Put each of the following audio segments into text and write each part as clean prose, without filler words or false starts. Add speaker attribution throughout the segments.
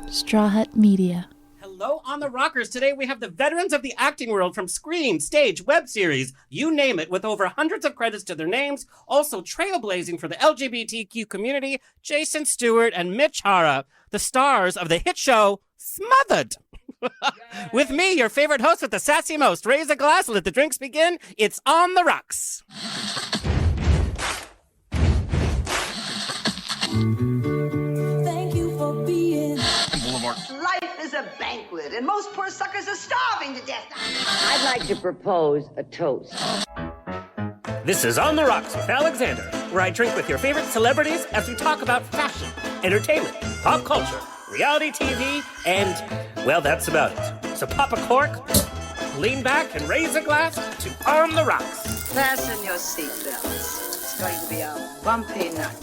Speaker 1: Straw Hut Media.
Speaker 2: Hello on the Rockers. Today we have the veterans of the acting world from screen, stage, web series, you name it, with over hundreds of credits to their names. Also trailblazing for the LGBTQ community, Jason Stuart and Mitch Hara, the stars of the hit show Smothered. With me, your favorite host with the sassy most. Raise a glass, let the drinks begin. It's On the Rocks.
Speaker 3: Thank you for being
Speaker 4: Boulevard.
Speaker 5: Life is a banquet, and most poor suckers are starving to death.
Speaker 6: I'd like to propose a toast.
Speaker 2: This is On the Rocks with Alexander, where I drink with your favorite celebrities as we talk about fashion, entertainment, pop culture, reality TV, and, well, that's about it. So pop a cork, lean back, and raise a glass to On the Rocks.
Speaker 5: Fasten your seatbelts. It's going to be a bumpy night.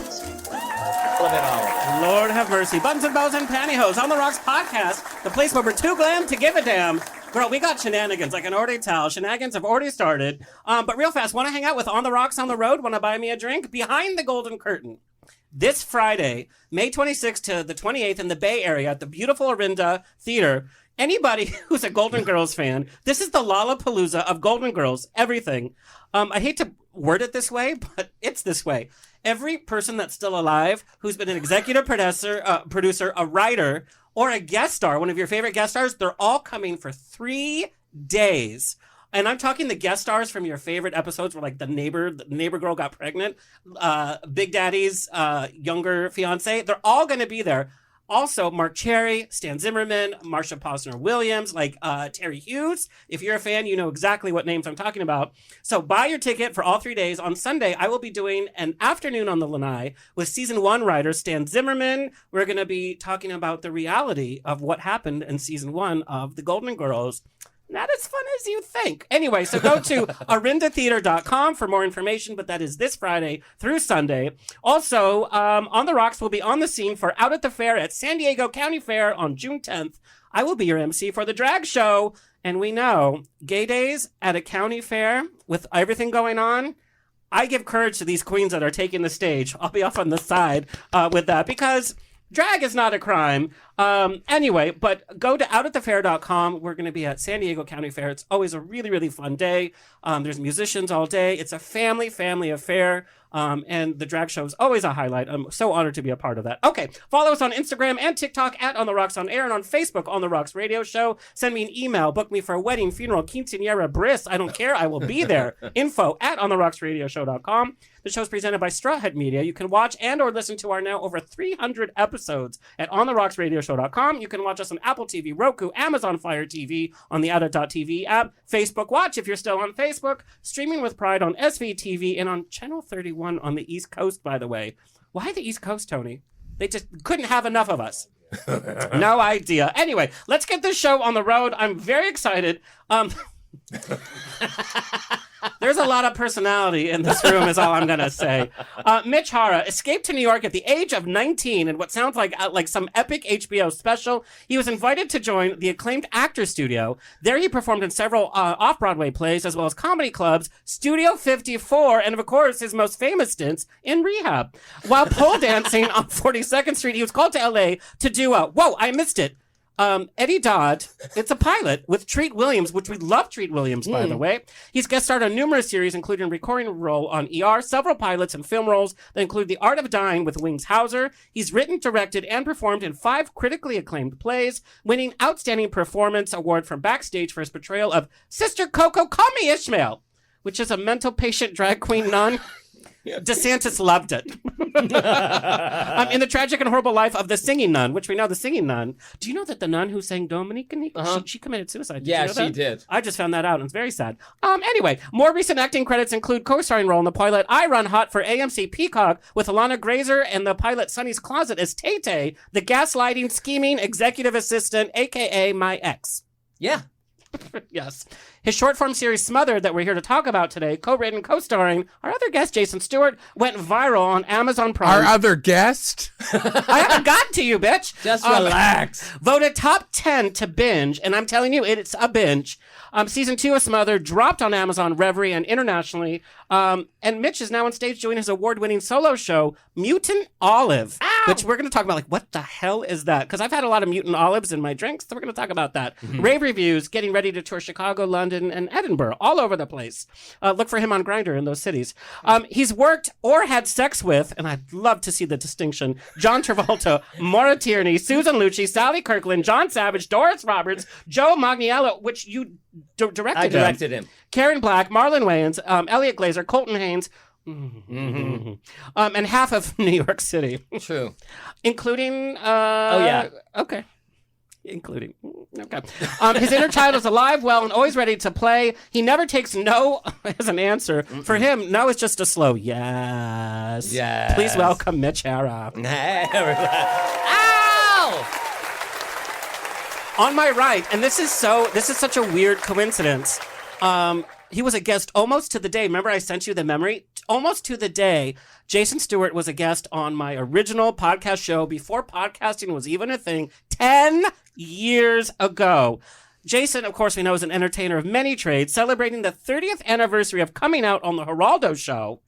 Speaker 2: Lord have mercy. Buttons and bows and pantyhose. On the Rocks podcast, the place where we're too glam to give a damn. Girl, we got shenanigans. I can already tell. Shenanigans have already started. But real fast, want to hang out with On the Rocks on the road? Want to buy me a drink? Behind the Golden Curtain. This Friday, May 26th to the 28th in the Bay Area at the beautiful Orinda Theater. Anybody who's a Golden Girls fan, this is the Lollapalooza of Golden Girls. Everything. I hate to word it this way, but it's this way. Every person that's still alive who's been an executive producer, a writer, or a guest star, one of your favorite guest stars, they're all coming for 3 days. And I'm talking the guest stars from your favorite episodes where, like, the neighbor girl got pregnant, Big Daddy's younger fiance. They're all going to be there. Also, Mark Cherry, Stan Zimmerman, Marsha Posner Williams, Terry Hughes. If you're a fan, you know exactly what names I'm talking about. So buy your ticket for all 3 days. On Sunday, I will be doing an afternoon on the Lanai with season 1 writer Stan Zimmerman. We're going to be talking about the reality of what happened in season 1 of The Golden Girls. Not as fun as you think. Anyway, so go to orindatheater.com for more information, but that is this Friday through Sunday. Also, On the Rocks will be on the scene for Out at the Fair at San Diego County Fair on June 10th. I will be your MC for the drag show. And we know, gay days at a county fair with everything going on, I give courage to these queens that are taking the stage. I'll be off on the side with that because drag is not a crime. Anyway, but go to outatthefair.com. We're going to be at San Diego County Fair. It's always a really, really fun day. There's musicians all day. It's a family affair. And the drag show is always a highlight. I'm so honored to be a part of that. Okay, follow us on Instagram and TikTok at On The Rocks On Air and on Facebook, On The Rocks Radio Show. Send me an email. Book me for a wedding, funeral, quinceañera, bris. I don't care. I will be there. Info at ontherocksradioshow.com. The show's presented by Straw Hut Media. You can watch and or listen to our now over 300 episodes at ontherocksradioshow.com. You can watch us on Apple TV, Roku, Amazon Fire TV, on the Outat.tv app, Facebook Watch if you're still on Facebook, streaming with pride on SVTV, and on Channel 31 on the East Coast, by the way. Why the East Coast, Tony? They just couldn't have enough of us. No idea. Anyway, let's get this show on the road. I'm very excited. There's a lot of personality in this room is all I'm going to say. Mitch Hara escaped to New York at the age of 19 in what sounds like some epic HBO special. He was invited to join the acclaimed Actors Studio. There he performed in several off-Broadway plays as well as comedy clubs, Studio 54, and of course his most famous stints in rehab. While pole dancing on 42nd Street, he was called to LA to do whoa, I missed it. Eddie Dodd, it's a pilot with Treat Williams, which we love Treat Williams, by the way. He's guest starred on numerous series, including a recurring role on ER, several pilots and film roles that include The Art of Dying with Wings Hauser. He's written, directed, and performed in 5 critically acclaimed plays, winning Outstanding Performance Award from Backstage for his portrayal of Sister Coco, Call Me Ishmael, which is a mental patient drag queen nun. DeSantis loved it. In the tragic and horrible life of the singing nun, which we know the singing nun. Do you know that the nun who sang Dominique, she committed suicide? Did you know that?
Speaker 4: She did.
Speaker 2: I just found that out, and it's very sad. Anyway, more recent acting credits include co-starring role in the pilot I Run Hot for AMC Peacock with Alana Grazer and the pilot Sonny's Closet as Tay-Tay, the gaslighting, scheming executive assistant, a.k.a. my ex.
Speaker 4: Yeah.
Speaker 2: Yes. His short-form series Smothered, that we're here to talk about today, co-written, co-starring our other guest, Jason Stuart, went viral on Amazon Prime.
Speaker 1: Our other guest?
Speaker 2: I haven't gotten to you, bitch.
Speaker 4: Just relax.
Speaker 2: Voted top 10 to binge, and I'm telling you, it's a binge. Season 2 of Smothered dropped on Amazon, Reverie, and internationally. And Mitch is now on stage doing his award-winning solo show, Mutant Olive, which we're going to talk about. Like, what the hell is that? Because I've had a lot of Mutant Olives in my drinks, so we're going to talk about that. Rave reviews, getting ready to tour Chicago, London, and Edinburgh, all over the place. Look for him on Grindr in those cities. He's worked or had sex with, and I'd love to see the distinction, John Travolta, Maura Tierney, Susan Lucci, Sally Kirkland, John Savage, Doris Roberts, Joe Magniello, which you directed
Speaker 4: I directed him.
Speaker 2: Karen Black, Marlon Wayans, Elliot Glazer, Colton Haynes, and half of New York City.
Speaker 4: True.
Speaker 2: Including...
Speaker 4: Oh, yeah.
Speaker 2: Okay. Including... Okay. His inner child is alive, well, and always ready to play. He never takes no as an answer. For him, no is just a slow yes.
Speaker 4: Yes.
Speaker 2: Please welcome Mitch Hara.
Speaker 4: Ow!
Speaker 2: On my right, and this is such a weird coincidence. He was a guest almost to the day. Remember I sent you the memory? Almost to the day, Jason Stuart was a guest on my original podcast show before podcasting was even a thing 10 years ago. Jason, of course, we know, is an entertainer of many trades, celebrating the 30th anniversary of coming out on the Geraldo show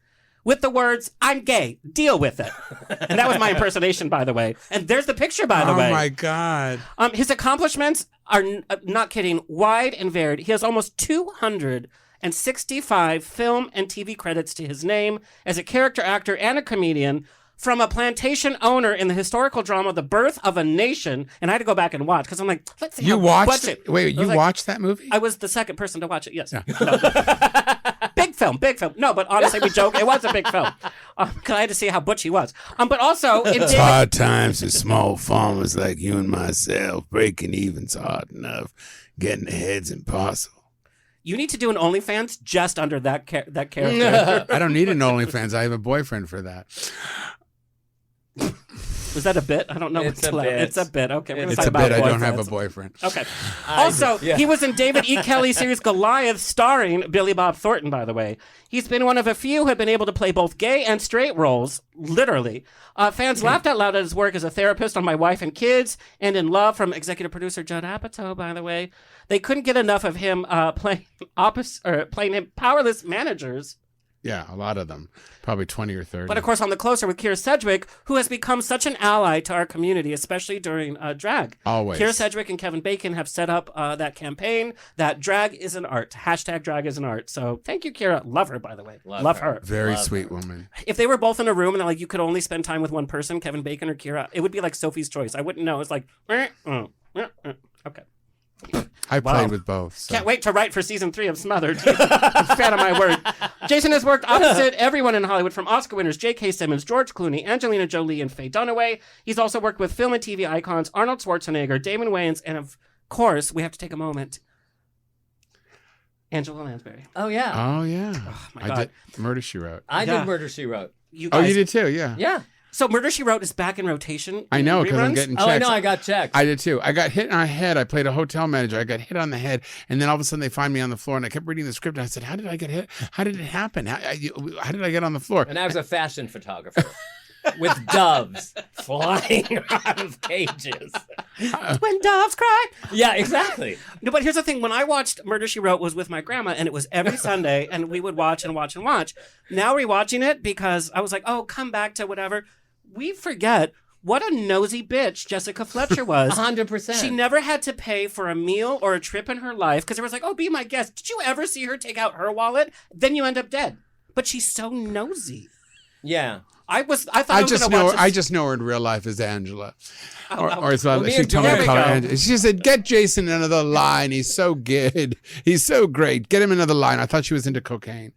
Speaker 2: with the words, "I'm gay, deal with it." And that was my impersonation, by the way. And there's the picture, by the way.
Speaker 1: Oh, my God.
Speaker 2: His accomplishments are, not kidding, wide and varied. He has almost 265 film and TV credits to his name as a character actor and a comedian, from a plantation owner in the historical drama The Birth of a Nation. And I had to go back and watch because I'm like, let's see.
Speaker 1: You
Speaker 2: how
Speaker 1: watched
Speaker 2: budget.
Speaker 1: it? Wait, you watched that movie?
Speaker 2: I was the second person to watch it, yes. Yeah. No. Big film. No, but honestly, we joke. It was a big film. Because I had to see how butch he was. But also, it
Speaker 1: It's
Speaker 2: did...
Speaker 1: hard times for small farmers like you and myself. Breaking even's hard enough. Getting ahead's impossible.
Speaker 2: You need to do an OnlyFans just under that character.
Speaker 1: I don't need an OnlyFans. I have a boyfriend for that.
Speaker 2: Was that a bit? I don't know.
Speaker 4: It's
Speaker 2: what's
Speaker 4: a
Speaker 2: left.
Speaker 4: bit.
Speaker 2: It's a bit. Okay. we're gonna
Speaker 1: It's
Speaker 2: talk
Speaker 1: a
Speaker 2: about
Speaker 1: bit. I don't
Speaker 2: boyfriends.
Speaker 1: have a boyfriend.
Speaker 2: Okay. Also,
Speaker 4: yeah.
Speaker 2: he was in David E. Kelly's series Goliath, starring Billy Bob Thornton, by the way. He's been one of a few who have been able to play both gay and straight roles, literally. Fans laughed out loud at his work as a therapist on My Wife and Kids, and in Love from executive producer Judd Apatow, by the way. They couldn't get enough of him playing him powerless managers.
Speaker 1: Yeah, a lot of them. Probably 20 or 30.
Speaker 2: But of course, on The Closer with Kira Sedgwick, who has become such an ally to our community, especially during drag.
Speaker 1: Always.
Speaker 2: Kira Sedgwick and Kevin Bacon have set up that campaign that drag is an art. Hashtag drag is an art. So thank you, Kira. Love her, by the way. Love her.
Speaker 1: Very
Speaker 4: Love
Speaker 1: sweet woman.
Speaker 2: If they were both in a room and like you could only spend time with one person, Kevin Bacon or Kira, it would be like Sophie's Choice. I wouldn't know. It's like, okay.
Speaker 1: I
Speaker 2: Wow.
Speaker 1: played with both. So.
Speaker 2: Can't wait to write for season 3 of Smothered. I'm a fan of my word. Jason has worked opposite everyone in Hollywood, from Oscar winners J.K. Simmons, George Clooney, Angelina Jolie, and Faye Dunaway. He's also worked with film and TV icons Arnold Schwarzenegger, Damon Wayans, and of course, we have to take a moment, Angela Lansbury.
Speaker 4: Oh, yeah.
Speaker 1: Oh, yeah.
Speaker 2: my
Speaker 1: I
Speaker 2: God.
Speaker 1: did Murder, She Wrote.
Speaker 4: I
Speaker 2: Yeah.
Speaker 4: did Murder, She Wrote.
Speaker 2: You
Speaker 1: Oh,
Speaker 2: guys,
Speaker 1: you did too? Yeah.
Speaker 4: Yeah.
Speaker 2: So Murder, She Wrote is back in rotation.
Speaker 1: I know, because I'm
Speaker 2: reruns?
Speaker 1: getting
Speaker 4: Oh, I
Speaker 1: checks.
Speaker 4: know. I got checked.
Speaker 1: I did too. I got hit on the head. I played a hotel manager. I got hit on the head, and then all of a sudden they find me on the floor, and I kept reading the script, and I said, "How did I get hit? How did it happen? How did I get on the floor?"
Speaker 4: And I was a fashion photographer with doves flying out of cages.
Speaker 2: When doves cry.
Speaker 4: Yeah, exactly.
Speaker 2: No, but here's the thing. When I watched Murder, She Wrote was with my grandma, and it was every Sunday, and we would watch and watch and watch. Now rewatching it, because I was like, oh, come back to whatever. We forget what a nosy bitch Jessica Fletcher was.
Speaker 4: 100%.
Speaker 2: She never had to pay for a meal or a trip in her life, because it was like, oh, be my guest. Did you ever see her take out her wallet? Then you end up dead. But she's so nosy.
Speaker 4: Yeah.
Speaker 2: I thought I was going to watch
Speaker 1: I just know her in real life as Angela.
Speaker 2: oh.
Speaker 1: Or it's like,
Speaker 4: me
Speaker 1: she
Speaker 4: and
Speaker 1: told me
Speaker 2: There
Speaker 1: to
Speaker 2: we
Speaker 1: call her
Speaker 2: go.
Speaker 1: Angela. She said, "Get Jason another line. He's so good. He's so great. Get him another line." I thought she was into cocaine.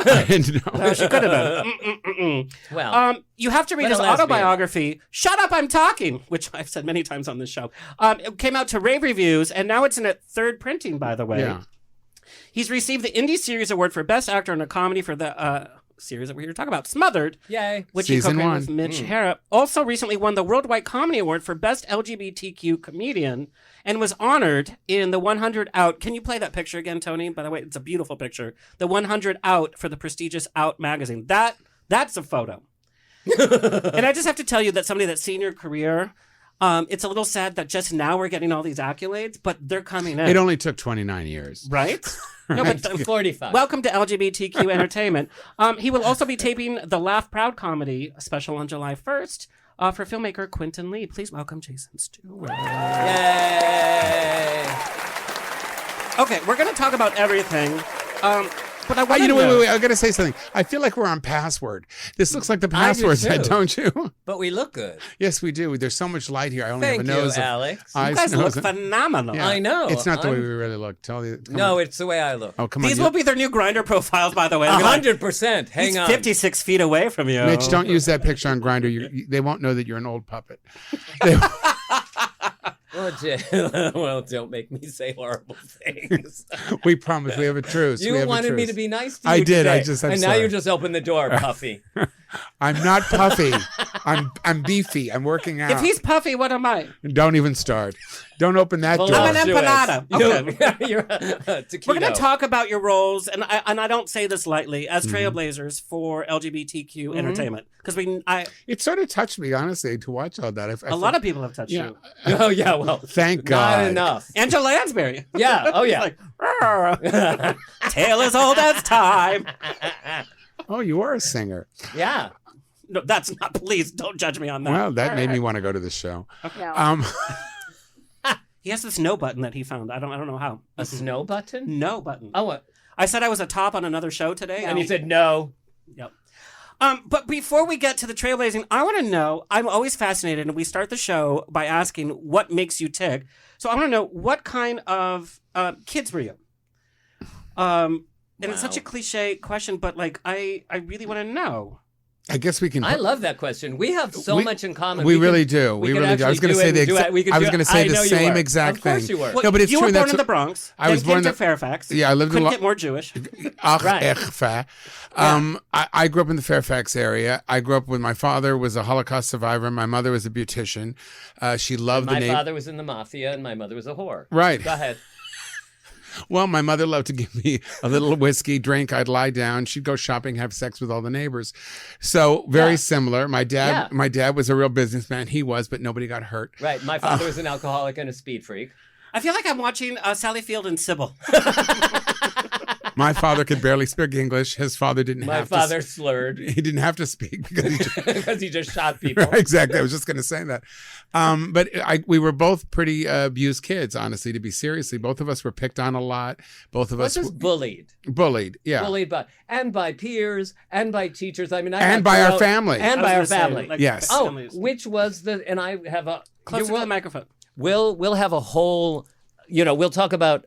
Speaker 1: And no.
Speaker 2: No, she could have been.
Speaker 4: Well,
Speaker 2: You have to read
Speaker 4: What
Speaker 2: his
Speaker 4: a lesbian.
Speaker 2: autobiography, Shut Up, I'm Talking, which I've said many times on this show. It came out to rave reviews, and now it's in a third printing, by the way.
Speaker 1: Yeah.
Speaker 2: He's received the Indie Series Award for Best Actor in a Comedy for the series that we're here to talk about, Smothered.
Speaker 4: Yay.
Speaker 2: Which he
Speaker 1: Season
Speaker 2: co-created with
Speaker 1: 1.
Speaker 2: Mitch Hara. Also recently won the Worldwide Comedy Award for Best LGBTQ Comedian and was honored in the 100 Out. Can you play that picture again, Tony? By the way, it's a beautiful picture. The 100 Out for the prestigious Out magazine. That's a photo. And I just have to tell you that somebody that's seen your career, it's a little sad that just now we're getting all these accolades, but they're coming in.
Speaker 1: It only took 29 years.
Speaker 2: Right? No, but
Speaker 4: 45.
Speaker 2: welcome to LGBTQ Entertainment. He will also be taping the Laugh Proud comedy special on July 1st for filmmaker Quentin Lee. Please welcome Jason Stuart.
Speaker 4: Yay.
Speaker 2: Okay, we're going to talk about everything. But I want to
Speaker 1: Wait. I got to say something. I feel like we're on Password. This looks like the Password
Speaker 4: too.
Speaker 1: set, don't you?
Speaker 4: But we look good.
Speaker 1: Yes, we do. There's so much light here. I only
Speaker 4: Thank
Speaker 1: have a nose.
Speaker 4: you,
Speaker 1: of
Speaker 4: Alex.
Speaker 2: You
Speaker 1: eyes,
Speaker 2: guys look
Speaker 1: nose, and-
Speaker 2: phenomenal.
Speaker 1: Yeah.
Speaker 4: I know.
Speaker 1: It's not the way
Speaker 4: I'm-
Speaker 1: we really look. Come
Speaker 4: No,
Speaker 1: on.
Speaker 4: it's the way I look.
Speaker 1: Oh, come on.
Speaker 2: These will be their new Grindr profiles, by the way. They'll be like,
Speaker 4: 100%. Hang
Speaker 2: he's
Speaker 4: on.
Speaker 2: 56 feet away from you.
Speaker 1: Mitch, don't use that picture on Grindr. They won't know that you're an old puppet.
Speaker 4: Well, don't make me say horrible things.
Speaker 1: We promise. We have a truce. We
Speaker 4: You
Speaker 1: have a
Speaker 4: wanted me
Speaker 1: truce.
Speaker 4: to be nice to you
Speaker 1: I did.
Speaker 4: today,
Speaker 1: I'm
Speaker 4: and now
Speaker 1: sorry.
Speaker 4: you just opened the door, Puffy.
Speaker 1: I'm not puffy. I'm beefy. I'm working out.
Speaker 2: If he's puffy, what am I?
Speaker 1: Don't even start. Don't open that door.
Speaker 2: I'm an empanada. Okay.
Speaker 4: You're a taquito.
Speaker 2: We're going to talk about your roles, and I don't say this lightly, as trailblazers for LGBTQ entertainment. Because
Speaker 1: It sort of touched me, honestly, to watch all that.
Speaker 2: a lot of people have touched
Speaker 1: Yeah.
Speaker 2: you.
Speaker 4: Oh, yeah, well.
Speaker 1: Thank God.
Speaker 4: Not enough.
Speaker 2: Angela Lansbury.
Speaker 4: Yeah, oh, yeah.
Speaker 2: Like, "Rrr, tale as old as time.
Speaker 1: Oh, you are a singer.
Speaker 4: Yeah.
Speaker 2: No, that's not, please don't judge me on that.
Speaker 1: Well, that made me want to go to the show.
Speaker 6: No.
Speaker 2: He has this no button that he found. I don't know how.
Speaker 4: A snow button?
Speaker 2: No button.
Speaker 4: Oh, what?
Speaker 2: I said I was a top on another show today.
Speaker 4: And he said no.
Speaker 2: Yep. But before we get to the trailblazing, I want to know, I'm always fascinated, and we start the show by asking what makes you tick. So I want to know, what kind of kids were you? And it's such a cliche question, but like I really want to know.
Speaker 1: I guess we can.
Speaker 4: I love that question. We have so much in common.
Speaker 1: We really do. We really do. I was going to say the same exact
Speaker 4: Of course
Speaker 1: thing.
Speaker 4: you were.
Speaker 2: Well,
Speaker 1: No, but it's
Speaker 2: you
Speaker 1: true.
Speaker 2: were born
Speaker 1: That's
Speaker 2: in the
Speaker 1: what-
Speaker 2: Bronx.
Speaker 1: I was
Speaker 2: then
Speaker 1: born
Speaker 2: came
Speaker 1: in
Speaker 2: to Fairfax.
Speaker 1: Yeah, I lived in
Speaker 2: Couldn't
Speaker 1: Lo-
Speaker 2: get more Jewish.
Speaker 4: Right.
Speaker 1: I grew up in the Fairfax area. I grew up with my father was a Holocaust survivor. My mother was a beautician. She loved the
Speaker 4: My
Speaker 1: name.
Speaker 4: father was in the mafia, and my mother was a whore.
Speaker 1: Right.
Speaker 4: Go ahead.
Speaker 1: Well, my mother loved to give me a little whiskey drink. I'd lie down. She'd go shopping, have sex with all the neighbors. So very similar. My dad was a real businessman. He was, but nobody got hurt.
Speaker 4: Right. My father was an alcoholic and a speed freak.
Speaker 2: I feel like I'm watching Sally Field and Sybil.
Speaker 1: My father could barely speak English. His father didn't
Speaker 4: My
Speaker 1: have
Speaker 4: father
Speaker 1: to.
Speaker 4: slurred
Speaker 1: He didn't have to speak because he
Speaker 4: because he just shot people.
Speaker 1: Exactly. I was just going to say that. But we were both pretty abused kids, honestly, to be seriously. Both of us were picked on a lot. Both of us
Speaker 4: Just bullied.
Speaker 1: bullied. Yeah.
Speaker 4: Bullied by peers and by teachers. I mean,
Speaker 1: And by our family.
Speaker 4: And
Speaker 2: I was
Speaker 4: by our
Speaker 2: gonna say,
Speaker 4: family.
Speaker 2: like,
Speaker 1: Yes.
Speaker 4: Oh,
Speaker 2: families.
Speaker 4: which was and I have a
Speaker 2: Closer to the microphone.
Speaker 4: We'll have a whole, we'll talk about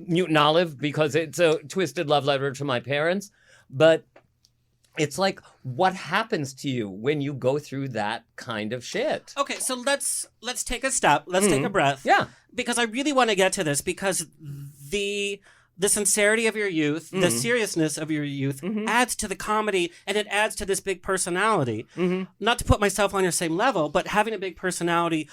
Speaker 4: Mutant Olive because it's a twisted love letter to my parents, but it's like, what happens to you when you go through that kind of shit?
Speaker 2: Okay, so let's take a step. Let's take a breath.
Speaker 4: Yeah.
Speaker 2: Because I really want to get to this because the sincerity of your youth, the seriousness of your youth adds to the comedy and it adds to this big personality. Not to put myself on your same level, but having a big personality,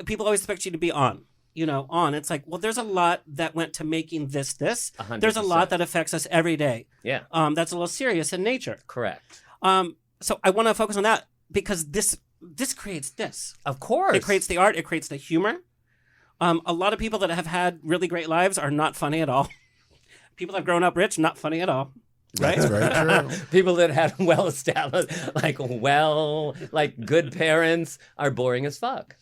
Speaker 2: people always expect you to be on. On. It's like, well, there's a lot that went to making this.
Speaker 4: 100%.
Speaker 2: There's a lot that affects us every day.
Speaker 4: Yeah.
Speaker 2: That's a little serious in nature.
Speaker 4: Correct.
Speaker 2: So I want to focus on that because this creates this.
Speaker 4: Of course.
Speaker 2: It creates the art. It creates the humor. A lot of people that have had really great lives are not funny at all. People that have grown up rich, not funny at all. Right?
Speaker 1: That's very true.
Speaker 4: People that had well-established, good parents are boring as fuck.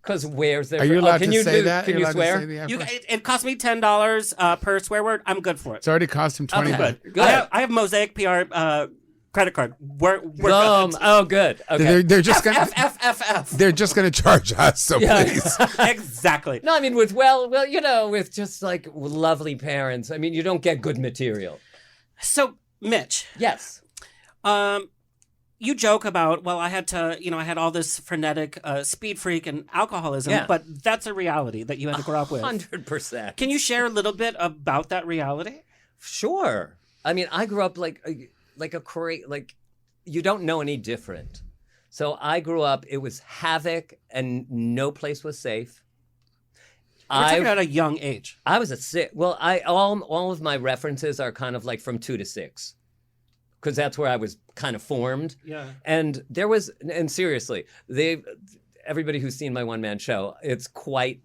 Speaker 4: Because where's their...
Speaker 1: Are you allowed
Speaker 4: can
Speaker 1: to
Speaker 4: you
Speaker 1: say
Speaker 4: do-
Speaker 1: that?
Speaker 4: Can
Speaker 1: You're
Speaker 4: you
Speaker 1: allowed to
Speaker 4: swear?
Speaker 1: say the F word?
Speaker 2: It cost me $10 per swear word. I'm good for it.
Speaker 1: It's already cost him 20.
Speaker 2: I'm good.
Speaker 4: Good.
Speaker 2: I have Mosaic PR credit card. We're
Speaker 4: Boom.
Speaker 2: good.
Speaker 4: Oh, good. Okay.
Speaker 1: They're just gonna
Speaker 2: F.
Speaker 1: they're just gonna charge us. So
Speaker 4: Yeah.
Speaker 1: please.
Speaker 2: Exactly.
Speaker 4: No, I mean, with with just lovely parents. I mean, you don't get good material.
Speaker 2: So, Mitch,
Speaker 4: Yes.
Speaker 2: you joke about, well, I had all this frenetic speed freak and alcoholism,
Speaker 4: Yeah.
Speaker 2: but that's a reality that you had to grow up with.
Speaker 4: 100%.
Speaker 2: Can you share a little bit about that reality?
Speaker 4: Sure. I mean, I grew up like you don't know any different. So I grew up, it was havoc and no place was safe.
Speaker 2: We're talking about a young age.
Speaker 4: I was all of my references are kind of like from 2 to 6. Because that's where I was kind of formed.
Speaker 2: Yeah.
Speaker 4: And seriously, everybody who's seen my one-man show, it's quite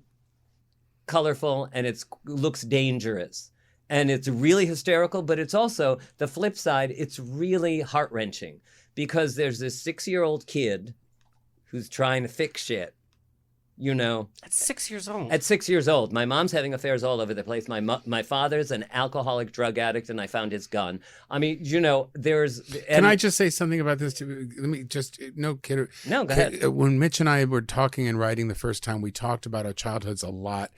Speaker 4: colorful and it looks dangerous. And it's really hysterical, but it's also, the flip side, it's really heart-wrenching. Because there's this 6-year-old kid who's trying to fix shit.
Speaker 2: At 6 years old.
Speaker 4: At 6 years old. My mom's having affairs all over the place. My father's an alcoholic drug addict, and I found his gun. I mean, there's...
Speaker 1: Can I just say something about this? Let me just... No, kid.
Speaker 4: No, go ahead.
Speaker 1: When Mitch and I were talking and writing the first time, we talked about our childhoods a lot.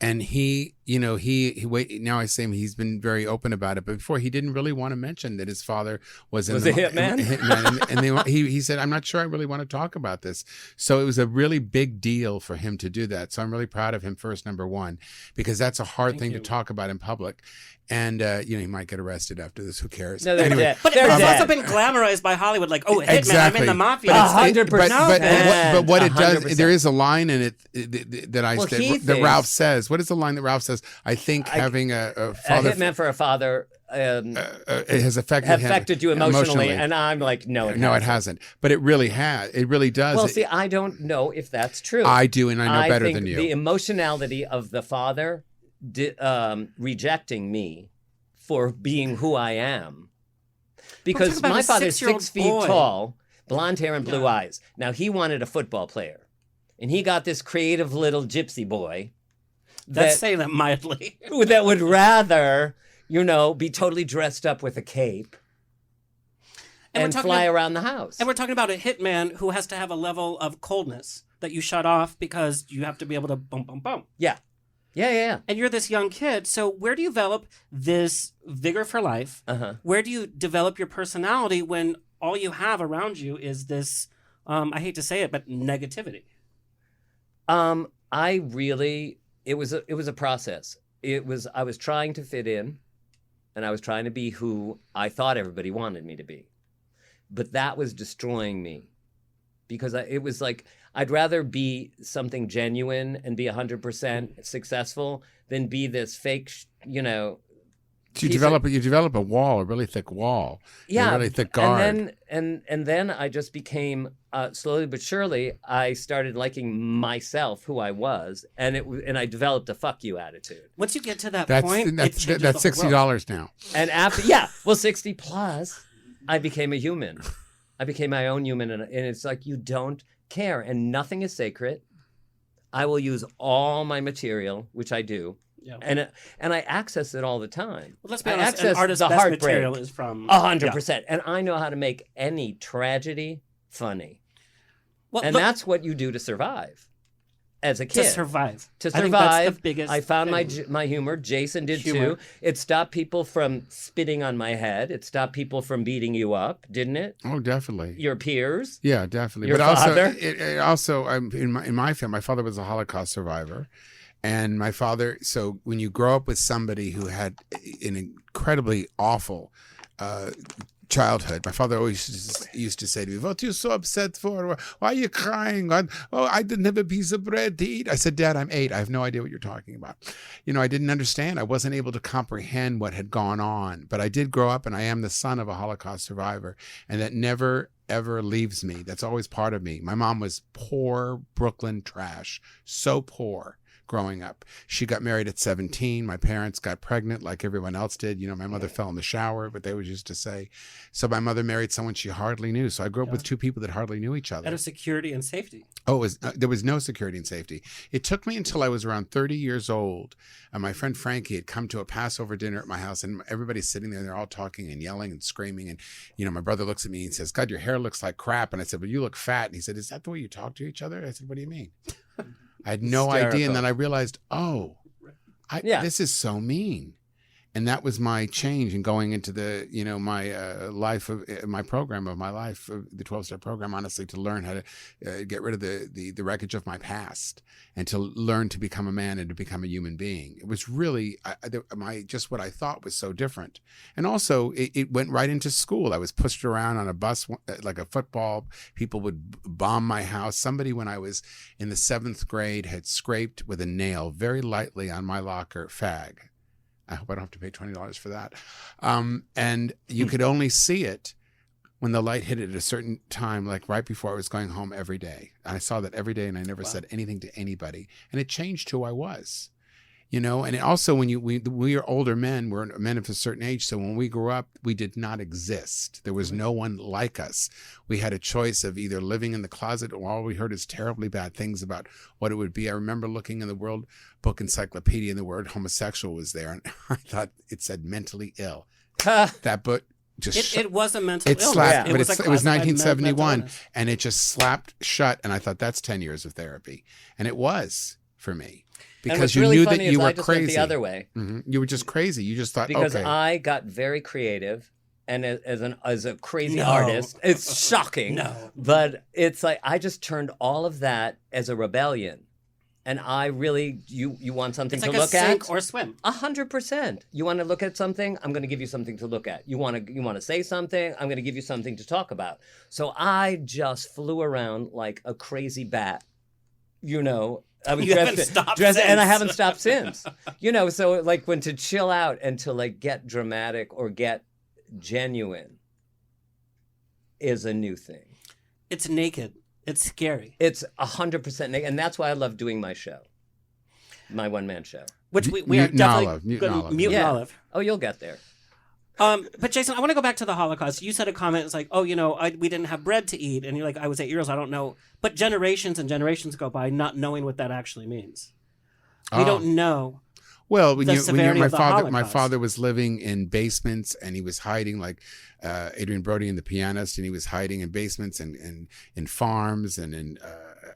Speaker 1: And he now I say he's been very open about it, but before he didn't really want to mention that his father was a hitman. And he said, I'm not sure I really want to talk about this. So it was a really big deal for him to do that. So I'm really proud of him, first, number one, because that's a hard thing to talk about in public. And, he might get arrested after this. Who cares?
Speaker 4: No, anyway,
Speaker 2: but it's also been glamorized by Hollywood. Like, oh, hitman,
Speaker 1: exactly.
Speaker 2: I'm in the mafia.
Speaker 4: 100%.
Speaker 1: But what it does,
Speaker 4: 100%.
Speaker 1: there is a line in it that Ralph says. What is the line that Ralph says? I think having a father...
Speaker 4: A hitman for a father...
Speaker 1: it has affected
Speaker 4: you emotionally. And I'm like, no,
Speaker 1: it hasn't. But it really has. It really does.
Speaker 4: Well, see, I don't know if that's true.
Speaker 1: I do, and I know better
Speaker 4: think
Speaker 1: than you.
Speaker 4: The emotionality of the father rejecting me for being who I am. Because my father's 6 feet tall, blonde hair and blue eyes. Now, he wanted a football player. And he got this creative little gypsy boy.
Speaker 2: Let's say that mildly.
Speaker 4: That would rather... be totally dressed up with a cape and fly around the house.
Speaker 2: And we're talking about a hitman who has to have a level of coldness that you shut off because you have to be able to boom, boom, boom.
Speaker 4: Yeah.
Speaker 2: And you're this young kid. So where do you develop this vigor for life? Where do you develop your personality when all you have around you is this, I hate to say it, but negativity?
Speaker 4: It was a process. I was trying to fit in. And I was trying to be who I thought everybody wanted me to be. But that was destroying me. Because it was like, I'd rather be something genuine and be 100% successful than be this fake,
Speaker 1: You develop a wall, a really thick wall.
Speaker 4: Yeah.
Speaker 1: A really thick guard.
Speaker 4: And then I just became, slowly but surely, I started liking myself, who I was, and I developed a fuck you attitude.
Speaker 2: Once you get to that
Speaker 1: that's
Speaker 2: point,
Speaker 1: that's $60 now.
Speaker 4: And after, 60 plus, I became a human. I became my own human, and it's like, you don't care, and nothing is sacred. I will use all my material, which I do. Yeah. And I access it all the time.
Speaker 2: Well, let's be honest, an artist's best material is from...
Speaker 4: 100%. Yeah. And I know how to make any tragedy funny. Well, that's what you do to survive as a kid.
Speaker 2: To survive.
Speaker 4: I
Speaker 2: think that's the biggest
Speaker 4: I found
Speaker 2: thing.
Speaker 4: my humor. Jason did too. It stopped people from spitting on my head. It stopped people from beating you up, didn't it?
Speaker 1: Oh, definitely.
Speaker 4: Your peers?
Speaker 1: Yeah, definitely.
Speaker 4: Your father?
Speaker 1: Also, in my family, my father was a Holocaust survivor. And my father, so when you grow up with somebody who had an incredibly awful childhood, my father always used to say to me, "What are you so upset for? Why are you crying? I didn't have a piece of bread to eat." I said, "Dad, I'm 8. I have no idea what you're talking about." I didn't understand. I wasn't able to comprehend what had gone on. But I did grow up, and I am the son of a Holocaust survivor. And that never, ever leaves me. That's always part of me. My mom was poor Brooklyn trash. So poor. Growing up, she got married at 17. My parents got pregnant like everyone else did. My mother fell in the shower, but they always used to say. So my mother married someone she hardly knew. So I grew up with 2 people that hardly knew each other.
Speaker 2: Out of security and safety.
Speaker 1: Oh, there was no security and safety. It took me until I was around 30 years old. And my friend Frankie had come to a Passover dinner at my house, and everybody's sitting there. And they're all talking and yelling and screaming. And my brother looks at me and says, "God, your hair looks like crap." And I said, "Well, you look fat." And he said, "Is that the way you talk to each other?" I said, "What do you mean?" I had no idea. And then I realized, this is so mean. And that was my change in going into the, my life of my program of my life, the 12-step program, honestly, to learn how to get rid of the wreckage of my past and to learn to become a man and to become a human being. It was really just what I thought was so different. And also it went right into school. I was pushed around on a bus like a football. People would bomb my house. Somebody, when I was in the 7th grade, had scraped with a nail very lightly on my locker, fag. I hope I don't have to pay $20 for that. And you could only see it when the light hit it at a certain time, like right before I was going home every day. And I saw that every day, and I never said anything to anybody. And it changed who I was, And also when we are older men, we're men of a certain age. So when we grew up, we did not exist. There was no one like us. We had a choice of either living in the closet, or all we heard is terribly bad things about what it would be. I remember looking in the World Book Encyclopedia and the word homosexual was there. And I thought it said mentally ill. That book just
Speaker 2: it was a mental illness.
Speaker 1: Slapped,
Speaker 2: yeah.
Speaker 1: but it was 1971
Speaker 2: illness.
Speaker 1: and it just slapped shut. And I thought that's 10 years of therapy. And it was for me. Because you
Speaker 4: really
Speaker 1: knew
Speaker 4: funny
Speaker 1: that you were
Speaker 4: I just
Speaker 1: crazy.
Speaker 4: Went the other way.
Speaker 1: You were just crazy. You just thought,
Speaker 4: because
Speaker 1: okay.
Speaker 4: I got very creative, and as a crazy artist, it's shocking.
Speaker 2: No,
Speaker 4: but it's like I just turned all of that as a rebellion, and I really you want something
Speaker 2: it's
Speaker 4: to
Speaker 2: like
Speaker 4: look
Speaker 2: a
Speaker 4: at
Speaker 2: sink or swim.
Speaker 4: 100%. You want to look at something? I'm going to give you something to look at. You want to say something? I'm going to give you something to talk about. So I just flew around like a crazy bat, I was dressed, and I haven't stopped since. So like when to chill out and to like get dramatic or get genuine is a new thing.
Speaker 2: It's naked. It's scary.
Speaker 4: It's 100% naked, and that's why I love doing my show, my one-man show.
Speaker 2: Which we are definitely Mutant Olive.
Speaker 4: Oh, you'll get there.
Speaker 2: But Jason, I want to go back to the Holocaust. You said a comment. It's like, we didn't have bread to eat, and you're like, I was 8 years old. I don't know. But generations and generations go by not knowing what that actually means. We don't know.
Speaker 1: Well, my
Speaker 2: my
Speaker 1: father was living in basements, and he was hiding like Adrian Brody and the pianist, and he was hiding in basements and in farms and in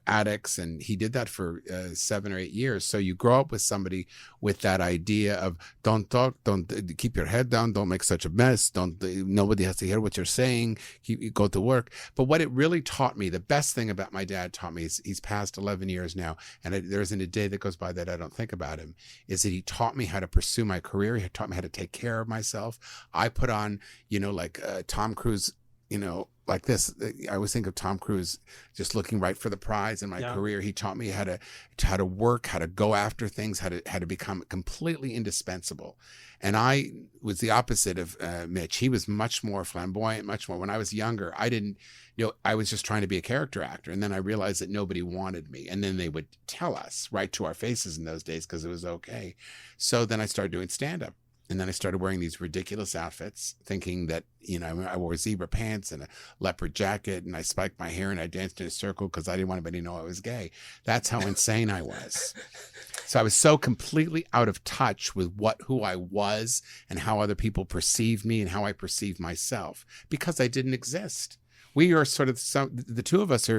Speaker 1: attics, and he did that for 7 or 8 years. So you grow up with somebody with that idea of don't talk, don't keep your head down, don't make such a mess, nobody has to hear what you're saying, you go to work. But what it really taught me, the best thing about my dad taught me, he's passed 11 years now, and there isn't a day that goes by that I don't think about him, is that he taught me how to pursue my career. He taught me how to take care of myself. I put on, like Tom Cruise, like this. I always think of Tom Cruise just looking right for the prize in my career. He taught me how to work, how to go after things, how to become completely indispensable. And I was the opposite of Mitch. He was much more flamboyant, much more. When I was younger, I didn't, I was just trying to be a character actor. And then I realized that nobody wanted me. And then they would tell us right to our faces in those days because it was okay. So then I started doing stand-up. And then I started wearing these ridiculous outfits, thinking that, I wore zebra pants and a leopard jacket, and I spiked my hair and I danced in a circle because I didn't want anybody to know I was gay. That's how insane I was. So I was so completely out of touch with who I was and how other people perceived me and how I perceived myself because I didn't exist. We are sort of the two of us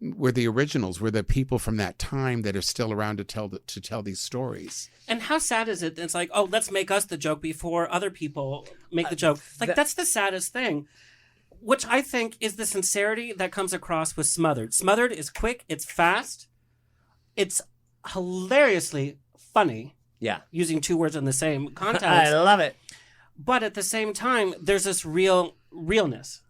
Speaker 1: we're the originals. We're the people from that time that are still around to tell these stories.
Speaker 2: And how sad is it? It's like, let's make us the joke before other people make the joke. That's the saddest thing, which I think is the sincerity that comes across with Smothered. Smothered is quick. It's fast. It's hilariously funny.
Speaker 4: Yeah.
Speaker 2: Using two words in the same context.
Speaker 4: I love it.
Speaker 2: But at the same time, there's this realness.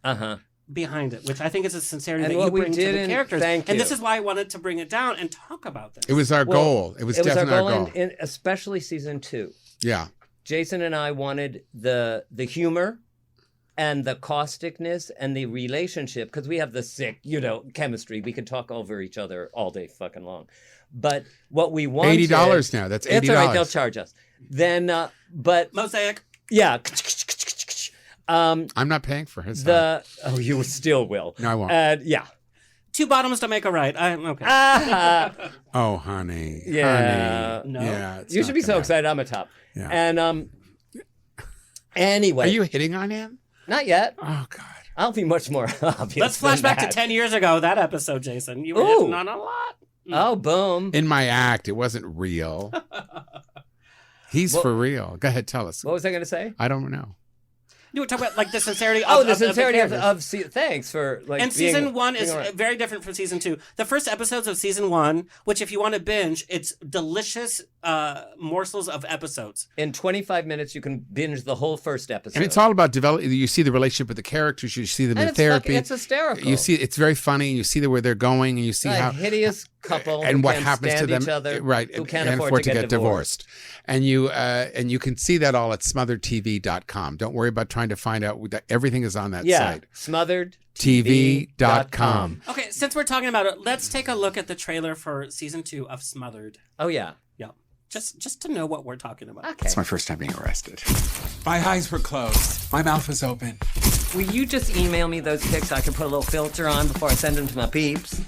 Speaker 2: Behind it, which I think is a sincerity that you bring to the characters. And this is why I wanted to bring it down and talk about this.
Speaker 1: It was our goal. It was definitely our goal.
Speaker 4: Especially season 2.
Speaker 1: Yeah.
Speaker 4: Jason and I wanted the humor and the causticness and the relationship, because we have the sick, chemistry. We can talk over each other all day fucking long. But what we wanted...
Speaker 1: $80 now. That's $80.
Speaker 4: It's all right. They'll charge us. Then, but...
Speaker 2: Mosaic.
Speaker 4: Yeah.
Speaker 1: I'm not paying for his.
Speaker 4: You still will.
Speaker 1: No, I won't.
Speaker 4: Yeah.
Speaker 2: 2 bottoms to make a right. Okay.
Speaker 1: Oh, honey.
Speaker 4: Yeah.
Speaker 1: Honey.
Speaker 2: No.
Speaker 1: Yeah.
Speaker 4: You should be so excited. I'm a top.
Speaker 1: Yeah.
Speaker 4: And anyway.
Speaker 1: Are you hitting on him?
Speaker 4: Not yet.
Speaker 1: Oh God.
Speaker 4: I'll be much more obvious.
Speaker 2: Let's flash back to 10 years ago. That episode, Jason. You were hitting on a lot.
Speaker 4: Oh, boom.
Speaker 1: In my act, it wasn't real. He's for real. Go ahead, tell us.
Speaker 4: What was I going to say?
Speaker 1: I don't know.
Speaker 2: You were talking about like the sincerity.
Speaker 4: The sincerity of thanks for like.
Speaker 2: And season 1 is very different from season 2. The first episodes of season 1, which if you want to binge, it's delicious morsels of episodes.
Speaker 4: In 25 minutes, you can binge the whole first episode.
Speaker 1: And it's all about developing. You see the relationship with the characters. You see them in therapy.
Speaker 4: It's hysterical.
Speaker 1: You see, it's very funny. And you see where they're going, and you see how
Speaker 4: hideous couple
Speaker 1: and
Speaker 4: who
Speaker 1: what
Speaker 4: can't
Speaker 1: happens
Speaker 4: stand
Speaker 1: to them.
Speaker 4: each other,
Speaker 1: Right,
Speaker 4: who can't afford to get divorced.
Speaker 1: And you can see that all at smotheredtv.com. Don't worry about trying to find out. Everything is on that site. Smotheredtv.com.
Speaker 2: Okay, since we're talking about it, let's take a look at the trailer for season 2 of Smothered.
Speaker 4: Oh yeah.
Speaker 2: Yeah. Just to know what we're talking about.
Speaker 4: Okay.
Speaker 1: It's my first time being arrested. My eyes were closed. My mouth was open.
Speaker 4: Will you just email me those pics so I can put a little filter on before I send them to my peeps?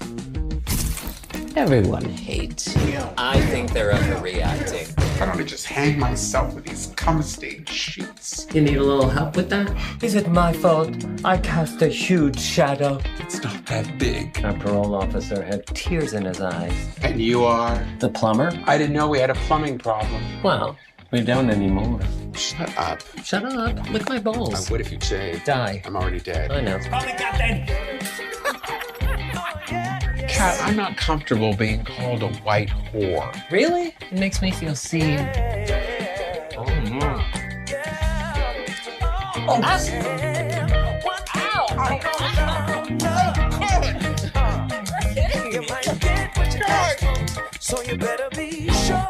Speaker 4: Everyone hates you. I think they're overreacting.
Speaker 1: I don't just hang myself with these cum-stained sheets.
Speaker 4: You need a little help with that? Is it my fault? I cast a huge shadow.
Speaker 1: It's not that big.
Speaker 4: Our parole officer had tears in his eyes.
Speaker 1: And you are?
Speaker 4: The plumber?
Speaker 1: I didn't know we had a plumbing problem.
Speaker 4: Well, we don't anymore.
Speaker 1: Shut up.
Speaker 4: Shut up. Lick my balls.
Speaker 1: I would if you shaved.
Speaker 4: Die.
Speaker 1: I'm already dead.
Speaker 4: I know.
Speaker 1: Kat, I'm not comfortable being called a white whore.
Speaker 4: Really? It makes me feel seen.
Speaker 1: Oh, no.
Speaker 3: So you better be sure.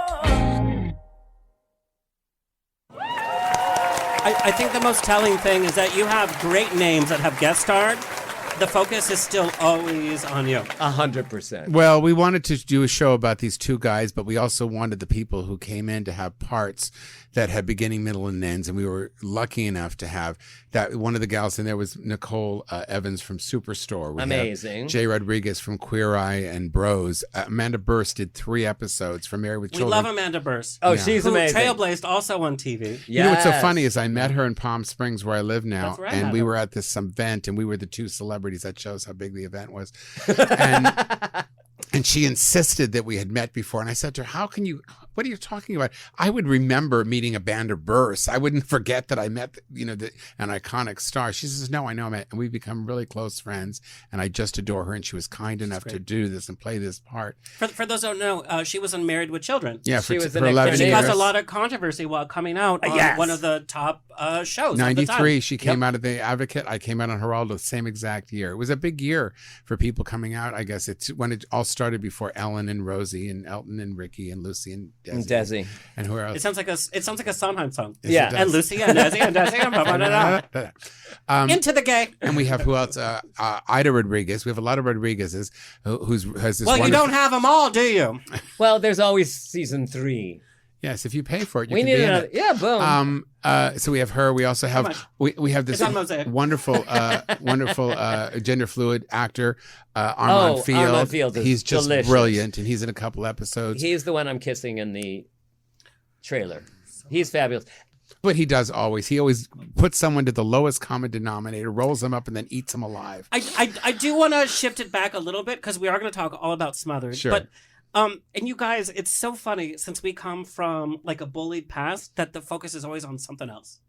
Speaker 2: I think the most telling thing is that you have great names that have guest starred. The focus is still always on you.
Speaker 4: 100%.
Speaker 1: Well, we wanted to do a show about these two guys, but we also wanted the people who came in to have parts that had beginning, middle, and ends. And we were lucky enough to have that. One of the gals in there was Nicole Evans from Superstore. We
Speaker 4: Amazing.
Speaker 1: Jay Rodriguez from Queer Eye and Bros. Amanda Burst did 3 episodes for Married with
Speaker 2: We
Speaker 1: Children.
Speaker 2: love Amanda Burst.
Speaker 4: Oh,
Speaker 1: Yeah.
Speaker 4: she's
Speaker 2: Who
Speaker 4: amazing.
Speaker 2: trailblazed also on TV.
Speaker 1: You know what's so funny is I met her in Palm Springs where I live now,
Speaker 2: That's right,
Speaker 1: and we
Speaker 2: Adam.
Speaker 1: were at this event, and we were the 2 celebrities. That shows how big the event was. And she insisted that we had met before, and I said to her, "How can you? What are you talking about? I would remember meeting Amanda Burst. I wouldn't forget that I met, an iconic star." She says, "No, I know, man," and we've become really close friends, and I just adore her, and she was kind enough to do this and play this part.
Speaker 2: For those who don't know, she was on Married with Children.
Speaker 1: Yeah,
Speaker 4: She was
Speaker 1: for
Speaker 4: the
Speaker 1: 11
Speaker 4: next
Speaker 2: She
Speaker 1: years.
Speaker 2: caused a lot of controversy while coming out on one of the top shows. of the
Speaker 1: 93,
Speaker 2: time.
Speaker 1: she came out of The Advocate. I came out on Geraldo the same exact year. It was a big year for people coming out. I guess it's when it all started before Ellen and Rosie and Elton and Ricky and Lucy and Desi. And who else?
Speaker 2: It sounds like a Sondheim song.
Speaker 1: Yes,
Speaker 4: Yeah.
Speaker 1: it does.
Speaker 2: And Lucy and Desi and Desi and blah, blah, blah, blah. Into the gay.
Speaker 1: And we have who else? Ida Rodriguez. We have a lot of Rodriguezes who has this.
Speaker 2: Well, you
Speaker 1: wonderful-
Speaker 2: don't have them all, do you?
Speaker 4: Well, there's always season 3.
Speaker 1: Yes, if you pay for it, you
Speaker 4: We
Speaker 1: can
Speaker 4: need
Speaker 1: be in
Speaker 4: another.
Speaker 1: it.
Speaker 4: Yeah, boom.
Speaker 1: So we have her. We also
Speaker 2: much?
Speaker 1: have we have this
Speaker 2: It's on Mosaic.
Speaker 1: wonderful gender fluid actor Armand Field.
Speaker 4: Armand Field is
Speaker 1: He's just
Speaker 4: delicious.
Speaker 1: brilliant, and he's in a couple episodes.
Speaker 4: He's the one I'm kissing in the trailer. He's fabulous.
Speaker 1: But he does always. He always puts someone to the lowest common denominator, rolls them up, and then eats them alive.
Speaker 2: I do want to shift it back a little bit because we are going to talk all about Smothered.
Speaker 1: Sure.
Speaker 2: But and you guys, it's so funny since we come from like a bullied past that the focus is always on something else.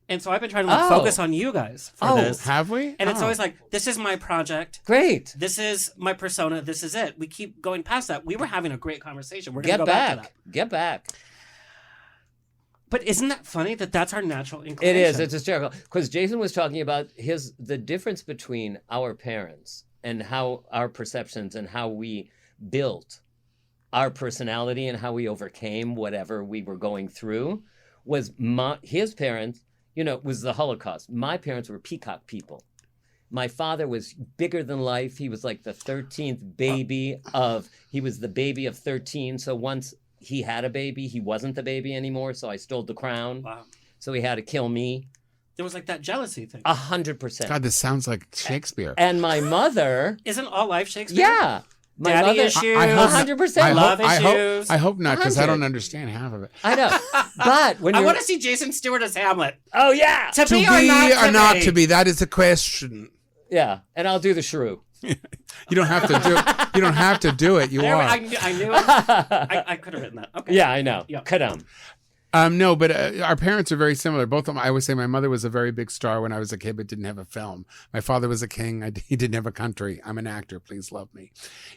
Speaker 2: And so I've been trying to focus on you guys for this.
Speaker 1: Have we?
Speaker 2: And it's
Speaker 1: Oh.
Speaker 2: always like, this is my project.
Speaker 4: Great.
Speaker 2: This is my persona. This is it. We keep going past that. We were having a great conversation. We're going to
Speaker 4: Get
Speaker 2: go back to
Speaker 4: back.
Speaker 2: that.
Speaker 4: Get back.
Speaker 2: But isn't that funny that that's our natural
Speaker 4: It
Speaker 2: inclination?
Speaker 4: is. It's hysterical. Because Jason was talking about the difference between our parents and how our perceptions and how we built our personality and how we overcame whatever we were going through was his parents, was the Holocaust. My parents were peacock people. My father was bigger than life. He was like the 13th baby he was the baby of 13. So once he had a baby, he wasn't the baby anymore. So I stole the crown.
Speaker 2: Wow.
Speaker 4: So he had to kill me.
Speaker 2: There was like that jealousy thing.
Speaker 4: 100%.
Speaker 1: God, this sounds like Shakespeare.
Speaker 4: And my mother,
Speaker 2: Isn't all life Shakespeare?
Speaker 4: yeah. My
Speaker 2: Daddy
Speaker 4: mother,
Speaker 2: issues.
Speaker 4: 100%.
Speaker 2: Love issues.
Speaker 1: I hope not, because I
Speaker 4: 100.
Speaker 1: don't understand half of it.
Speaker 4: I know. But when
Speaker 2: I
Speaker 4: you're...
Speaker 2: want to see Jason Stewart as Hamlet.
Speaker 4: Oh, yeah.
Speaker 2: To be
Speaker 1: or not
Speaker 2: to
Speaker 1: to be, that is the question.
Speaker 4: Yeah. And I'll do the shrew.
Speaker 1: You don't have to do. You don't have to do it. You are.
Speaker 2: I knew it. I could have written that. Okay.
Speaker 4: Yeah, I know.
Speaker 2: Yeah.
Speaker 4: Kadam.
Speaker 1: No, but our parents are very similar. Both of them. I always say my mother was a very big star when I was a kid, but didn't have a film. My father was a king. He didn't have a country. I'm an actor. Please love me.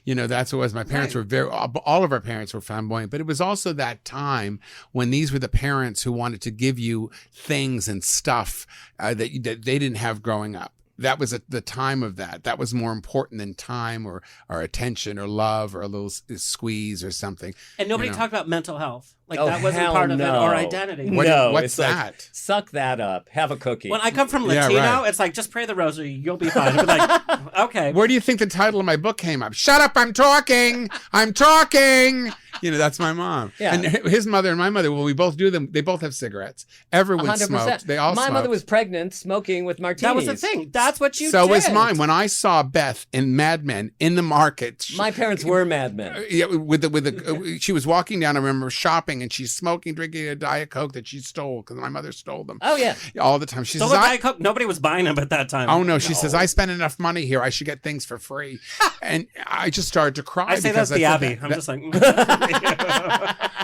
Speaker 1: That's what it was. My parents were all of our parents were flamboyant, but it was also that time when these were the parents who wanted to give you things and stuff that they didn't have growing up. That was the time of that. That was more important than time or attention or love or a little squeeze or something.
Speaker 2: And nobody talked about mental health. Like that wasn't part of it or identity.
Speaker 1: What's that?
Speaker 4: Like, suck that up. Have a cookie.
Speaker 2: When I come from Latino, it's like, just pray the rosary. You'll be fine. I'll be like, okay.
Speaker 1: Where do you think the title of my book came up? Shut up, I'm talking. I'm talking. That's my mom. Yeah. And his mother and my mother, well, we both do them. They both have cigarettes. Everyone 100%. Smoked. They all
Speaker 4: My
Speaker 1: smoked.
Speaker 4: mother was pregnant, smoking with martinis.
Speaker 2: That was the thing. That's what you did.
Speaker 1: So was mine. When I saw Beth in Mad Men in the market.
Speaker 4: My parents were Mad Men.
Speaker 1: Yeah, she was walking down, I remember shopping, and she's smoking, drinking a Diet Coke that she stole because my mother stole them.
Speaker 4: Oh, yeah.
Speaker 1: All the time. She says,
Speaker 2: Diet Coke? Nobody was buying them at that time.
Speaker 1: Oh, no. She says, I spent enough money here. I should get things for free. And I just started to cry.
Speaker 2: I say that's the Abbey. I'm just like...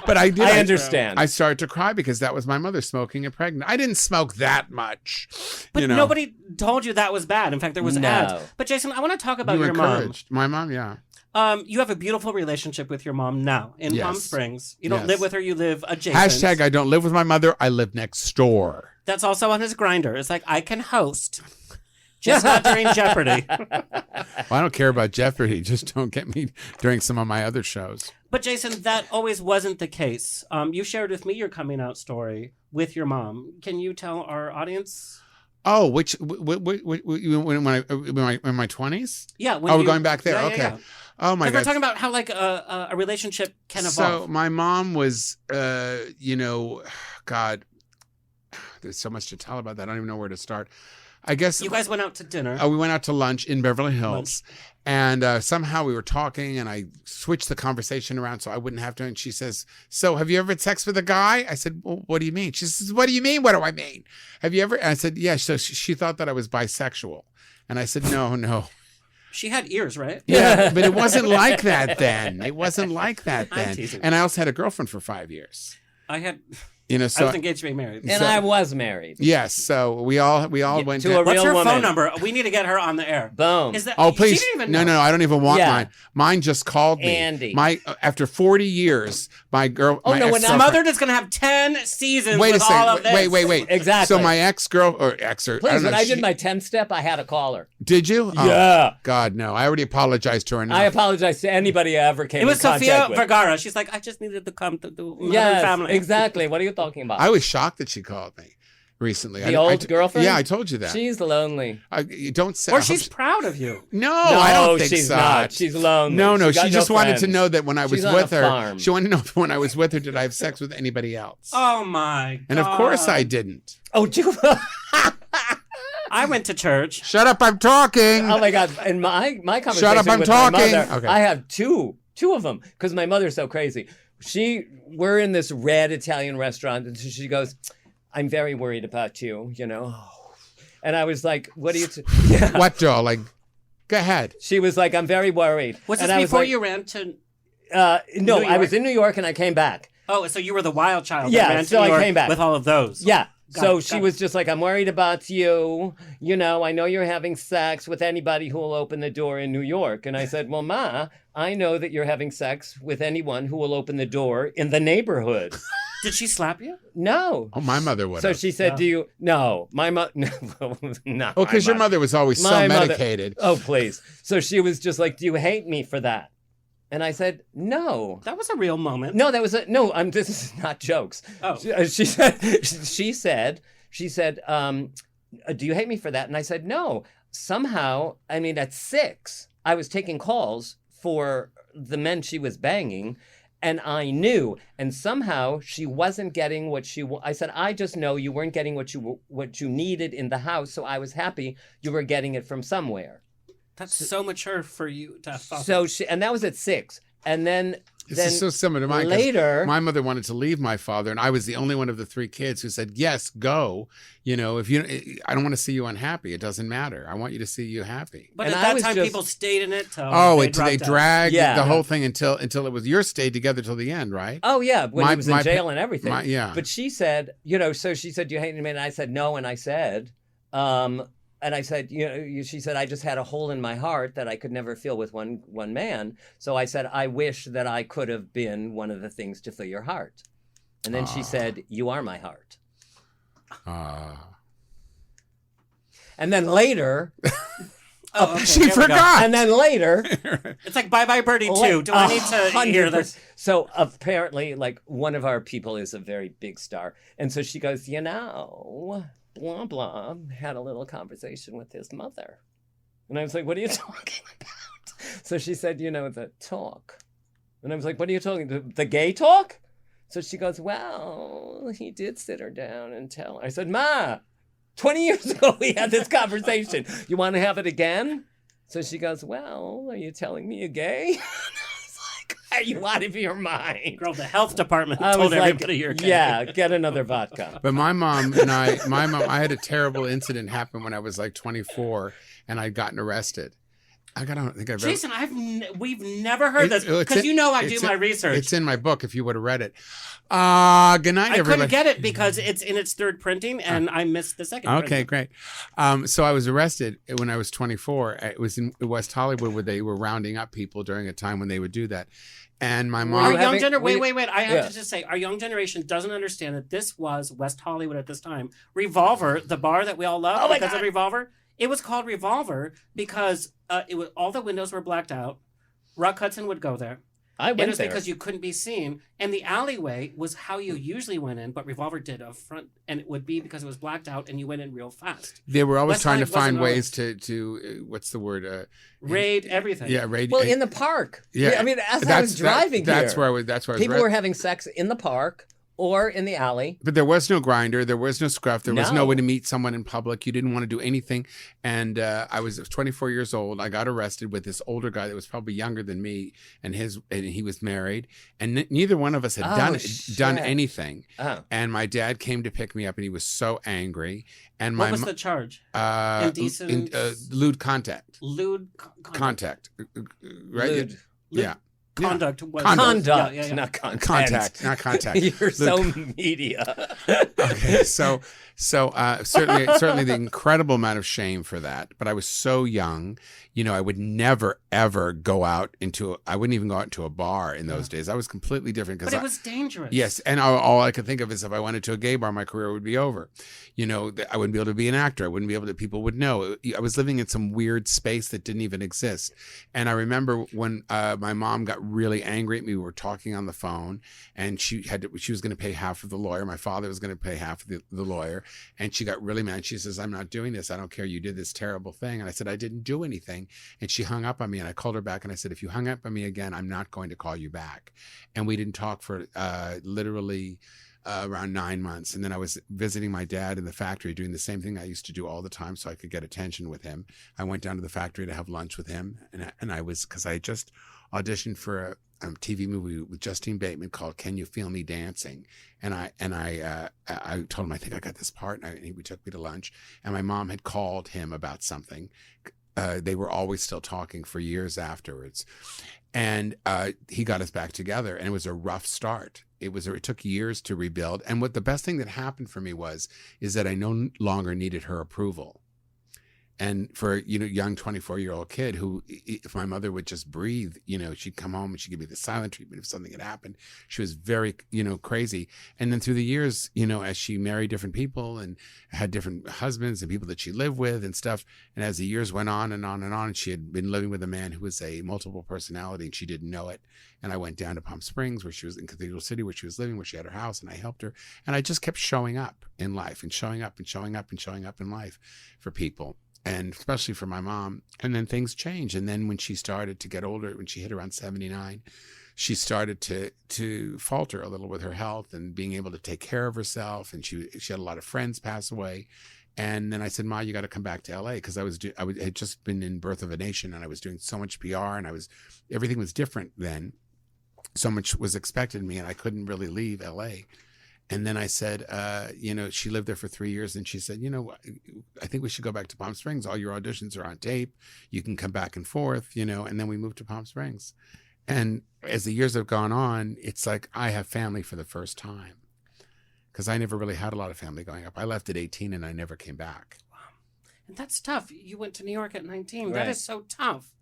Speaker 1: But I did.
Speaker 4: I understand.
Speaker 1: I started to cry because that was my mother smoking and pregnant. I didn't smoke that much.
Speaker 2: But nobody told you that was bad. In fact, there was ads. But Jason, I want to talk about your mom.
Speaker 1: My mom, yeah.
Speaker 2: You have a beautiful relationship with your mom now in Palm Springs. You don't live with her, you live adjacent.
Speaker 1: Hashtag I don't live with my mother, I live next door.
Speaker 2: That's also on his grinder. It's like, I can host. Just not during Jeopardy.
Speaker 1: Well, I don't care about Jeopardy. Just don't get me during some of my other shows.
Speaker 2: But Jason, that always wasn't the case. You shared with me your coming out story with your mom. Can you tell our audience?
Speaker 1: Oh, when my 20s?
Speaker 2: Yeah.
Speaker 1: We're going back there. Okay.
Speaker 2: Yeah.
Speaker 1: Oh my God.
Speaker 2: We're talking about how like a relationship can evolve.
Speaker 1: So my mom was, God, there's so much to tell about that. I don't even know where to start. I guess
Speaker 2: you guys went out to dinner.
Speaker 1: We went out to lunch in Beverly Hills, and somehow we were talking, and I switched the conversation around so I wouldn't have to. And she says, "So, have you ever had sex with a guy?" I said, "Well, what do you mean?" She says, "What do you mean? What do I mean? Have you ever?" And I said, "Yeah." So she thought that I was bisexual, and I said, "No."
Speaker 2: She had ears, right?
Speaker 1: Yeah, but it wasn't like that then. It wasn't like that then. And I also had a girlfriend for 5 years.
Speaker 2: I had.
Speaker 1: So
Speaker 2: I was engaged to be married.
Speaker 4: And I was married.
Speaker 1: Yes. So we all went
Speaker 4: to a real
Speaker 2: What's her
Speaker 4: woman.
Speaker 2: phone number? We need to get her on the air.
Speaker 4: Boom.
Speaker 2: Is that,
Speaker 1: oh, please.
Speaker 2: She didn't even know.
Speaker 1: No, I don't even want mine. Mine just called me.
Speaker 4: Andy.
Speaker 1: After 40 years, my girl.
Speaker 4: Oh,
Speaker 1: my
Speaker 4: no, when
Speaker 2: Smothered is going to have 10 seasons
Speaker 1: wait
Speaker 2: with
Speaker 1: a second.
Speaker 2: all of this.
Speaker 1: Wait.
Speaker 4: Exactly.
Speaker 1: So my ex-girl or ex-er.
Speaker 4: Please, when I did my 10 step, I had a caller.
Speaker 1: Did you?
Speaker 4: Yeah.
Speaker 1: Oh, God, no. I already apologized to her. Enough.
Speaker 4: I apologize to anybody I ever came in contact with.
Speaker 2: It was Sofia Vergara. She's like, I just needed to come to the family.
Speaker 4: Exactly. What are you talking about?
Speaker 1: I was shocked that she called me recently.
Speaker 4: The old girlfriend?
Speaker 1: Yeah, I told you that.
Speaker 4: She's lonely.
Speaker 1: You don't say.
Speaker 2: Or she's proud of you.
Speaker 1: No, I don't think
Speaker 4: she's
Speaker 1: so.
Speaker 4: Not. She's lonely.
Speaker 1: No. She just wanted to know that when I was with her.
Speaker 4: Farm.
Speaker 1: She wanted to know when I was with her, did I have sex with anybody else?
Speaker 2: Oh my God.
Speaker 1: And of course I didn't.
Speaker 4: Oh,
Speaker 2: I went to church.
Speaker 1: Shut up! I'm talking.
Speaker 4: Oh my God! And my conversation
Speaker 1: Shut up! I'm
Speaker 4: with
Speaker 1: talking.
Speaker 4: my mother,
Speaker 1: okay.
Speaker 4: I have two of them because my mother's so crazy. We're in this red Italian restaurant, and she goes, "I'm very worried about you," And I was like, "What do you?"
Speaker 1: What, darling? Go ahead.
Speaker 4: She was like, "I'm very worried."
Speaker 2: Was this
Speaker 4: and
Speaker 2: before you ran to?
Speaker 4: No, I was in New York and I came back.
Speaker 2: Oh, so you were the wild child.
Speaker 4: Yeah,
Speaker 2: that ran to
Speaker 4: so
Speaker 2: New York
Speaker 4: I came back
Speaker 2: with all of those.
Speaker 4: Yeah. So she was just like, I'm worried about you. I know you're having sex with anybody who will open the door in New York. And I said, well, Ma, I know that you're having sex with anyone who will open the door in the neighborhood.
Speaker 2: Did she slap you?
Speaker 4: No.
Speaker 1: Oh, my mother would.
Speaker 4: So she said, do you? No. My mother. No.
Speaker 1: Oh, because your mother was always so medicated.
Speaker 4: Oh, please. So she was just like, do you hate me for that? And I said, no.
Speaker 2: That was a real moment.
Speaker 4: No, that was this is not jokes.
Speaker 2: Oh.
Speaker 4: She said, do you hate me for that? And I said, no. Somehow, at 6, I was taking calls for the men she was banging, and I knew. And somehow she wasn't getting what I said, I just know you weren't getting what you needed in the house, so I was happy you were getting it from somewhere.
Speaker 2: That's so mature for you to have thought.
Speaker 4: So and that was at 6. And then
Speaker 1: This is so similar to mine. 'Cause
Speaker 4: later,
Speaker 1: my mother wanted to leave my father, and I was the only one of the 3 kids who said, "Yes, go." If I don't want to see you unhappy. It doesn't matter. I want you to see you happy.
Speaker 2: But
Speaker 4: And
Speaker 2: at
Speaker 4: I
Speaker 2: that
Speaker 4: was
Speaker 2: time,
Speaker 4: just-
Speaker 2: people stayed in it till
Speaker 1: They
Speaker 2: dropped out.
Speaker 1: dragged
Speaker 4: Yeah.
Speaker 1: the whole thing until it was yours stayed together till the end, right?
Speaker 4: oh yeah, when
Speaker 1: My-
Speaker 4: he was
Speaker 1: my
Speaker 4: in
Speaker 1: pa-
Speaker 4: jail and everything.
Speaker 1: yeah.
Speaker 4: But she said, so she said, "You hated me," and I said, "No," and I said, and I said, she said, "I just had a hole in my heart that I could never fill with one man." So I said, "I wish that I could have been one of the things to fill your heart." And then she said, "You are my heart." And then later,
Speaker 2: Okay,
Speaker 1: She
Speaker 2: here we go.
Speaker 1: forgot.
Speaker 4: and then later,
Speaker 2: It's like Bye Bye Birdie 2. Do I need to hear
Speaker 4: 100%.
Speaker 2: this?
Speaker 4: So apparently, like, one of our people is a very big star. And so she goes, blah, blah, had a little conversation with his mother. And I was like, "What are you talking about?" So she said, the talk. And I was like, "What are you talking, the gay talk?" So she goes, "Well, he did sit her down and tell her." I said, "Ma, 20 years ago we had this conversation. You want to have it again?" So she goes, "Well, are you telling me you're gay?" I was like, "Are you out of your mind?"
Speaker 2: Girl, the health department
Speaker 4: I
Speaker 2: told
Speaker 4: was like,
Speaker 2: everybody you're gay.
Speaker 4: "Yeah, get another vodka."
Speaker 1: But my mom and I had a terrible incident happen when I was like 24, and I'd gotten arrested. I don't think I've
Speaker 2: Jason, we've never heard this because I do my research.
Speaker 1: It's in my book. If you would have read it. Good night,
Speaker 2: I
Speaker 1: everybody.
Speaker 2: couldn't get it because it's in its 3rd printing, and I missed the 2nd.
Speaker 1: Okay, great. So I was arrested when I was 24. It was in West Hollywood where they were rounding up people during a time when they would do that. And my mom.
Speaker 2: Our
Speaker 4: you
Speaker 2: young
Speaker 4: having-
Speaker 2: generation.
Speaker 4: were you-
Speaker 2: Wait. I have to just say, our young generation doesn't understand that this was West Hollywood at this time. Revolver, the bar that we all love
Speaker 4: Oh my
Speaker 2: because
Speaker 4: God.
Speaker 2: of Revolver. It was called Revolver because all the windows were blacked out. Rock Hudson would go there.
Speaker 4: I
Speaker 2: It
Speaker 4: went
Speaker 2: was
Speaker 4: there.
Speaker 2: because you couldn't be seen, and the alleyway was how you usually went in, but Revolver did a front, and it would be because it was blacked out, and you went in real fast.
Speaker 1: They were always
Speaker 2: West
Speaker 1: trying to
Speaker 2: Hollywood
Speaker 1: find
Speaker 2: wasn't
Speaker 1: ways to what's the word?
Speaker 2: Raid everything.
Speaker 1: Yeah, raid.
Speaker 4: Well, in the park.
Speaker 1: Yeah,
Speaker 4: I mean, as I was driving
Speaker 1: that's
Speaker 4: here,
Speaker 1: where I was. That's where I was.
Speaker 4: people were having sex in the park or in the alley.
Speaker 1: But there was no grinder. There was no scruff. There was no
Speaker 4: No.
Speaker 1: way to meet someone in public. You didn't want to do anything. And I was 24 years old. I got arrested with this older guy that was probably younger than me, and he was married. And neither one of us had done
Speaker 4: shit.
Speaker 1: anything.
Speaker 4: Oh.
Speaker 1: And my dad came to pick me up, and he was so angry. And my
Speaker 2: What was the charge? Indecent-
Speaker 1: lewd contact.
Speaker 2: Lewd
Speaker 1: Contact. Right?
Speaker 4: Lewd.
Speaker 1: Yeah.
Speaker 2: conduct. Was,
Speaker 4: Conduct,
Speaker 2: Yeah.
Speaker 4: not content.
Speaker 1: Contact, not contact.
Speaker 4: You're so media.
Speaker 1: Okay, so certainly the incredible amount of shame for that. But I was so young, I would never ever go out I wouldn't even go out into a bar in those days. I was completely different
Speaker 2: But it was dangerous.
Speaker 1: Yes, and all I could think of is if I went into a gay bar, my career would be over. I wouldn't be able to be an actor. I wouldn't be able to. People would know. I was living in some weird space that didn't even exist. And I remember when my mom got really angry at me. We were talking on the phone, and she was going to pay half of the lawyer. My father was going to pay half of the lawyer, and she got really mad. She says, "I'm not doing this. I don't care. You did this terrible thing." And I said, "I didn't do anything." And she hung up on me, and I called her back, and I said, "If you hung up on me again, I'm not going to call you back." And we didn't talk for literally around 9 months. And then I was visiting my dad in the factory doing the same thing I used to do all the time so I could get attention with him. I went down to the factory to have lunch with him. And I was, because I had just auditioned for a TV movie with Justine Bateman called Can You Feel Me Dancing? And I told him, I think I got this part. And he took me to lunch. And my mom had called him about something. They were always still talking for years afterwards. And he got us back together, and it was a rough start. It took years to rebuild. And what the best thing that happened for me is that I no longer needed her approval. And for a young 24-year-old kid who, if my mother would just breathe, she'd come home and she'd give me the silent treatment if something had happened. She was very, crazy. And then through the years, as she married different people and had different husbands and people that she lived with and stuff, and as the years went on and on and on, she had been living with a man who was a multiple personality, and she didn't know it. And I went down to Palm Springs, where she was in Cathedral City, where she was living, where she had her house, and I helped her. And I just kept showing up in life and showing up and showing up and showing up in life for people. And especially for my mom. And then things changed. And then when she started to get older, when she hit around 79, she started to falter a little with her health and being able to take care of herself. And she had a lot of friends pass away. And then I said, "Ma, you got to come back to LA," because I had just been in Birth of a Nation, and I was doing so much PR, and everything was different then. so much was expected of me, and I couldn't really leave LA. And then I said, she lived there for 3 years, and she said, I think we should go back to Palm Springs. All your auditions are on tape. You can come back and forth, and then we moved to Palm Springs. And as the years have gone on, it's like I have family for the first time, because I never really had a lot of family growing up. I left at 18 and I never came back.
Speaker 2: Wow. And that's tough. You went to New York at 19.
Speaker 4: Right.
Speaker 2: That is so tough.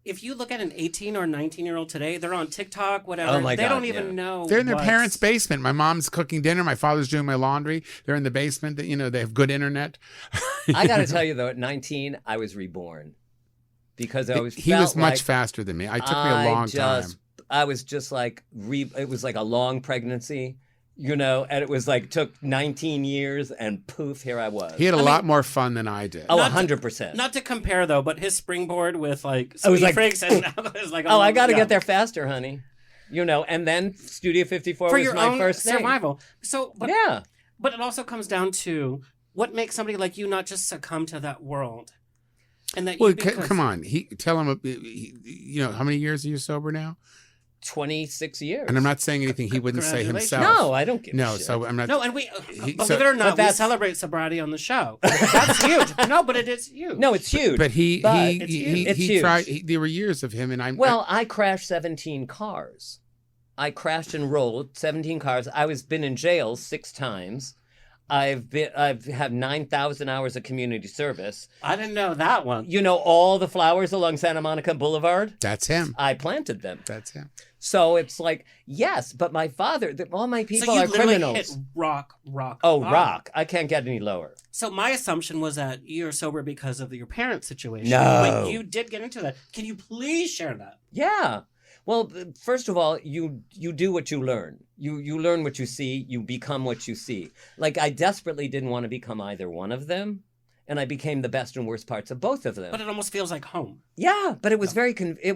Speaker 2: If you look at an 18 or 19-year-old today, they're on TikTok, whatever.
Speaker 4: Oh my
Speaker 2: they
Speaker 4: God,
Speaker 2: don't even know.
Speaker 1: They're in their parents' basement. My mom's cooking dinner. My father's doing my laundry. They're in the basement. They have good internet.
Speaker 4: I got to tell you, though, at 19, I was reborn. Because I was
Speaker 1: He was much faster than me. It took me a long time.
Speaker 4: I was just like, it was like a long pregnancy. And it was like, took 19 years and poof, here I was.
Speaker 1: He had a lot more fun than I did.
Speaker 4: Oh, 100%.
Speaker 2: Not to compare, though, but his springboard with like
Speaker 4: I was
Speaker 2: Speed
Speaker 4: like,
Speaker 2: Freaks and it was like,
Speaker 4: I got to get there faster, honey. And then Studio 54
Speaker 2: for
Speaker 4: was
Speaker 2: your
Speaker 4: my
Speaker 2: own
Speaker 4: first thing.
Speaker 2: survival. So, but,
Speaker 4: Yeah.
Speaker 2: But it also comes down to what makes somebody like you not just succumb to that world. And that
Speaker 1: Come on. Tell him, how many years are you sober now?
Speaker 4: 26 years.
Speaker 1: And I'm not saying anything he wouldn't say himself.
Speaker 4: No, I don't give a shit.
Speaker 1: So I'm not.
Speaker 2: No, and believe it or not, we celebrate sobriety on the show. That's huge. No, but it is huge.
Speaker 4: No, it's huge.
Speaker 1: But he
Speaker 4: huge.
Speaker 1: tried. There were years of him, and
Speaker 4: I crashed 17 cars. I crashed and rolled 17 cars. Been in jail 6 times. I've had 9,000 hours of community service.
Speaker 2: I didn't know that one.
Speaker 4: All the flowers along Santa Monica Boulevard?
Speaker 1: That's him.
Speaker 4: I planted them.
Speaker 1: That's him.
Speaker 4: So it's like, yes, but my father, all my people are criminals.
Speaker 2: Hit rock.
Speaker 4: Oh, rock. I can't get any lower.
Speaker 2: So my assumption was that you're sober because of your parents' situation.
Speaker 4: No.
Speaker 2: But you did get into that. Can you please share that?
Speaker 4: Yeah. Well, first of all, you do what you learn. You learn what you see. You become what you see. Like, I desperately didn't want to become either one of them. And I became the best and worst parts of both of them.
Speaker 2: But it almost feels like home.
Speaker 4: Yeah, but it was it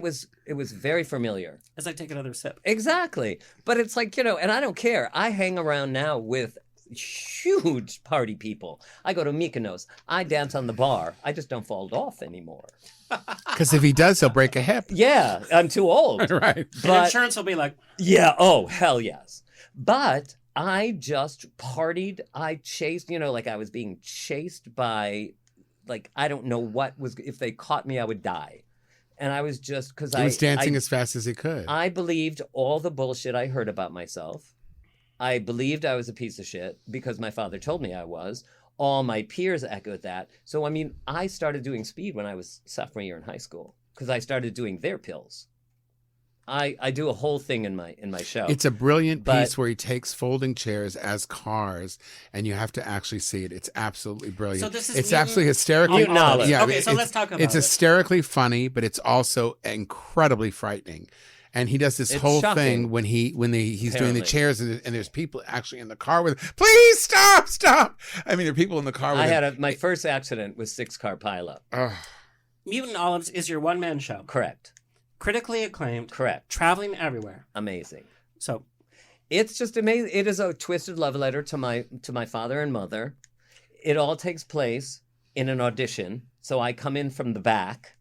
Speaker 4: was very familiar.
Speaker 2: As I take another sip.
Speaker 4: Exactly. But it's like, and I don't care. I hang around now with huge party people. I go to Mykonos. I dance on the bar. I just don't fall off anymore.
Speaker 1: Because if he does, he'll break a hip.
Speaker 4: Yeah, I'm too old.
Speaker 1: Right.
Speaker 2: But insurance will be like...
Speaker 4: Yeah, oh, hell yes. But I just partied. I chased, like I was being chased by, like, I don't know what was, if they caught me, I would die. And I was just, because
Speaker 1: He was dancing as fast as he could.
Speaker 4: I believed all the bullshit I heard about myself. I believed I was a piece of shit because my father told me I was. All my peers echoed that. So, I started doing speed when I was sophomore year in high school because I started doing their pills. I do a whole thing in my show.
Speaker 1: It's a brilliant piece where he takes folding chairs as cars, and you have to actually see it. It's absolutely brilliant.
Speaker 2: So this is
Speaker 1: it's absolutely hysterically.
Speaker 4: Mutant knowledge.
Speaker 1: Yeah,
Speaker 2: okay, so let's talk about
Speaker 1: It's
Speaker 2: it.
Speaker 1: hysterically funny, but it's also incredibly frightening. And he does this whole
Speaker 4: shocking.
Speaker 1: thing when he's doing the
Speaker 4: Apparently.
Speaker 1: chairs, and there's people actually in the car with, please stop. I mean, there are people in the car with
Speaker 4: I had my first accident was 6-car pileup.
Speaker 2: Mutant Olives is your one-man show.
Speaker 4: Correct.
Speaker 2: Critically acclaimed.
Speaker 4: Correct.
Speaker 2: Traveling everywhere.
Speaker 4: Amazing.
Speaker 2: So
Speaker 4: It's just amazing. It is a twisted love letter to my father and mother. It all takes place in an audition. So I come in from the back.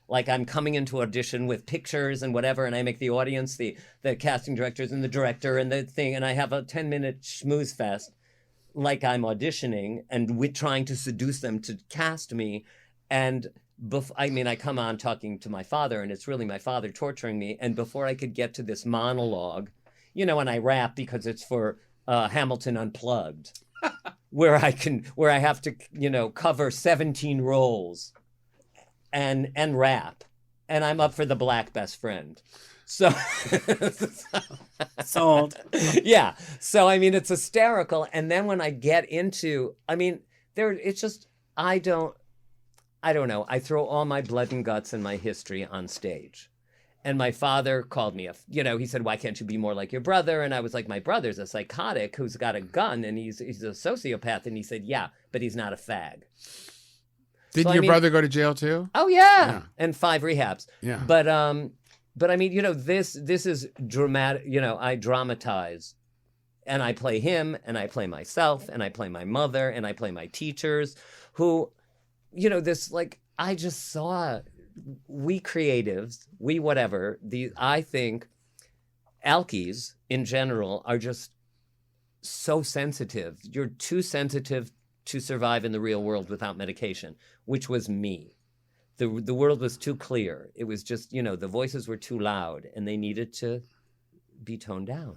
Speaker 4: Like I'm coming into audition with pictures and whatever, and I make the audience, the casting directors and the director and the thing, and I have a 10-minute schmooze fest like I'm auditioning and we're trying to seduce them to cast me. And I come on talking to my father, and it's really my father torturing me. And before I could get to this monologue, and I rap because it's for Hamilton Unplugged, where I have to, cover 17 roles. And rap, and I'm up for the black best friend. So,
Speaker 2: sold.
Speaker 4: Yeah. So it's hysterical. And then when I get into, it's just I don't know. I throw all my blood and guts and my history on stage. And my father called me he said, "Why can't you be more like your brother?" And I was like, "My brother's a psychotic who's got a gun, and he's a sociopath." And he said, "Yeah, but he's not a fag."
Speaker 1: Didn't your brother go to jail too?
Speaker 4: Oh yeah. And 5 rehabs.
Speaker 1: Yeah.
Speaker 4: But this is dramatic. I dramatize, and I play him, and I play myself, and I play my mother, and I play my teachers, who, I just saw we creatives, we whatever. I think alkies in general are just so sensitive. You're too sensitive to survive in the real world without medication, which was me. The world was too clear. It was just, the voices were too loud and they needed to be toned down.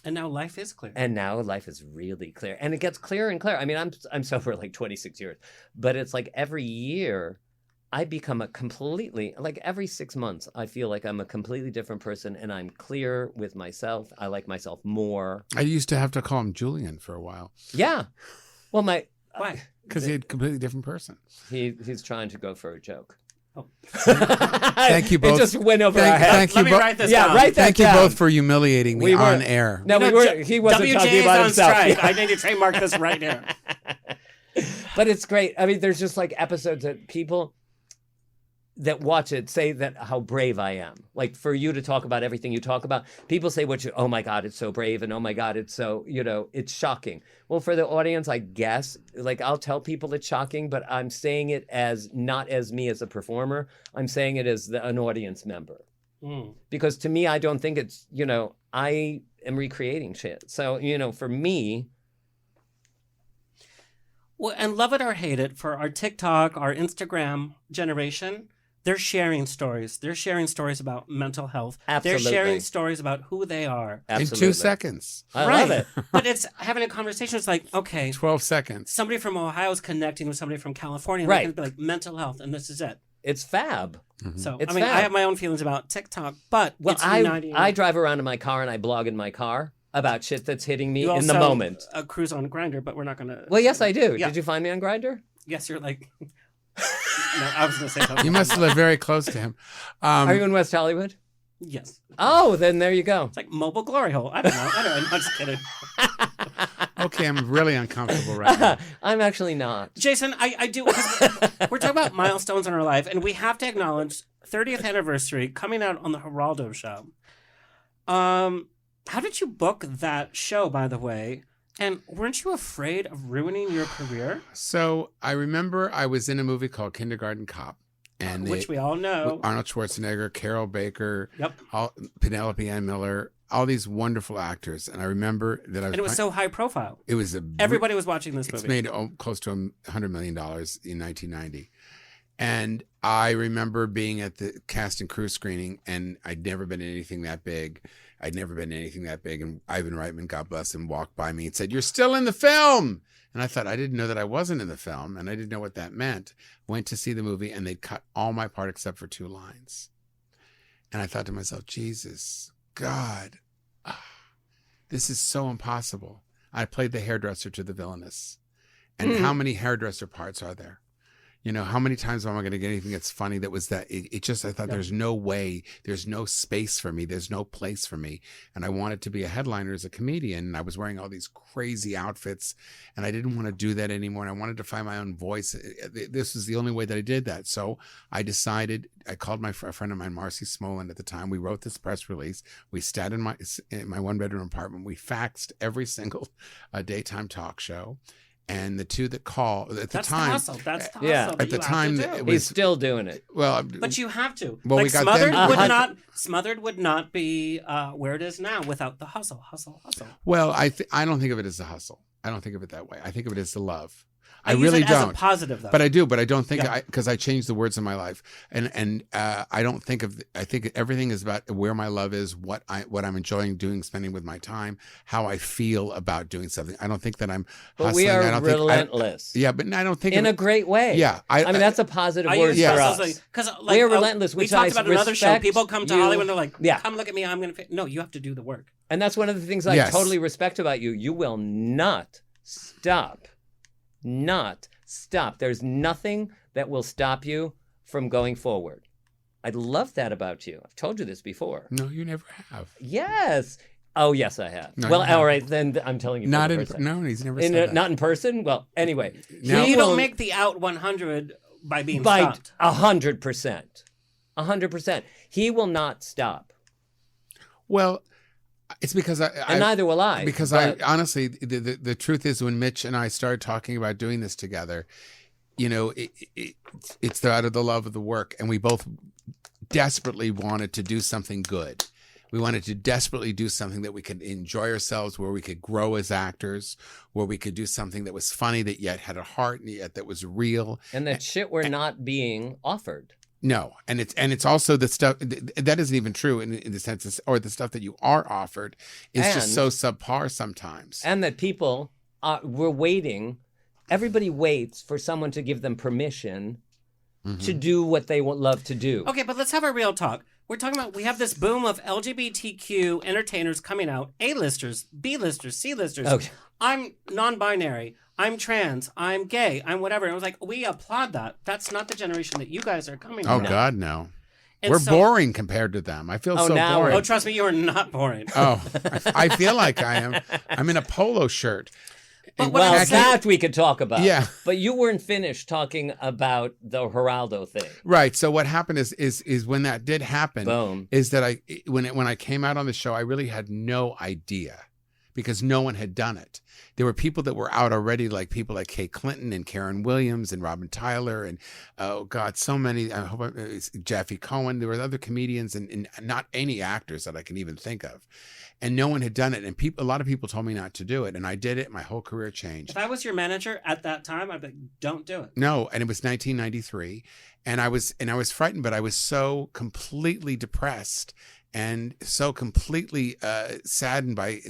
Speaker 2: And now life is clear.
Speaker 4: And now life is really clear. And it gets clearer and clearer. I mean, I'm sober like 26 years, but it's like every year I become every 6 months, I feel like I'm a completely different person and I'm clear with myself. I like myself more.
Speaker 1: I used to have to call him Julian for a while.
Speaker 4: Yeah. Well,
Speaker 2: Why?
Speaker 1: Because he's a completely different person.
Speaker 4: He's trying to go for a joke.
Speaker 2: Oh.
Speaker 1: Thank you both.
Speaker 4: It just went over our heads.
Speaker 1: Thank you
Speaker 2: Let me
Speaker 1: both.
Speaker 2: write this
Speaker 4: Yeah,
Speaker 2: down.
Speaker 4: write that
Speaker 1: Thank
Speaker 4: down.
Speaker 1: you both for humiliating me
Speaker 4: We
Speaker 1: on
Speaker 4: were-
Speaker 1: air.
Speaker 4: No, he wasn't
Speaker 2: WJ
Speaker 4: talking
Speaker 2: is
Speaker 4: about
Speaker 2: on
Speaker 4: himself.
Speaker 2: strike. I need to trademark this right here.
Speaker 4: But it's great. I mean, there's just like episodes that people that watch it say that how brave I am. Like for you to talk about everything you talk about, people say, oh my God, it's so brave. And oh my God, it's so, it's shocking. Well, for the audience, I guess, like I'll tell people it's shocking, but I'm saying it as not as me as a performer. I'm saying it as an audience member. Because to me, I don't think it's, I am recreating shit. So, for me.
Speaker 2: Well, and love it or hate it, for our TikTok, our Instagram generation, they're sharing stories. They're sharing stories about mental health.
Speaker 4: Absolutely.
Speaker 2: They're sharing stories about who they are.
Speaker 4: Absolutely.
Speaker 1: In 2 seconds.
Speaker 4: I
Speaker 2: Right.
Speaker 4: love it.
Speaker 2: But it's having a conversation. It's like, okay,
Speaker 1: 12 seconds.
Speaker 2: somebody from Ohio is connecting with somebody from California. And
Speaker 4: Right.
Speaker 2: They can be like, mental health, and this is it.
Speaker 4: It's fab.
Speaker 2: So,
Speaker 4: It's
Speaker 2: I mean,
Speaker 4: fab.
Speaker 2: I have my own feelings about TikTok, but
Speaker 4: Well,
Speaker 2: it's uniting.
Speaker 4: I drive around in my car and I blog in my car about shit that's hitting me
Speaker 2: You
Speaker 4: in the
Speaker 2: also,
Speaker 4: moment.
Speaker 2: cruise on Grindr, but we're not going to.
Speaker 4: Well, yes, I do.
Speaker 2: Yeah.
Speaker 4: Did you find me on Grindr?
Speaker 2: Yes, you're like. No, I was going to say something.
Speaker 1: You must live very close to him.
Speaker 4: Are you in West Hollywood?
Speaker 2: Yes.
Speaker 4: Oh, then there you go.
Speaker 2: It's like mobile glory hole. I don't know. I'm just kidding.
Speaker 1: Okay, I'm really uncomfortable right now.
Speaker 4: I'm actually not.
Speaker 2: Jason, I do. Because we're talking about milestones in our life, and we have to acknowledge 30th anniversary coming out on the Geraldo show. How did you book that show, by the way? And weren't you afraid of ruining your career?
Speaker 1: So I remember I was in a movie called Kindergarten Cop. And
Speaker 2: Which we all know.
Speaker 1: Arnold Schwarzenegger, Carol Baker,
Speaker 2: Yep.
Speaker 1: Penelope Ann Miller, all these wonderful actors. And I remember that
Speaker 2: And it was so high profile.
Speaker 1: It was
Speaker 2: Everybody was watching this
Speaker 1: It's
Speaker 2: movie.
Speaker 1: made close to $100 million in 1990. And I remember being at the cast and crew screening, and I'd never been in anything that big. And Ivan Reitman, God bless him, walked by me and said, "You're still in the film." And I thought, I didn't know that I wasn't in the film, and I didn't know what that meant. Went to see the movie, and they'd cut all my part except for 2 lines. And I thought to myself, Jesus, God, this is so impossible. I played the hairdresser to the villainess. And how many hairdresser parts are there? How many times am I going to get anything that's funny that was that? I thought there's no way, there's no space for me, there's no place for me. And I wanted to be a headliner as a comedian. And I was wearing all these crazy outfits, and I didn't want to do that anymore. And I wanted to find my own voice. This was the only way that I did that. So I decided, I called a friend of mine, Marcy Smolin, at the time. We wrote this press release. We sat in my 1-bedroom apartment. We faxed every single daytime talk show. And the 2 that call at the time,
Speaker 2: That's the hustle.
Speaker 4: Yeah.
Speaker 2: That
Speaker 1: at the
Speaker 2: you
Speaker 1: time,
Speaker 2: have to do.
Speaker 1: it was
Speaker 4: He's still doing it.
Speaker 1: well.
Speaker 2: But you have to.
Speaker 1: Well,
Speaker 2: like
Speaker 1: we got
Speaker 2: Smothered
Speaker 1: them-
Speaker 2: Smothered would not be where it is now without the hustle.
Speaker 1: Well, I don't think of it as a hustle. I don't think of it that way. I think of it as the love. I
Speaker 2: use
Speaker 1: really
Speaker 2: it as
Speaker 1: don't.
Speaker 2: a positive though.
Speaker 1: But I do. But I don't think
Speaker 2: Yeah.
Speaker 1: because I changed the words in my life, and I don't think of. I think everything is about where my love is, what I'm enjoying doing, spending with my time, how I feel about doing something. I don't think that I'm.
Speaker 4: But
Speaker 1: hustling.
Speaker 4: we are
Speaker 1: I don't
Speaker 4: relentless.
Speaker 1: Yeah, but I don't think
Speaker 4: in
Speaker 1: of
Speaker 4: a great way.
Speaker 1: Yeah,
Speaker 4: I mean, that's a positive
Speaker 2: I
Speaker 4: word
Speaker 2: use
Speaker 4: for
Speaker 2: hustle
Speaker 4: us.
Speaker 2: because
Speaker 4: We are relentless,
Speaker 2: We
Speaker 4: which
Speaker 2: talked
Speaker 4: I
Speaker 2: about another show.
Speaker 4: respect
Speaker 2: People come to
Speaker 4: you.
Speaker 2: Hollywood and they're like,
Speaker 4: Yeah.
Speaker 2: "Come look at me. I'm gonna." No, you have to do the work.
Speaker 4: And that's one of the things I
Speaker 1: Yes.
Speaker 4: totally respect about you. You will not stop. Not stop. There's nothing that will stop you from going forward. I love that about you. I've told you this before.
Speaker 1: No, you never have.
Speaker 4: Yes. Oh, yes, I have.
Speaker 1: No,
Speaker 4: well,
Speaker 1: you haven't.
Speaker 4: all right, then I'm telling you.
Speaker 1: Not
Speaker 4: for the
Speaker 1: in.
Speaker 4: first time.
Speaker 1: No, he's never said that.
Speaker 4: Not in person? Well, anyway.
Speaker 1: No.
Speaker 2: You
Speaker 4: He will-
Speaker 2: don't make the out 100 by being
Speaker 4: by
Speaker 2: stopped.
Speaker 4: 100%. 100%. He will not stop.
Speaker 1: Well, it's because
Speaker 4: And neither will I.
Speaker 1: Because
Speaker 4: but-
Speaker 1: I honestly, the truth is, when Mitch and I started talking about doing this together, it's out of the love of the work, and we both desperately wanted to do something good. We wanted to desperately do something that we could enjoy ourselves, where we could grow as actors, where we could do something that was funny, that yet had a heart, and yet that was real.
Speaker 4: And that shit were not being offered.
Speaker 1: No, and it's also the stuff that isn't even true in the sense, or the stuff that you are offered is just so subpar sometimes.
Speaker 4: And that people were waiting. Everybody waits for someone to give them permission to do what they love to do.
Speaker 2: Okay, but let's have a real talk. We're talking about, we have this boom of LGBTQ entertainers coming out, A-listers, B-listers, C-listers.
Speaker 4: Okay.
Speaker 2: I'm non-binary. I'm trans. I'm gay. I'm whatever. And I was like, we applaud that. That's not the generation that you guys are coming
Speaker 1: Oh,
Speaker 2: from.
Speaker 1: God, no.
Speaker 2: And
Speaker 1: We're
Speaker 2: so-
Speaker 1: boring compared to them. I feel so
Speaker 4: now-
Speaker 1: boring.
Speaker 2: Oh, trust me, you are not boring.
Speaker 1: Oh, I feel like I am. I'm in a polo shirt.
Speaker 2: But what
Speaker 4: Well,
Speaker 2: I'm saying-
Speaker 4: that we could talk about.
Speaker 1: Yeah.
Speaker 4: But you weren't finished talking about the Geraldo thing.
Speaker 1: Right. So what happened is when that did happen,
Speaker 4: Boom.
Speaker 1: is that when I came out on the show, I really had no idea, because no one had done it. There were people that were out already, like people like Kate Clinton and Karen Williams and Robin Tyler and, oh God, so many, I hope Jeffy Cohen. There were other comedians and not any actors that I can even think of. And no one had done it. And a lot of people told me not to do it. And I did it. My whole career changed.
Speaker 2: If I was your manager at that time, I'd be like, don't do it.
Speaker 1: No, and it was 1993, and I was frightened, but I was so completely depressed and so completely saddened by,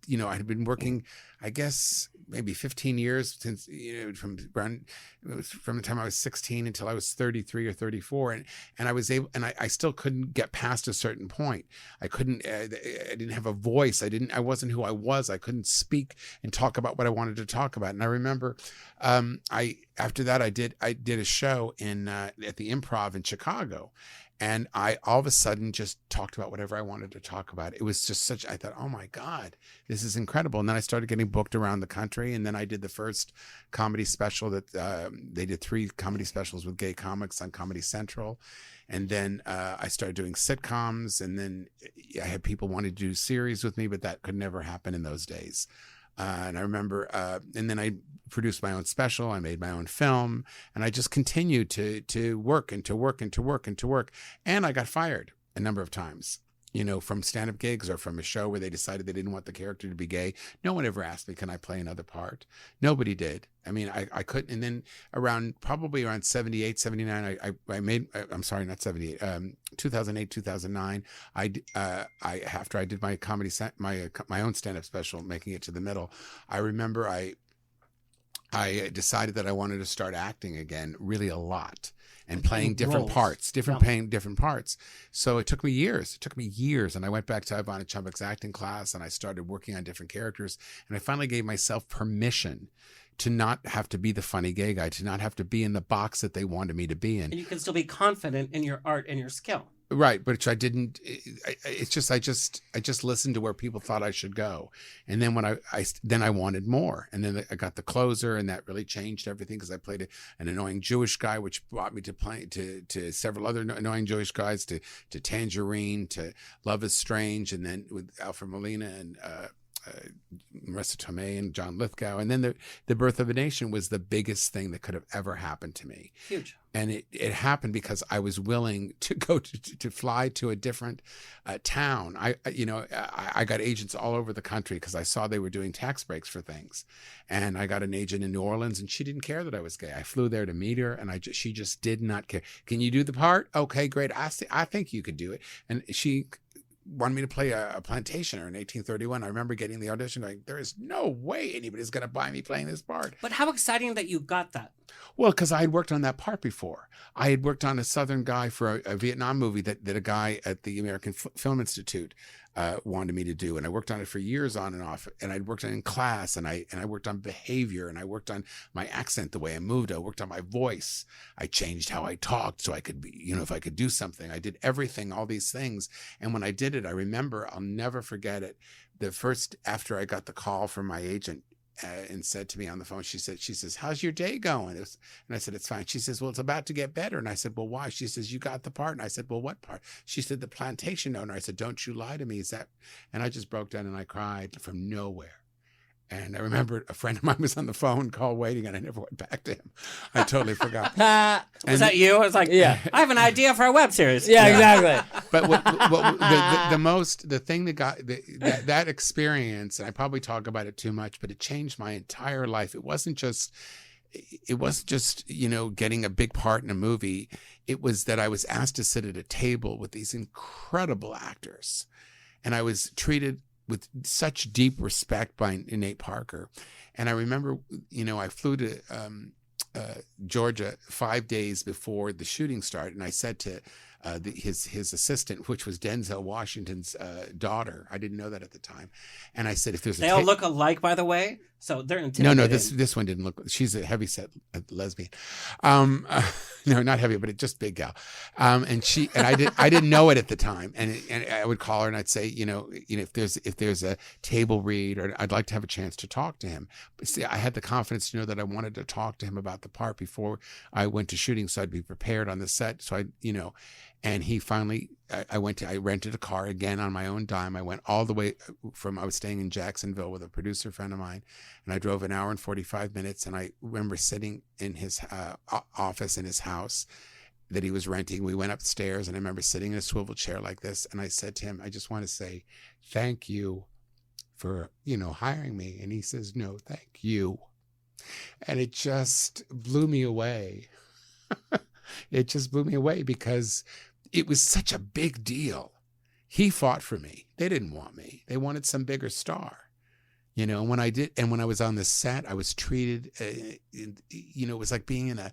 Speaker 1: I had been working, I guess, maybe 15 years since, from the time I was 16 until I was 33 or 34, and I was able, and I still couldn't get past a certain point. I couldn't, I didn't have a voice. I wasn't who I was. I couldn't speak and talk about what I wanted to talk about. And I remember, after that, I did a show at the Improv in Chicago. And I all of a sudden just talked about whatever I wanted to talk about. It was just I thought, oh my God, this is incredible. And then I started getting booked around the country. And then I did the first comedy special that they did 3 comedy specials with gay comics on Comedy Central. And then I started doing sitcoms. And then I had people wanting to do series with me, but that could never happen in those days. And I remember, and then I produced my own special. I made my own film, and I just continued to work and to work and to work and to work. And I got fired a number of times, from stand-up gigs or from a show where they decided they didn't want the character to be gay. No one ever asked me, can I play another part? Nobody did. I mean, I couldn't. And then probably around 78, 79, I made, I'm sorry, not 78, 2008, 2009, after I did my comedy, my own stand-up special, Making It to the Middle, I remember I decided that I wanted to start acting again, really a lot, and playing different parts, playing different parts. So it took me years. And I went back to Ivana Chumbak's acting class, and I started working on different characters. And I finally gave myself permission to not have to be the funny gay guy, to not have to be in the box that they wanted me to be in.
Speaker 2: And you can still be confident in your art and your skill.
Speaker 1: Right, but I didn't. It's just I just listened to where people thought I should go, and then when I wanted more, and then I got The Closer, and that really changed everything, because I played an annoying Jewish guy, which brought me to several other annoying Jewish guys, to Tangerine, to Love Is Strange, and then with Alfred Molina and Marissa Tomei and John Lithgow, and then the Birth of a Nation was the biggest thing that could have ever happened to me.
Speaker 2: Huge.
Speaker 1: And it happened because I was willing to go to fly to a different town. I got agents all over the country because I saw they were doing tax breaks for things, and I got an agent in New Orleans, and she didn't care that I was gay. I flew there to meet her, and she just did not care. Can you do the part? Okay, great. I think you could do it. And she wanted me to play a plantationer in 1831. I remember getting the audition going, there is no way anybody's going to buy me playing this part.
Speaker 2: But how exciting that you got that.
Speaker 1: Well, because I had worked on that part before. I had worked on a Southern guy for a Vietnam movie that a guy at the American Film Institute wanted me to do. And I worked on it for years on and off. And I'd worked on it in class, and I worked on behavior, and I worked on my accent, the way I moved. I worked on my voice. I changed how I talked so I could be, if I could do something. I did everything, all these things. And when I did it, I remember, I'll never forget it. After I got the call from my agent, and said to me on the phone, she says, how's your day going? And I said, it's fine. She says, well, it's about to get better. And I said, well, why? She says, you got the part. And I said, well, what part? She said, the plantation owner. I said, don't you lie to me. And I just broke down and I cried from nowhere. And I remember a friend of mine was on the phone call waiting, and I never went back to him. I totally forgot.
Speaker 2: Was that you? I was like,
Speaker 4: Yeah.
Speaker 2: I have an idea for a web series.
Speaker 4: Yeah, exactly.
Speaker 1: But the thing that got that experience, and I probably talk about it too much, but it changed my entire life. It wasn't just getting a big part in a movie. It was that I was asked to sit at a table with these incredible actors, and I was treated with such deep respect by Nate Parker. And I remember, I flew to Georgia 5 days before the shooting started, and I said to his assistant, which was Denzel Washington's daughter. I didn't know that at the time. And I said, if there's
Speaker 2: they all look alike, by the way, so they're intimidating.
Speaker 1: No, this one didn't look. She's a heavyset lesbian. No, not heavy, but just big gal. And I didn't know it at the time. And I would call her and I'd say, if there's a table read, or I'd like to have a chance to talk to him. But see, I had the confidence to know that I wanted to talk to him about the part before I went to shooting, so I'd be prepared on the set. So and he finally, I rented a car again on my own dime. I went all the way I was staying in Jacksonville with a producer friend of mine, and I drove an hour and 45 minutes. And I remember sitting in his office in his house that he was renting. We went upstairs, and I remember sitting in a swivel chair like this. And I said to him, I just want to say thank you for, hiring me. And he says, no, thank you. And it just blew me away. It just blew me away because it was such a big deal. He fought for me. They didn't want me. They wanted some bigger star. And when I was on the set, I was treated, it was like being in a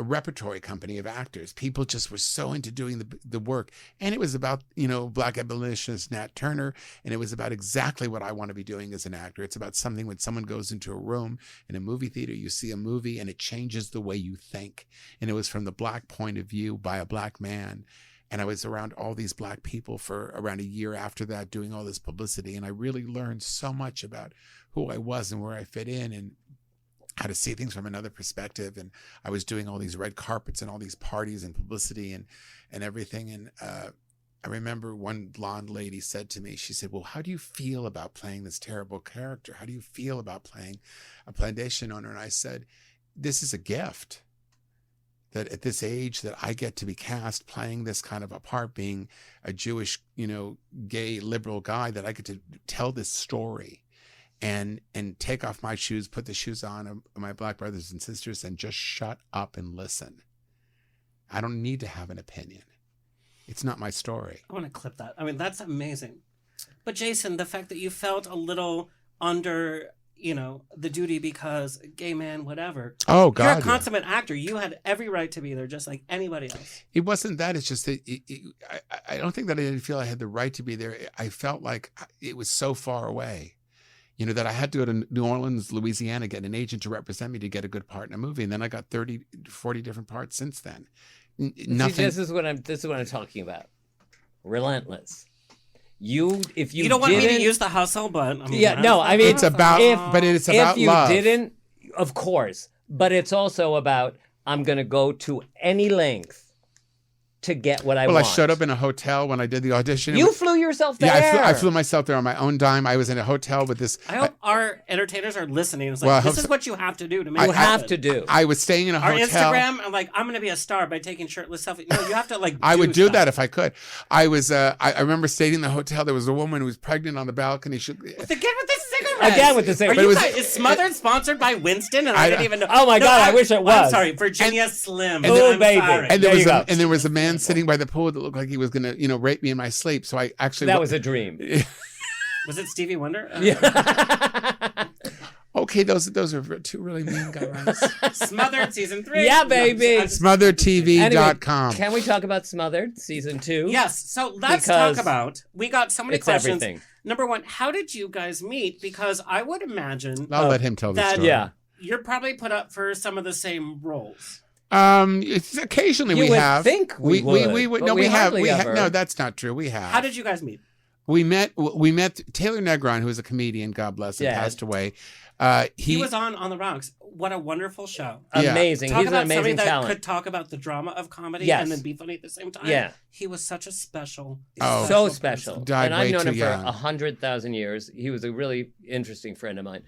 Speaker 1: repertory company of actors. People just were so into doing the work. And it was about, Black abolitionist Nat Turner. And it was about exactly what I want to be doing as an actor. It's about something when someone goes into a room in a movie theater, you see a movie and it changes the way you think. And it was from the Black point of view by a Black man. And I was around all these Black people for around a year after that, doing all this publicity. And I really learned so much about who I was and where I fit in, and how to see things from another perspective. And I was doing all these red carpets and all these parties and publicity and everything. And I remember one blonde lady said to me, she said, well, how do you feel about playing this terrible character? How do you feel about playing a plantation owner? And I said, this is a gift. That at this age that I get to be cast playing this kind of a part, being a Jewish, gay liberal guy, that I get to tell this story and take off my shoes, put the shoes on of my Black brothers and sisters, and just shut up and listen. I don't need to have an opinion. It's not my story.
Speaker 2: I want to clip that. I mean, that's amazing. But Jason, the fact that you felt a little under, the duty because gay man, whatever.
Speaker 1: Oh, God.
Speaker 2: You're a consummate actor. You had every right to be there just like anybody else.
Speaker 1: It wasn't that. It's just that I don't think that I didn't feel I had the right to be there. I felt like it was so far away. That I had to go to New Orleans, Louisiana, get an agent to represent me to get a good part in a movie. And then I got 30, 40 different parts since then. Nothing.
Speaker 4: See, this is what I'm talking about. Relentless. If you
Speaker 2: don't want me
Speaker 4: didn't-
Speaker 2: to use the hustle, but
Speaker 1: it's about
Speaker 4: if you
Speaker 1: love.
Speaker 4: didn't, of course, but it's also about I'm going to go to any length to get what I want.
Speaker 1: Well, I showed up in a hotel when I did the audition.
Speaker 4: You flew yourself there.
Speaker 1: Yeah, I flew myself there on my own dime. I was in a hotel with this.
Speaker 2: I hope our entertainers are listening. It's like, this is what you have to do to make it happen.
Speaker 1: I was staying in a
Speaker 2: our
Speaker 1: hotel.
Speaker 2: Instagram, I'm like, I'm going to be a star by taking shirtless selfies. No, you have to
Speaker 1: I would do that if I could. I was. I remember staying in the hotel. There was a woman who was pregnant on the balcony.
Speaker 2: Again with the cigarettes.
Speaker 4: Again with the cigarettes.
Speaker 2: Is Smothered sponsored by Winston? And I didn't even know.
Speaker 4: Oh my God, I wish it was.
Speaker 2: I'm sorry, Virginia Slim.
Speaker 4: Oh, baby.
Speaker 2: Sorry.
Speaker 1: And there was a man sitting by the pool that looked like he was going to, rape me in my sleep. So I actually.
Speaker 4: That was a dream.
Speaker 2: Was it Stevie Wonder?
Speaker 4: Yeah.
Speaker 1: Okay, those are two really mean guys.
Speaker 2: Smothered season 3.
Speaker 4: Yeah, baby.
Speaker 1: SmotheredTV.com.
Speaker 4: Anyway, can we talk about Smothered season 2?
Speaker 2: Yes. So let's talk about. We got so many questions. Everything. Number one, how did you guys meet? Because I would imagine
Speaker 1: I'll let him tell the story.
Speaker 4: Yeah.
Speaker 2: You're probably put up for some of the same roles.
Speaker 1: It's occasionally we have.
Speaker 4: Think we would.
Speaker 1: No, we have. No, that's not true. We have.
Speaker 2: How did you guys meet?
Speaker 1: We met Taylor Negron, who was a comedian, God bless him, passed away.
Speaker 2: He was on the Rocks. What a wonderful show.
Speaker 4: Amazing.
Speaker 2: Talk
Speaker 4: He's
Speaker 2: about
Speaker 4: an amazing
Speaker 2: somebody
Speaker 4: talent.
Speaker 2: that could talk about the drama of comedy and then be funny at the same time.
Speaker 4: Yeah.
Speaker 2: He was such a special.
Speaker 4: So special.
Speaker 1: Died
Speaker 4: and I've
Speaker 1: way
Speaker 4: known
Speaker 1: too
Speaker 4: him
Speaker 1: young.
Speaker 4: for 100,000 years. He was a really interesting friend of mine.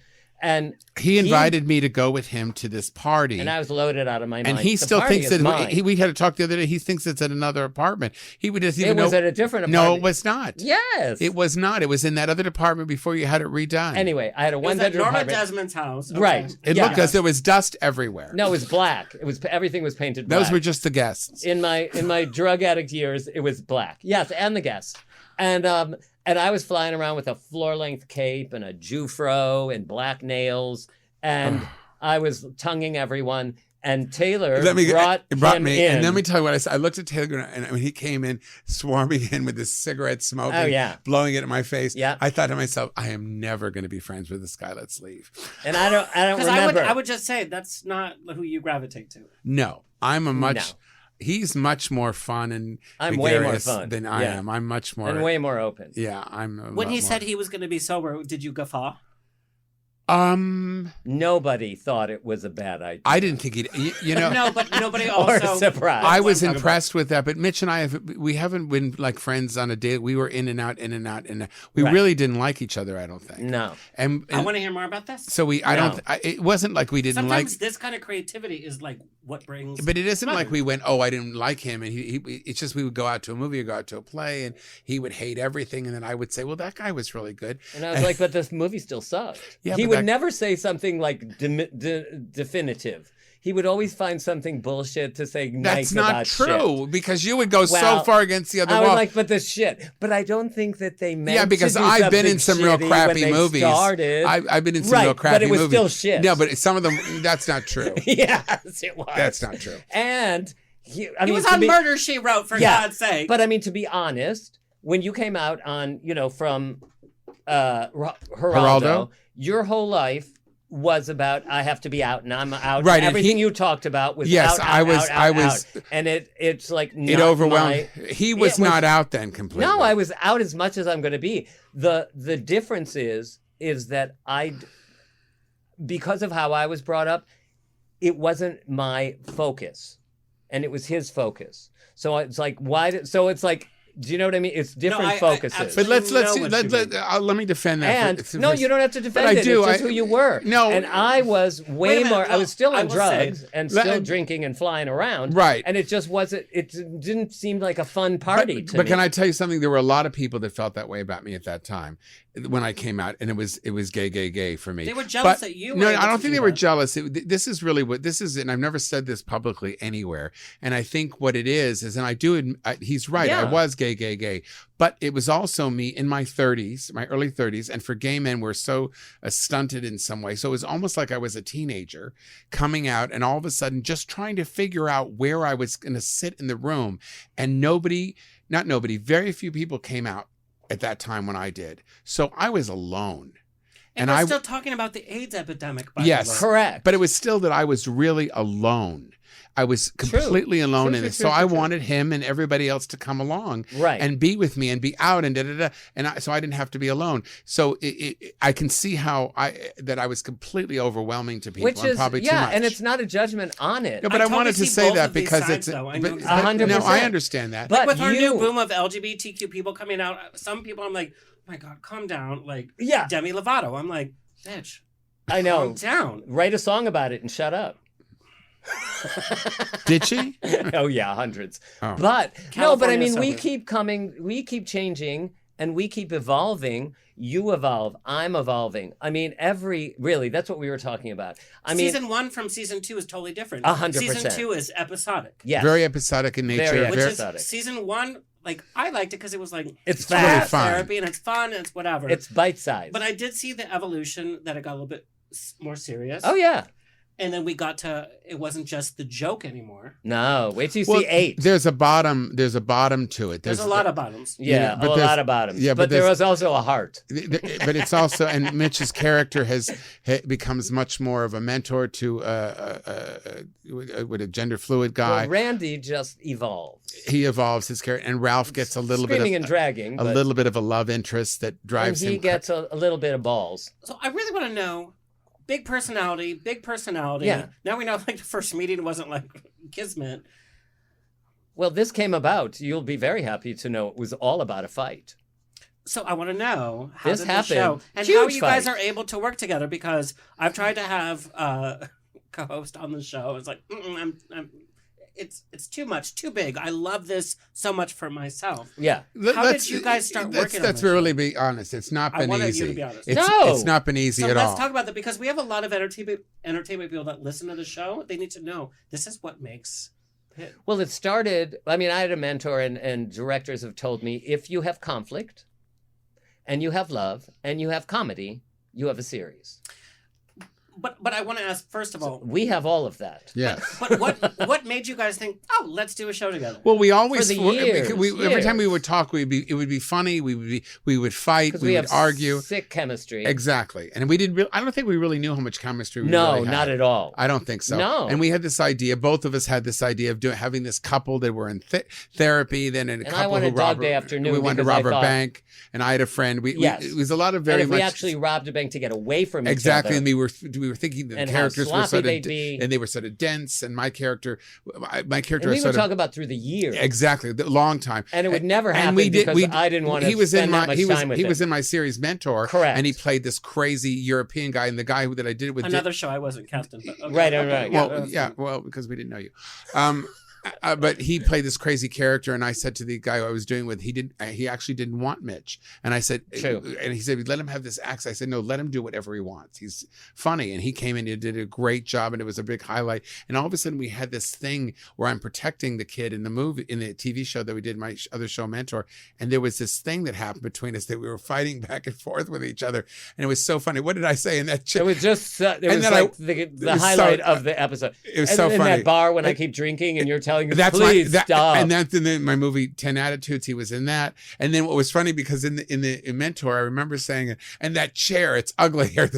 Speaker 4: And
Speaker 1: he invited me to go with him to this party.
Speaker 4: And I was loaded out of my mind.
Speaker 1: And he
Speaker 4: The
Speaker 1: still
Speaker 4: party
Speaker 1: thinks
Speaker 4: is
Speaker 1: that
Speaker 4: mine.
Speaker 1: we had to talk the other day. He thinks it's at another apartment. He would just even
Speaker 4: It was
Speaker 1: know.
Speaker 4: at a different
Speaker 1: No,
Speaker 4: apartment.
Speaker 1: it was not.
Speaker 4: Yes.
Speaker 1: It was not. It was in that other department before you had it redone.
Speaker 4: Anyway, I had a
Speaker 2: It was at
Speaker 4: one-bedroom
Speaker 2: Norma
Speaker 4: apartment.
Speaker 2: Desmond's house. Okay.
Speaker 4: Right.
Speaker 1: It looked as there was dust everywhere.
Speaker 4: No, it was black. It was everything was painted black.
Speaker 1: Those were just the guests.
Speaker 4: In my drug addict years, it was black. Yes, and the guests. And I was flying around with a floor-length cape and a Jufro and black nails, and I was tonguing everyone. And Taylor brought me in.
Speaker 1: And let me tell you what I said. I looked at Taylor, and when he came in, swarming in with his cigarette smoking, blowing it in my face, I thought to myself, I am never going to be friends with this guy. Let's leave.
Speaker 4: And I don't remember.
Speaker 2: I would just say that's not who you gravitate to.
Speaker 1: No, I'm a much. He's much more fun and
Speaker 4: I'm way more fun
Speaker 1: than I am. I'm much more
Speaker 4: and way more open.
Speaker 1: Yeah, I'm.
Speaker 2: When he said he was going to be sober, did you guffaw?
Speaker 4: Nobody thought it was a bad idea.
Speaker 1: I didn't think he'd,
Speaker 2: No, but nobody also.
Speaker 4: Or surprised.
Speaker 1: I was impressed with that, but Mitch and I we haven't been like friends on a date. We were in and out. We really didn't like each other, I don't think.
Speaker 4: No.
Speaker 1: And
Speaker 2: I want to hear more about this.
Speaker 1: So it wasn't like we didn't
Speaker 2: Sometimes this kind of creativity is like what brings.
Speaker 1: But it isn't like we went, I didn't like him, and it's just we would go out to a movie or go out to a play, and he would hate everything, and then I would say, well, that guy was really good,
Speaker 4: and I was like, but this movie still sucked.
Speaker 1: Yeah,
Speaker 4: he would never say something like definitive. He would always find something bullshit to say nice about
Speaker 1: That's not true,
Speaker 4: shit.
Speaker 1: because you would go so far against the other wall.
Speaker 4: I was like, but the shit. But I don't think that they meant
Speaker 1: Yeah, because
Speaker 4: to do
Speaker 1: I've been
Speaker 4: something
Speaker 1: in some real
Speaker 4: shitty
Speaker 1: crappy
Speaker 4: when they
Speaker 1: movies.
Speaker 4: Started.
Speaker 1: I've been in some real crappy movies.
Speaker 4: but it was still shit.
Speaker 1: No, but some of them, that's not true.
Speaker 4: Yes, it was.
Speaker 1: That's not true.
Speaker 4: And
Speaker 2: he was on Murder, She Wrote, for God's sake.
Speaker 4: But I mean, to be honest, when you came out on, from Geraldo, your whole life was about I have to be out and I'm out.
Speaker 1: Right,
Speaker 4: everything you talked about was out.
Speaker 1: I was,
Speaker 4: and it's like
Speaker 1: it overwhelmed. He was not out then completely.
Speaker 4: No, I was out as much as I'm going to be. The difference is that because of how I was brought up, it wasn't my focus, and it was his focus. So it's like so it's like. Do you know what I mean? It's different focuses.
Speaker 1: But let me defend that.
Speaker 4: No, you don't have to defend it. It's just who you were.
Speaker 1: No,
Speaker 4: and I was way more. I was still on drugs and still drinking and flying around.
Speaker 1: Right.
Speaker 4: And it just wasn't. It didn't seem like a fun party to me.
Speaker 1: But can I tell you something? There were a lot of people that felt that way about me at that time when I came out, and it was gay for me.
Speaker 2: They were jealous that you.
Speaker 1: No, I don't think they were jealous. This is really what this is, and I've never said this publicly anywhere. And I think what it is, and I do. He's right. I was gay. But it was also me in my 30s, my early 30s, and for gay men, we're so stunted in some way. So it was almost like I was a teenager coming out, and all of a sudden just trying to figure out where I was going to sit in the room. And very few people came out at that time when I did. So I was alone.
Speaker 2: And we're still talking about the AIDS epidemic, by the way.
Speaker 4: Correct.
Speaker 1: But it was still that I was really alone. I was completely alone in it. So I wanted him and everybody else to come along and be with me and be out and da-da-da. And so I didn't have to be alone. So I can see how I was completely overwhelming to people.
Speaker 4: Which is,
Speaker 1: probably too much.
Speaker 4: And it's not a judgment on it.
Speaker 1: No, but I wanted to say that because it's...
Speaker 2: 100%.
Speaker 1: No, I understand that.
Speaker 2: But with our new boom of LGBTQ people coming out, some people I'm like, oh my God, calm down. Like Demi Lovato. I'm like, bitch,
Speaker 4: I know.
Speaker 2: Calm down.
Speaker 4: Write a song about it and shut up.
Speaker 1: Did she?
Speaker 4: Oh yeah, hundreds.
Speaker 1: Oh.
Speaker 4: But I mean, we keep changing, and we keep evolving. You evolve, I'm evolving. I mean, really, that's what we were talking about.
Speaker 2: Season 1 from season 2 is totally different.
Speaker 4: 100%.
Speaker 2: Season 2 is episodic.
Speaker 4: Yes.
Speaker 1: Very episodic in nature.
Speaker 4: Very episodic.
Speaker 2: Season 1, like, I liked it because it was like
Speaker 4: it's
Speaker 1: fast,
Speaker 2: therapy, and it's fun, and it's whatever.
Speaker 4: It's bite-sized.
Speaker 2: But I did see the evolution that it got a little bit more serious.
Speaker 4: Oh yeah.
Speaker 2: And then we got to, it wasn't just the joke anymore.
Speaker 4: No, wait till you see 8.
Speaker 1: There's a bottom to it.
Speaker 2: There's a lot of bottoms.
Speaker 4: Yeah,
Speaker 1: but
Speaker 4: a lot of bottoms.
Speaker 1: Yeah,
Speaker 4: but there was also a heart.
Speaker 1: But it's also, and Mitch's character becomes much more of a mentor to with a gender fluid guy.
Speaker 4: Well, Randy just evolves.
Speaker 1: He evolves his character, and Ralph gets a little
Speaker 4: Screaming
Speaker 1: bit
Speaker 4: and dragging,
Speaker 1: a little bit of a love interest that drives
Speaker 4: and he
Speaker 1: him.
Speaker 4: gets a little bit of balls.
Speaker 2: So I really want to know, big personality.
Speaker 4: Yeah.
Speaker 2: Now we know, like, the first meeting wasn't like kismet.
Speaker 4: Well, this came about. You'll be very happy to know it was all about a fight.
Speaker 2: So I want to know how
Speaker 4: This
Speaker 2: did
Speaker 4: happened.
Speaker 2: this show and
Speaker 4: Huge
Speaker 2: how you guys
Speaker 4: fight.
Speaker 2: are able to work together, because I've tried to have co-host on the show. It's like it's too much, too big. I love this so much for myself.
Speaker 4: Yeah.
Speaker 2: How did you guys start working on
Speaker 1: Let's
Speaker 2: this
Speaker 1: really be honest. It's not been
Speaker 2: I wanted
Speaker 1: easy.
Speaker 2: you to be honest.
Speaker 1: It's not been easy
Speaker 2: So
Speaker 1: at
Speaker 2: let's
Speaker 1: all.
Speaker 2: talk about that, because we have a lot of entertainment people that listen to the show. They need to know this is what makes it.
Speaker 4: Well, it started, I mean, I had a mentor and directors have told me, if you have conflict and you have love and you have comedy, you have a series.
Speaker 2: But I want to ask, first of all,
Speaker 4: We have all of that.
Speaker 1: Yes.
Speaker 2: but what made you guys think, oh, let's do a show together?
Speaker 1: Well, we always
Speaker 4: For the years,
Speaker 1: every time we
Speaker 4: years.
Speaker 1: would talk, it would be funny. We would fight.
Speaker 4: Because
Speaker 1: We
Speaker 4: we
Speaker 1: would
Speaker 4: have
Speaker 1: argue.
Speaker 4: sick chemistry.
Speaker 1: Exactly, and we didn't. I don't think we really knew how much chemistry. We
Speaker 4: No,
Speaker 1: really had.
Speaker 4: not at all.
Speaker 1: I don't think so.
Speaker 4: No.
Speaker 1: And we had this idea. Both of us had this idea of having this couple that were in therapy. Then in a
Speaker 4: And I
Speaker 1: couple
Speaker 4: wanted
Speaker 1: who
Speaker 4: Dog
Speaker 1: robbed.
Speaker 4: Day Afternoon
Speaker 1: We wanted to
Speaker 4: because I
Speaker 1: rob a
Speaker 4: thought-
Speaker 1: bank, and I had a friend.
Speaker 4: Yes.
Speaker 1: It was a lot of
Speaker 4: And
Speaker 1: very
Speaker 4: if
Speaker 1: much.
Speaker 4: we actually robbed a bank to get away from each
Speaker 1: Exactly,
Speaker 4: other.
Speaker 1: and we were thinking that
Speaker 4: And
Speaker 1: the
Speaker 4: how
Speaker 1: characters were
Speaker 4: sloppy
Speaker 1: sort of,
Speaker 4: they'd be.
Speaker 1: and they were sort of dense, and my character
Speaker 4: and
Speaker 1: was
Speaker 4: we would
Speaker 1: sort
Speaker 4: talk
Speaker 1: of
Speaker 4: about through the years.
Speaker 1: exactly the long time,
Speaker 4: And it would never happen
Speaker 1: we did-
Speaker 4: because
Speaker 1: we-
Speaker 4: I didn't want to
Speaker 1: he was
Speaker 4: spend
Speaker 1: in
Speaker 4: that
Speaker 1: my
Speaker 4: much
Speaker 1: he was
Speaker 4: time with
Speaker 1: he
Speaker 4: him.
Speaker 1: was in my series Mentor,
Speaker 4: Correct.
Speaker 1: and he played this crazy European guy, and the guy that I did it with
Speaker 2: Another show I wasn't casting. But okay,
Speaker 4: Right,
Speaker 2: okay,
Speaker 4: right.
Speaker 1: well, yeah, well, because we didn't know you. But he played this crazy character, and I said to the guy who I was doing with, he actually didn't want Mitch, and I said,
Speaker 4: True.
Speaker 1: and he said, let him have this accent. I said, no, let him do whatever he wants. He's funny, and he came in and did a great job, and it was a big highlight. And all of a sudden, we had this thing where I'm protecting the kid in the movie, in the TV show that we did, my other show, Mentor, and there was this thing that happened between us that we were fighting back and forth with each other, and it was so funny. What did I say in that?
Speaker 4: It was just it was
Speaker 1: then
Speaker 4: like
Speaker 1: it
Speaker 4: the
Speaker 1: was
Speaker 4: highlight
Speaker 1: so-
Speaker 4: of the episode.
Speaker 1: It was
Speaker 4: and
Speaker 1: so
Speaker 4: in
Speaker 1: funny.
Speaker 4: that bar when I keep drinking and you're telling me,
Speaker 1: That's
Speaker 4: please stop.
Speaker 1: And that's in my movie 10 Attitudes. He was in that. And then what was funny, because in Mentor, I remember saying, and that chair, it's ugly here.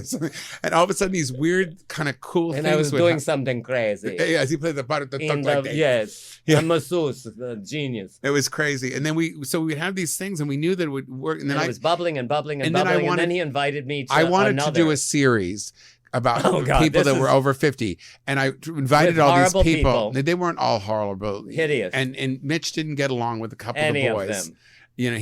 Speaker 1: And all of a sudden, these weird kind of cool
Speaker 4: and
Speaker 1: things.
Speaker 4: I was
Speaker 1: would
Speaker 4: doing
Speaker 1: happen.
Speaker 4: something crazy.
Speaker 1: Yes, he played the part of the
Speaker 4: In
Speaker 1: duck like that.
Speaker 4: yes,
Speaker 1: Yeah.
Speaker 4: a masseuse, the genius.
Speaker 1: It was crazy. And then we'd have these things, and we knew that it would work. And then
Speaker 4: it was bubbling and bubbling and
Speaker 1: and then I
Speaker 4: bubbling.
Speaker 1: wanted-
Speaker 4: and then he invited me to
Speaker 1: I wanted
Speaker 4: another.
Speaker 1: to do a series about
Speaker 4: Oh, God,
Speaker 1: people
Speaker 4: this
Speaker 1: that were
Speaker 4: is-
Speaker 1: over 50, and I invited
Speaker 4: With
Speaker 1: all these
Speaker 4: horrible
Speaker 1: people.
Speaker 4: people.
Speaker 1: They weren't all horrible,
Speaker 4: Hideous.
Speaker 1: and Mitch didn't get along with a couple
Speaker 4: Any
Speaker 1: of
Speaker 4: of
Speaker 1: the boys.
Speaker 4: them.
Speaker 1: You know,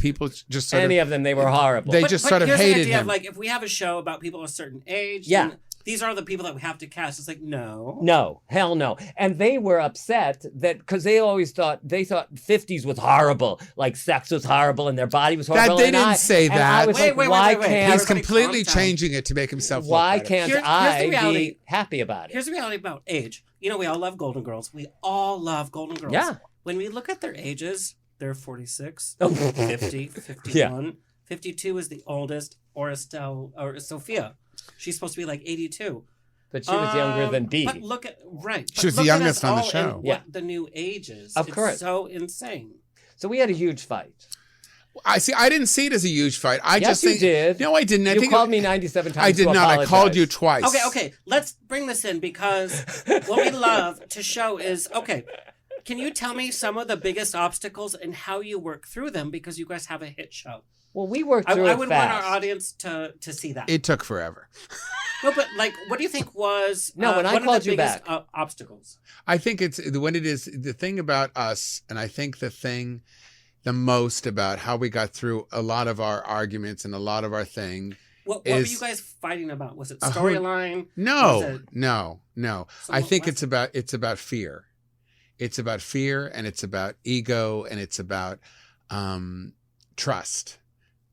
Speaker 1: people just sort
Speaker 4: Any
Speaker 1: of
Speaker 4: of them, they were horrible.
Speaker 1: They just sort of
Speaker 2: here's the
Speaker 1: hated
Speaker 2: idea
Speaker 1: him.
Speaker 2: Of, like, if we have a show about people a certain age,
Speaker 4: Yeah.
Speaker 2: then these are the people that we have to cast. It's like, no.
Speaker 4: No, hell no. And they were upset that because they thought 50s was horrible, like sex was horrible and their body was horrible.
Speaker 1: They
Speaker 4: and
Speaker 1: didn't say
Speaker 4: and
Speaker 1: that.
Speaker 4: I was
Speaker 2: Wait,
Speaker 4: like, why
Speaker 2: wait.
Speaker 4: can't
Speaker 1: He's
Speaker 2: Everybody
Speaker 1: completely
Speaker 2: calm down.
Speaker 1: changing it to make himself
Speaker 4: why
Speaker 1: look better.
Speaker 4: can't
Speaker 2: Here's the
Speaker 4: I
Speaker 2: reality.
Speaker 4: be happy about it?
Speaker 2: Here's the reality about age. You know, we all love Golden Girls. We all love Golden Girls.
Speaker 4: Yeah.
Speaker 2: When we look at their ages, they're 46,
Speaker 4: Oh.
Speaker 2: 50, 51. 52 is the oldest, or Sophia. She's supposed to be like 82.
Speaker 4: But she was younger than Dee.
Speaker 2: But look at, right.
Speaker 1: She was
Speaker 2: but
Speaker 1: the
Speaker 2: look at
Speaker 1: youngest
Speaker 2: us
Speaker 1: on the
Speaker 2: all
Speaker 1: show.
Speaker 2: and
Speaker 4: Yeah.
Speaker 2: What the new age is.
Speaker 4: Of
Speaker 2: It's
Speaker 4: course.
Speaker 2: so insane.
Speaker 4: So we had a huge fight.
Speaker 1: I see. I didn't see it as a huge fight. I
Speaker 4: Yes,
Speaker 1: just
Speaker 4: you
Speaker 1: think.
Speaker 4: did.
Speaker 1: No, I didn't. I
Speaker 4: You
Speaker 1: think
Speaker 4: called me 97 times.
Speaker 1: I did
Speaker 4: to
Speaker 1: not. I called
Speaker 4: apologize.
Speaker 1: you twice.
Speaker 2: Okay. Let's bring this in, because what we love to show is, okay, can you tell me some of the biggest obstacles and how you work through them, because you guys have a hit show?
Speaker 4: Well, we worked
Speaker 2: I
Speaker 4: through it
Speaker 2: would
Speaker 4: fast.
Speaker 2: want our audience to see that.
Speaker 1: It took forever.
Speaker 2: No, but like, what do you think was
Speaker 4: No, when I
Speaker 2: one
Speaker 4: called
Speaker 2: of the
Speaker 4: you
Speaker 2: biggest
Speaker 4: back.
Speaker 2: obstacles?
Speaker 1: I think it's when it is the thing about us, and I think the most about how we got through a lot of our arguments and a lot of our thing.
Speaker 2: What were
Speaker 1: is-
Speaker 2: you guys fighting about? Was it
Speaker 1: A whole-
Speaker 2: storyline?
Speaker 1: No,
Speaker 2: Was it-
Speaker 1: no.
Speaker 2: So
Speaker 1: I
Speaker 2: what
Speaker 1: think
Speaker 2: was
Speaker 1: it's about fear. It's about fear, and it's about ego, and it's about trust.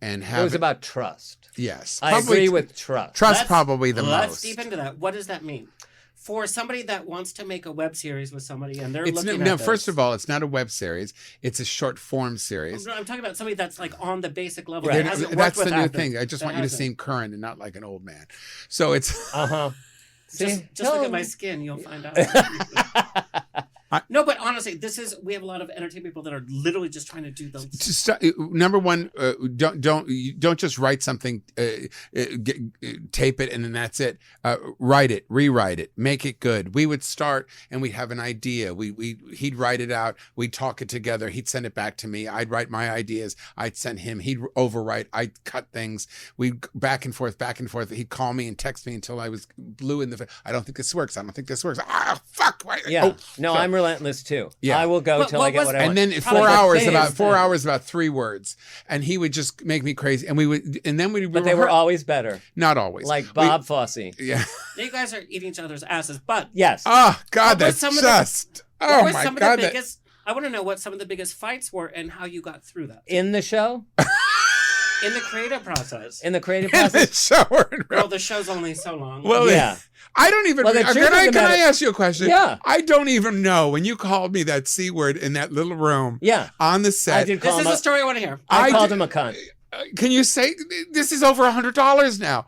Speaker 1: And
Speaker 4: It was about trust.
Speaker 1: yes,
Speaker 4: I
Speaker 1: probably
Speaker 4: agree with trust.
Speaker 1: trust.
Speaker 2: Let's-
Speaker 1: Probably the
Speaker 2: Let's
Speaker 1: most.
Speaker 2: deep into that. What does that mean? For somebody that wants to make a web series with somebody and they're
Speaker 1: It's
Speaker 2: looking
Speaker 1: no.
Speaker 2: at
Speaker 1: First
Speaker 2: this.
Speaker 1: of all, it's not a web series. It's a short form series.
Speaker 2: I'm talking about somebody that's like on the basic level.
Speaker 1: They're-
Speaker 2: That hasn't worked
Speaker 1: That's
Speaker 2: with
Speaker 1: the new
Speaker 2: actors.
Speaker 1: thing. I just
Speaker 2: That
Speaker 1: want you to
Speaker 2: hasn't.
Speaker 1: seem current and not like an old man. So it's
Speaker 4: Uh-huh.
Speaker 2: Just look at my skin, you'll find out. No, but honestly, we have a lot of entertainment people that are literally just trying to do those.
Speaker 1: Number one, don't just write something, tape it, and then that's it. Write it, rewrite it, make it good. We would start and we'd have an idea. He'd write it out. We'd talk it together. He'd send it back to me. I'd write my ideas. I'd send him. He'd overwrite. I'd cut things. We'd back and forth, back and forth. He'd call me and text me until I was blue in the face. I don't think this works. I don't think this works. Ah, fuck.
Speaker 4: Yeah. I'm relentless too. Yeah. I will go till I get what I want.
Speaker 1: And then 4 hours, about 3 words, and he would just make me crazy. And
Speaker 4: but they were always better.
Speaker 1: Not always.
Speaker 4: Like Bob Fosse.
Speaker 1: Yeah.
Speaker 2: You guys are eating each other's asses, but
Speaker 4: yes.
Speaker 1: Oh God, that's just. Oh my God.
Speaker 2: I want to know what some of the biggest fights were and how you got through that
Speaker 4: in the show.
Speaker 2: In the creative process.
Speaker 1: In the show.
Speaker 2: Well, the show's only so long.
Speaker 1: Well, yeah. I don't even. Can I ask you a question?
Speaker 4: Yeah.
Speaker 1: I don't even know when you called me that C word in that little room.
Speaker 4: Yeah.
Speaker 1: On the set.
Speaker 2: This is a story I want to hear.
Speaker 4: I called him a cunt.
Speaker 1: Can you say this is over $100 now?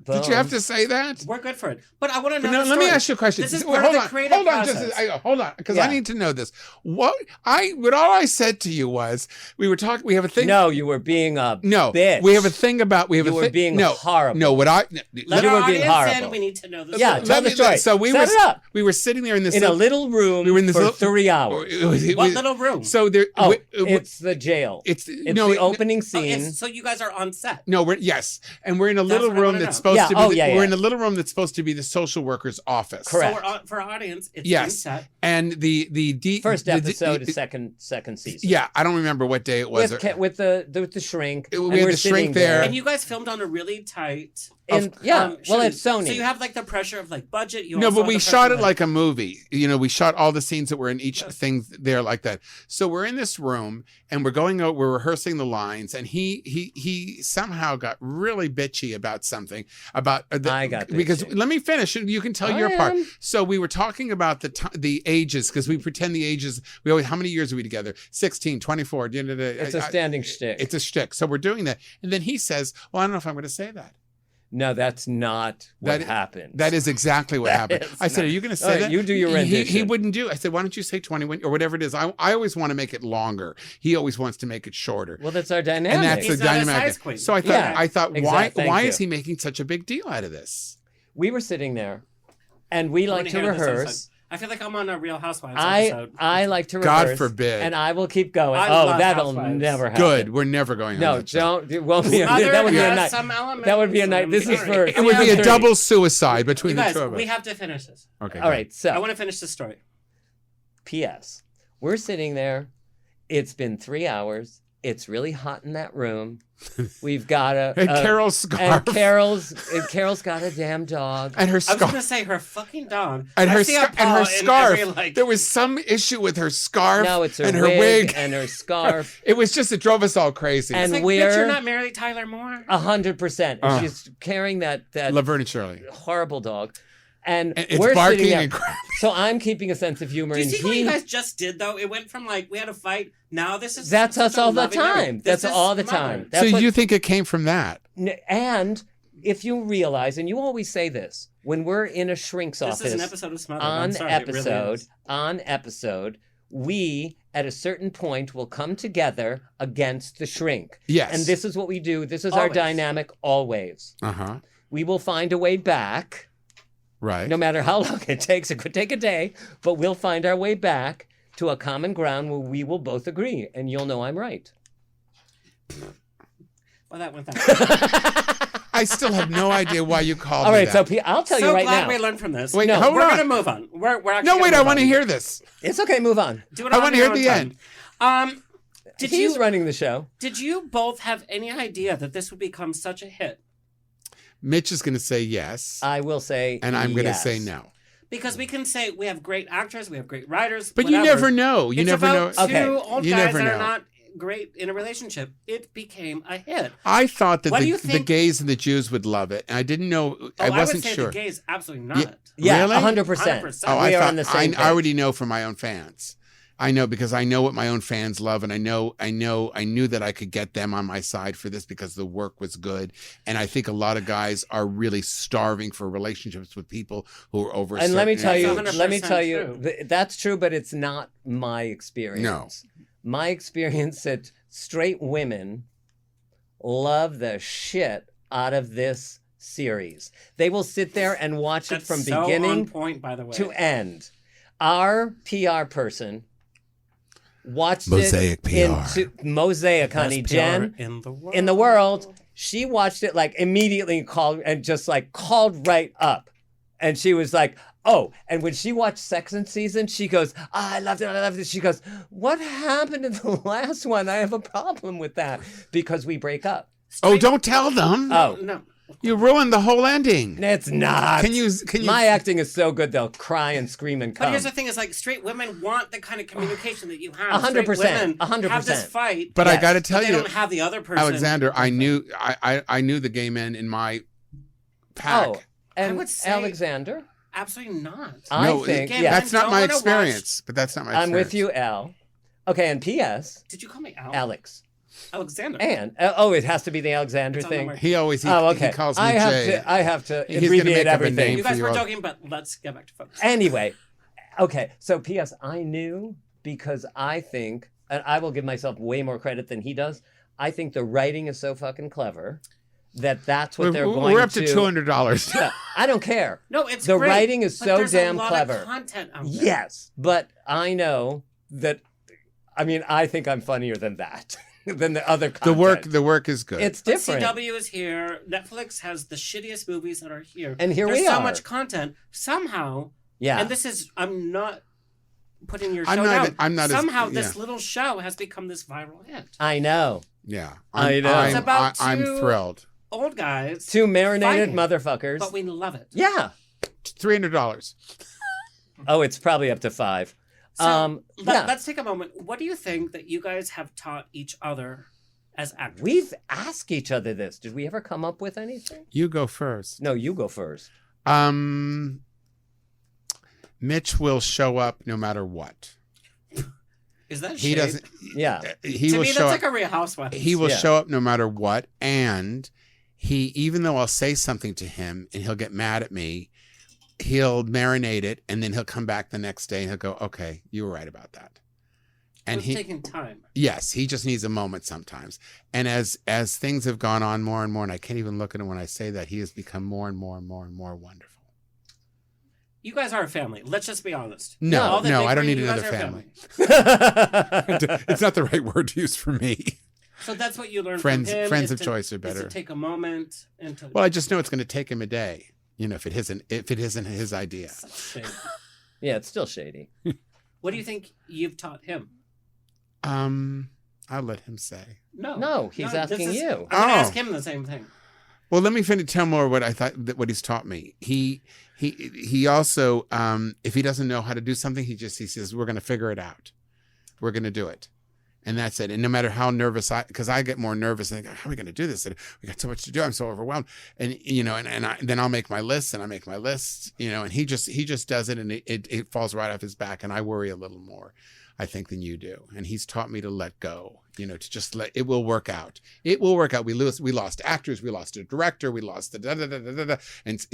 Speaker 1: Did you have to say that?
Speaker 2: We're good for it. But I want to know.
Speaker 1: Let me ask you a question.
Speaker 2: This is part of the creative process.
Speaker 1: Hold on, because I need to know this. What all I said to you was we were talking. We have a thing.
Speaker 4: No, you were being a bitch.
Speaker 1: We have a thing about.
Speaker 4: You were being horrible.
Speaker 1: No, what I.
Speaker 2: Let our audience in. We need to know this.
Speaker 4: Yeah, tell the story.
Speaker 1: So we were sitting there in this
Speaker 4: a little room. We were in this for 3 hours.
Speaker 2: What little room?
Speaker 1: So there.
Speaker 4: It's the jail. It's the opening scene.
Speaker 2: So you guys are on set.
Speaker 1: No, we're in a little room that's supposed. We're in a little room that's supposed to be the social worker's office.
Speaker 4: Correct.
Speaker 2: So for our audience, it's set.
Speaker 1: And the
Speaker 4: first episode is second season.
Speaker 1: Yeah, I don't remember what day it was.
Speaker 4: With the shrink.
Speaker 1: We had the shrink there.
Speaker 2: And you guys filmed on a really tight.
Speaker 4: Well, it's Sony.
Speaker 2: So you have like the pressure of like budget.
Speaker 1: But we shot it like a movie. We shot all the scenes that were in each thing there like that. So we're in this room and we're rehearsing the lines, and he somehow got really bitchy about something
Speaker 4: I got bitchy.
Speaker 1: Because let me finish. You can tell your part. So we were talking about the ages, because we pretend the ages. How many years are we together? 16, 24.
Speaker 4: It's a standing shtick.
Speaker 1: It's a shtick. So we're doing that, and then he says, "Well, I don't know if I'm going to say that."
Speaker 4: No, that's not what happened.
Speaker 1: That is exactly what happened. I said, "Are you going to say that?"
Speaker 4: You do your rendition.
Speaker 1: He wouldn't do. I said, "Why don't you say 21 or whatever it is?" I always want to make it longer. He always wants to make it shorter.
Speaker 4: Well, that's our dynamic.
Speaker 1: And that's
Speaker 2: He's
Speaker 1: the
Speaker 2: not a
Speaker 1: dynamic.
Speaker 2: size queen.
Speaker 1: So I thought, why is he making such a big deal out of this?
Speaker 4: We were sitting there, and we like to rehearse.
Speaker 2: I feel like I'm on a Real Housewives episode.
Speaker 4: I like to rehearse.
Speaker 1: God forbid.
Speaker 4: And I will keep going.
Speaker 2: Love
Speaker 4: that'll
Speaker 2: Housewives.
Speaker 4: never happen.
Speaker 1: Good. We're never going on
Speaker 4: No,
Speaker 1: that show.
Speaker 4: don't. It won't be. That would be a night. That would be a night. This is for.
Speaker 1: It would be a double suicide between
Speaker 2: you guys,
Speaker 1: the two of us.
Speaker 2: We have to finish this.
Speaker 1: Okay.
Speaker 4: All right. So
Speaker 2: I want to finish the story.
Speaker 4: P.S. We're sitting there. It's been 3 hours. It's really hot in that room. We've got
Speaker 1: Carol's scarf.
Speaker 4: And Carol's got a damn dog.
Speaker 1: And her
Speaker 2: I was
Speaker 1: scarf.
Speaker 2: going to say her fucking dog.
Speaker 1: And her scarf. There was some issue with her scarf.
Speaker 4: No, it's her
Speaker 1: and
Speaker 4: wig and her scarf.
Speaker 1: It drove us all crazy.
Speaker 2: And
Speaker 4: bitch,
Speaker 2: you're not Mary Tyler Moore.
Speaker 4: 100%. She's carrying that
Speaker 1: Laverne and Shirley
Speaker 4: horrible dog. And
Speaker 1: it's
Speaker 4: we're
Speaker 1: barking
Speaker 4: sitting there.
Speaker 1: and crying.
Speaker 4: So I'm keeping a sense of humor.
Speaker 2: Do you
Speaker 4: and
Speaker 2: see what you guys just did, though? It went from like, we had a fight. Now this is...
Speaker 4: That's us all the
Speaker 2: loving
Speaker 4: time.
Speaker 2: marriage.
Speaker 4: That's
Speaker 2: This
Speaker 4: all
Speaker 2: is
Speaker 4: the time.
Speaker 2: Smothered.
Speaker 4: That's
Speaker 1: So you think it came from that?
Speaker 4: And if you realize, and you always say this, when we're in a shrink's office...
Speaker 2: This is an episode of Smothered. I'm sorry, it really is.
Speaker 4: On episode, we, at a certain point, will come together against the shrink.
Speaker 1: Yes.
Speaker 4: And this is what we do. This is our dynamic always.
Speaker 1: Uh-huh.
Speaker 4: We will find a way back...
Speaker 1: Right.
Speaker 4: No matter how long it takes, it could take a day, but we'll find our way back to a common ground where we will both agree, and you'll know I'm right.
Speaker 2: Well, that went that.
Speaker 1: I still have no idea why you called
Speaker 4: All
Speaker 1: me
Speaker 4: right,
Speaker 1: that.
Speaker 4: so I'll tell you right now.
Speaker 2: So glad we learned from this.
Speaker 1: Wait,
Speaker 2: no,
Speaker 1: hold
Speaker 2: we're
Speaker 1: on.
Speaker 2: going to move on. We're actually
Speaker 1: No, wait, I want to
Speaker 2: on.
Speaker 1: hear this.
Speaker 4: It's okay, move on.
Speaker 2: Do it
Speaker 1: I
Speaker 2: on
Speaker 1: want to
Speaker 2: your
Speaker 1: hear
Speaker 2: own
Speaker 1: the
Speaker 2: time.
Speaker 1: end.
Speaker 4: He's running the show.
Speaker 2: Did you both have any idea that this would become such a hit?
Speaker 1: Mitch is going to say yes.
Speaker 4: I will say
Speaker 1: And I'm going to
Speaker 4: yes.
Speaker 1: say no.
Speaker 2: Because we can say we have great actors, we have great writers,
Speaker 1: But
Speaker 2: whatever.
Speaker 1: you never know. You
Speaker 2: It's
Speaker 1: never know.
Speaker 2: about two old
Speaker 1: You
Speaker 2: guys
Speaker 1: never
Speaker 2: that
Speaker 1: know.
Speaker 2: are not great in a relationship. It became a hit.
Speaker 1: I thought that
Speaker 2: What do you
Speaker 1: the
Speaker 2: think-
Speaker 1: gays and the Jews would love it. And I didn't know. I
Speaker 2: I
Speaker 1: wasn't
Speaker 2: would say
Speaker 1: sure.
Speaker 2: the gays absolutely not.
Speaker 4: Yeah,
Speaker 1: Really?
Speaker 4: 100%.
Speaker 2: 100%.
Speaker 1: Oh,
Speaker 4: we
Speaker 1: I
Speaker 4: are
Speaker 1: thought,
Speaker 4: on the same
Speaker 1: I already
Speaker 4: page.
Speaker 1: know from my own fans. I know, because I know what my own fans love, and I knew that I could get them on my side for this because the work was good. And I think a lot of guys are really starving for relationships with people who are over.
Speaker 4: And let me tell you,
Speaker 2: 100% true.
Speaker 4: that's true, but it's not my experience.
Speaker 1: No.
Speaker 4: My experience that straight women love the shit out of this series. They will sit there and watch it from
Speaker 2: so
Speaker 4: beginning
Speaker 2: on point, by the way.
Speaker 4: to end. Our PR person watched
Speaker 1: Mosaic
Speaker 4: it
Speaker 1: PR.
Speaker 4: Mosaic, honey,
Speaker 2: Best PR
Speaker 4: Jen
Speaker 2: in the world.
Speaker 4: She watched it like immediately and called right up, and she was like, "Oh!" And when she watched Second Season, she goes, "I loved it. She goes, "What happened in the last one? I have a problem with that because we break up."
Speaker 1: Oh, don't tell them.
Speaker 4: Oh,
Speaker 2: No.
Speaker 1: You ruined the whole ending.
Speaker 4: it's not.
Speaker 1: Can you?
Speaker 4: My acting is so good they'll cry and scream and
Speaker 2: But
Speaker 4: come.
Speaker 2: here's the thing: is like straight women want the kind of communication that you have.
Speaker 4: 100%,
Speaker 2: Straight women
Speaker 4: 100%.
Speaker 2: have this fight,
Speaker 1: But
Speaker 4: Yes.
Speaker 1: I got to
Speaker 2: but
Speaker 1: tell
Speaker 2: they
Speaker 1: you,
Speaker 2: don't have the other person.
Speaker 1: Alexander, I knew the gay men in my pack.
Speaker 4: Oh, and
Speaker 2: would say-
Speaker 4: Alexander,
Speaker 2: Absolutely not.
Speaker 4: I
Speaker 1: No,
Speaker 4: think
Speaker 2: gay
Speaker 4: yes.
Speaker 2: men
Speaker 1: That's not
Speaker 2: don't
Speaker 1: my
Speaker 2: wanna
Speaker 1: experience. But that's not my
Speaker 4: I'm
Speaker 1: experience.
Speaker 4: with you, Al. Okay, and P.S.
Speaker 2: Did you call me
Speaker 4: Alex.
Speaker 2: Alexander?
Speaker 4: And it has to be the Alexander
Speaker 2: It's on the
Speaker 4: thing.
Speaker 2: word.
Speaker 1: He always
Speaker 4: Okay.
Speaker 1: he calls me
Speaker 4: I
Speaker 1: Jay.
Speaker 4: have to
Speaker 1: He's gonna
Speaker 4: abbreviate
Speaker 1: make up a
Speaker 4: everything.
Speaker 1: name
Speaker 2: You guys
Speaker 1: for
Speaker 2: were
Speaker 1: you.
Speaker 2: joking, but let's get back to focus.
Speaker 4: Anyway, okay. So P.S. I knew because I think, and I will give myself way more credit than he does. I think the writing is so fucking clever that's what they're going to.
Speaker 1: We're up to $200.
Speaker 4: Yeah, I don't care.
Speaker 2: No, it's
Speaker 4: The
Speaker 2: great,
Speaker 4: writing is
Speaker 2: but
Speaker 4: so
Speaker 2: there's
Speaker 4: damn
Speaker 2: a lot
Speaker 4: clever.
Speaker 2: Of content out there.
Speaker 4: Yes, but I know that. I mean, I think I'm funnier than that, than the other content.
Speaker 1: The work is good.
Speaker 4: It's different.
Speaker 2: CW is here. Netflix has the shittiest movies that are here.
Speaker 4: And here
Speaker 2: There's
Speaker 4: we
Speaker 2: so
Speaker 4: are.
Speaker 2: much content. Somehow,
Speaker 4: Yeah.
Speaker 2: and this is, I'm not putting your show
Speaker 1: I'm not-
Speaker 2: down.
Speaker 1: I'm not as-
Speaker 2: Somehow this
Speaker 1: yeah.
Speaker 2: little show has become this viral hit.
Speaker 4: I know.
Speaker 1: Yeah,
Speaker 4: I know.
Speaker 2: It's about
Speaker 1: I'm
Speaker 2: two-
Speaker 1: thrilled.
Speaker 2: Old guys,
Speaker 4: Two marinated
Speaker 2: Fighting.
Speaker 4: motherfuckers.
Speaker 2: but we love it.
Speaker 4: Yeah.
Speaker 1: $300.
Speaker 4: Oh, it's probably up to 5.
Speaker 2: So
Speaker 4: yeah.
Speaker 2: let's take a moment. What do you think that you guys have taught each other as actors?
Speaker 4: We've asked each other this. Did we ever come up with anything?
Speaker 1: You go first.
Speaker 4: No, you go first.
Speaker 1: Mitch will show up no matter what.
Speaker 2: Is that
Speaker 1: He
Speaker 2: shade?
Speaker 1: doesn't.
Speaker 4: Yeah.
Speaker 1: He
Speaker 2: To
Speaker 1: will
Speaker 2: me,
Speaker 1: show
Speaker 2: that's
Speaker 1: up.
Speaker 2: like a Real Housewives.
Speaker 1: He will
Speaker 4: Yeah.
Speaker 1: show up no matter what, and he, even though I'll say something to him and he'll get mad at me, he'll marinate it, and then he'll come back the next day and he'll go, "Okay, you were right about that." And
Speaker 2: It's
Speaker 1: he,
Speaker 2: taking time.
Speaker 1: yes, he just needs a moment sometimes. And as things have gone on more and more, and I can't even look at him when I say that, he has become more and more and more and more wonderful.
Speaker 2: You guys are a family. Let's just be honest.
Speaker 1: No,
Speaker 2: All that
Speaker 1: no,
Speaker 2: big
Speaker 1: I don't
Speaker 2: brain,
Speaker 1: need
Speaker 2: you guys
Speaker 1: another
Speaker 2: are a
Speaker 1: family. It's not the right word to use for me.
Speaker 2: So that's what you learned
Speaker 1: Friends-
Speaker 2: from him.
Speaker 1: friends
Speaker 2: is
Speaker 1: of
Speaker 2: to-
Speaker 1: choice are
Speaker 2: is
Speaker 1: better.
Speaker 2: to take a moment and to.
Speaker 1: Well, I just know it's going to take him a day. You know, if it isn't his idea.
Speaker 2: Such shade.
Speaker 4: Yeah, it's still shady.
Speaker 2: What do you think you've taught him?
Speaker 1: I'll let him say.
Speaker 4: No, he's
Speaker 2: this
Speaker 4: asking
Speaker 2: is-
Speaker 4: you.
Speaker 2: I'm going to
Speaker 1: Oh.
Speaker 2: ask him the same thing.
Speaker 1: Well, let me tell more what I thought, what he's taught me. He also, if he doesn't know how to do something, he says, "We're going to figure it out. We're going to do it." And that's it. And no matter how nervous because I get more nervous and think, "How are we going to do this? And we got so much to do. I'm so overwhelmed." And, you know, then I'll make my lists and I make my lists, you know, and he just does it, and it falls right off his back. And I worry a little more, I think, than you do. And he's taught me to let go, you know, to just it will work out. It will work out. We lost actors. We lost a director. We lost the da-da-da-da-da-da. And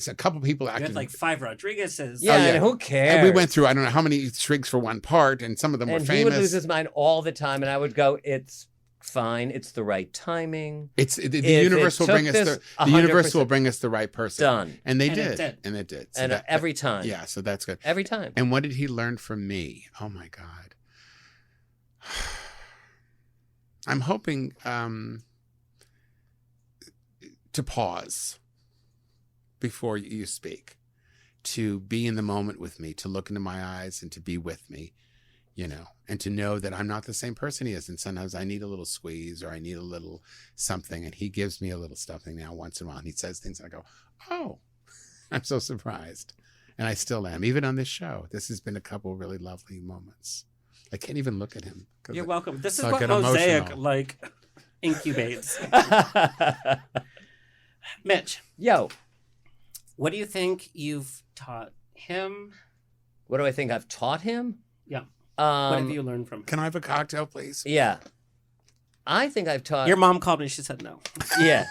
Speaker 1: a couple people
Speaker 2: You
Speaker 1: acted.
Speaker 2: had like 5 Rodriguez's.
Speaker 4: Yeah,
Speaker 1: yeah.
Speaker 4: and who cares?
Speaker 1: And we went through, I don't know how many shrinks for one part, and some of them were
Speaker 4: and
Speaker 1: famous.
Speaker 4: he would lose his mind all the time, and I would go, "It's fine. It's the right timing."
Speaker 1: It's the
Speaker 4: If
Speaker 1: universe
Speaker 4: it
Speaker 1: will bring
Speaker 4: took
Speaker 1: us
Speaker 4: this
Speaker 1: the universe
Speaker 4: 100%
Speaker 1: will bring us the right person.
Speaker 4: Done.
Speaker 1: And they
Speaker 2: And it
Speaker 1: did.
Speaker 2: did.
Speaker 1: And it did. So
Speaker 4: And every time.
Speaker 1: Yeah, so that's good.
Speaker 4: Every time.
Speaker 1: And what did he learn from me? Oh my God. I'm hoping to pause before you speak, to be in the moment with me, to look into my eyes and to be with me, you know, and to know that I'm not the same person he is. And sometimes I need a little squeeze or I need a little something. And he gives me a little something now once in a while. And he says things and I go, "Oh, I'm so surprised." And I still am, even on this show. This has been a couple of really lovely moments. I can't even look at him.
Speaker 2: You're welcome. This is
Speaker 1: I'll
Speaker 2: what
Speaker 1: get
Speaker 2: Mosaic
Speaker 1: emotional.
Speaker 2: like incubates. Mitch,
Speaker 4: Yo,
Speaker 2: what do you think you've taught him?
Speaker 4: what do I think I've taught him?
Speaker 2: Yeah. What have you learned from him?
Speaker 1: Can I have a cocktail, please?
Speaker 4: Yeah. I think I've taught...
Speaker 2: Your mom called me. She said no.
Speaker 4: Yeah.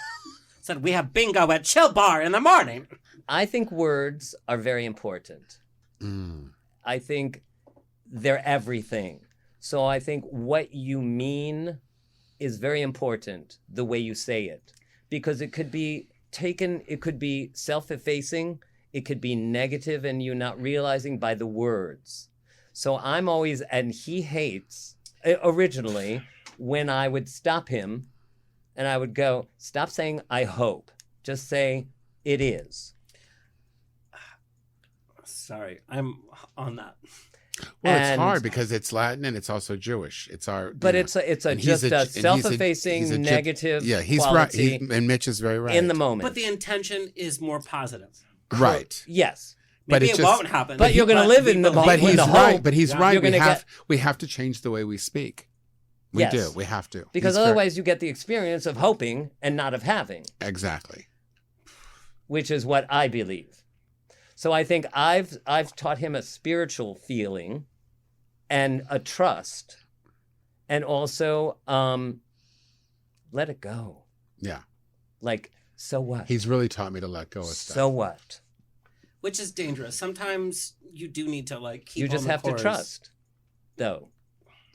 Speaker 2: Said, we have bingo at Chill Bar in the morning.
Speaker 4: I think words are very important. I think they're everything. So I think what you mean is very important, the way you say it. Because it could be taken, it could be self-effacing, it could be negative and you not realizing by the words. So I'm always, and he hates, originally, when I would stop him and I would go, stop saying, I hope. Just say, it is.
Speaker 2: Sorry, I'm on that.
Speaker 1: Well, it's hard because it's Latin and it's also Jewish. It's our,
Speaker 4: but it's just a self-effacing negative.
Speaker 1: Yeah, he's
Speaker 4: quality
Speaker 1: right. And Mitch is very right
Speaker 4: in the moment.
Speaker 2: But the intention is more positive.
Speaker 1: Right.
Speaker 4: Yes.
Speaker 2: Maybe
Speaker 1: but
Speaker 2: it won't happen.
Speaker 4: But you're going to live in the moment.
Speaker 1: But he's right. But he's right.
Speaker 4: Yeah.
Speaker 1: We have to change the way we speak. We do. We have to.
Speaker 4: Because otherwise, you get the experience of hoping and not of having.
Speaker 1: Exactly.
Speaker 4: Which is what I believe. So I think I've taught him a spiritual feeling and a trust and also let it go.
Speaker 1: Yeah.
Speaker 4: Like, so what?
Speaker 1: He's really taught me to let go of stuff.
Speaker 4: So what?
Speaker 2: Which is dangerous. Sometimes you do need to keep
Speaker 4: you just
Speaker 2: on the
Speaker 4: have
Speaker 2: course.
Speaker 4: to trust, though.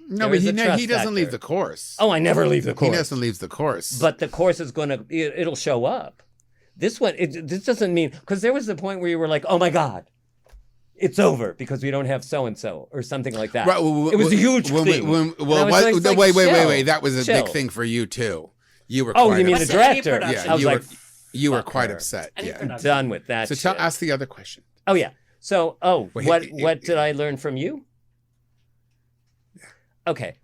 Speaker 1: No, but he doesn't leave the course.
Speaker 4: Oh, I never leave the course.
Speaker 1: He doesn't leave the course.
Speaker 4: But the course is it'll show up. This one, this doesn't mean, because there was the point where you were like, oh my God, it's over because we don't have so-and-so or something like that. Right, it was a huge thing.
Speaker 1: Wait. That was a big thing for you too. You were
Speaker 4: you mean the director?
Speaker 1: Yeah, you were quite upset. Yeah.
Speaker 4: I'm done with that.
Speaker 1: So ask the other question.
Speaker 4: Oh, yeah. So, what did I learn from you? Okay.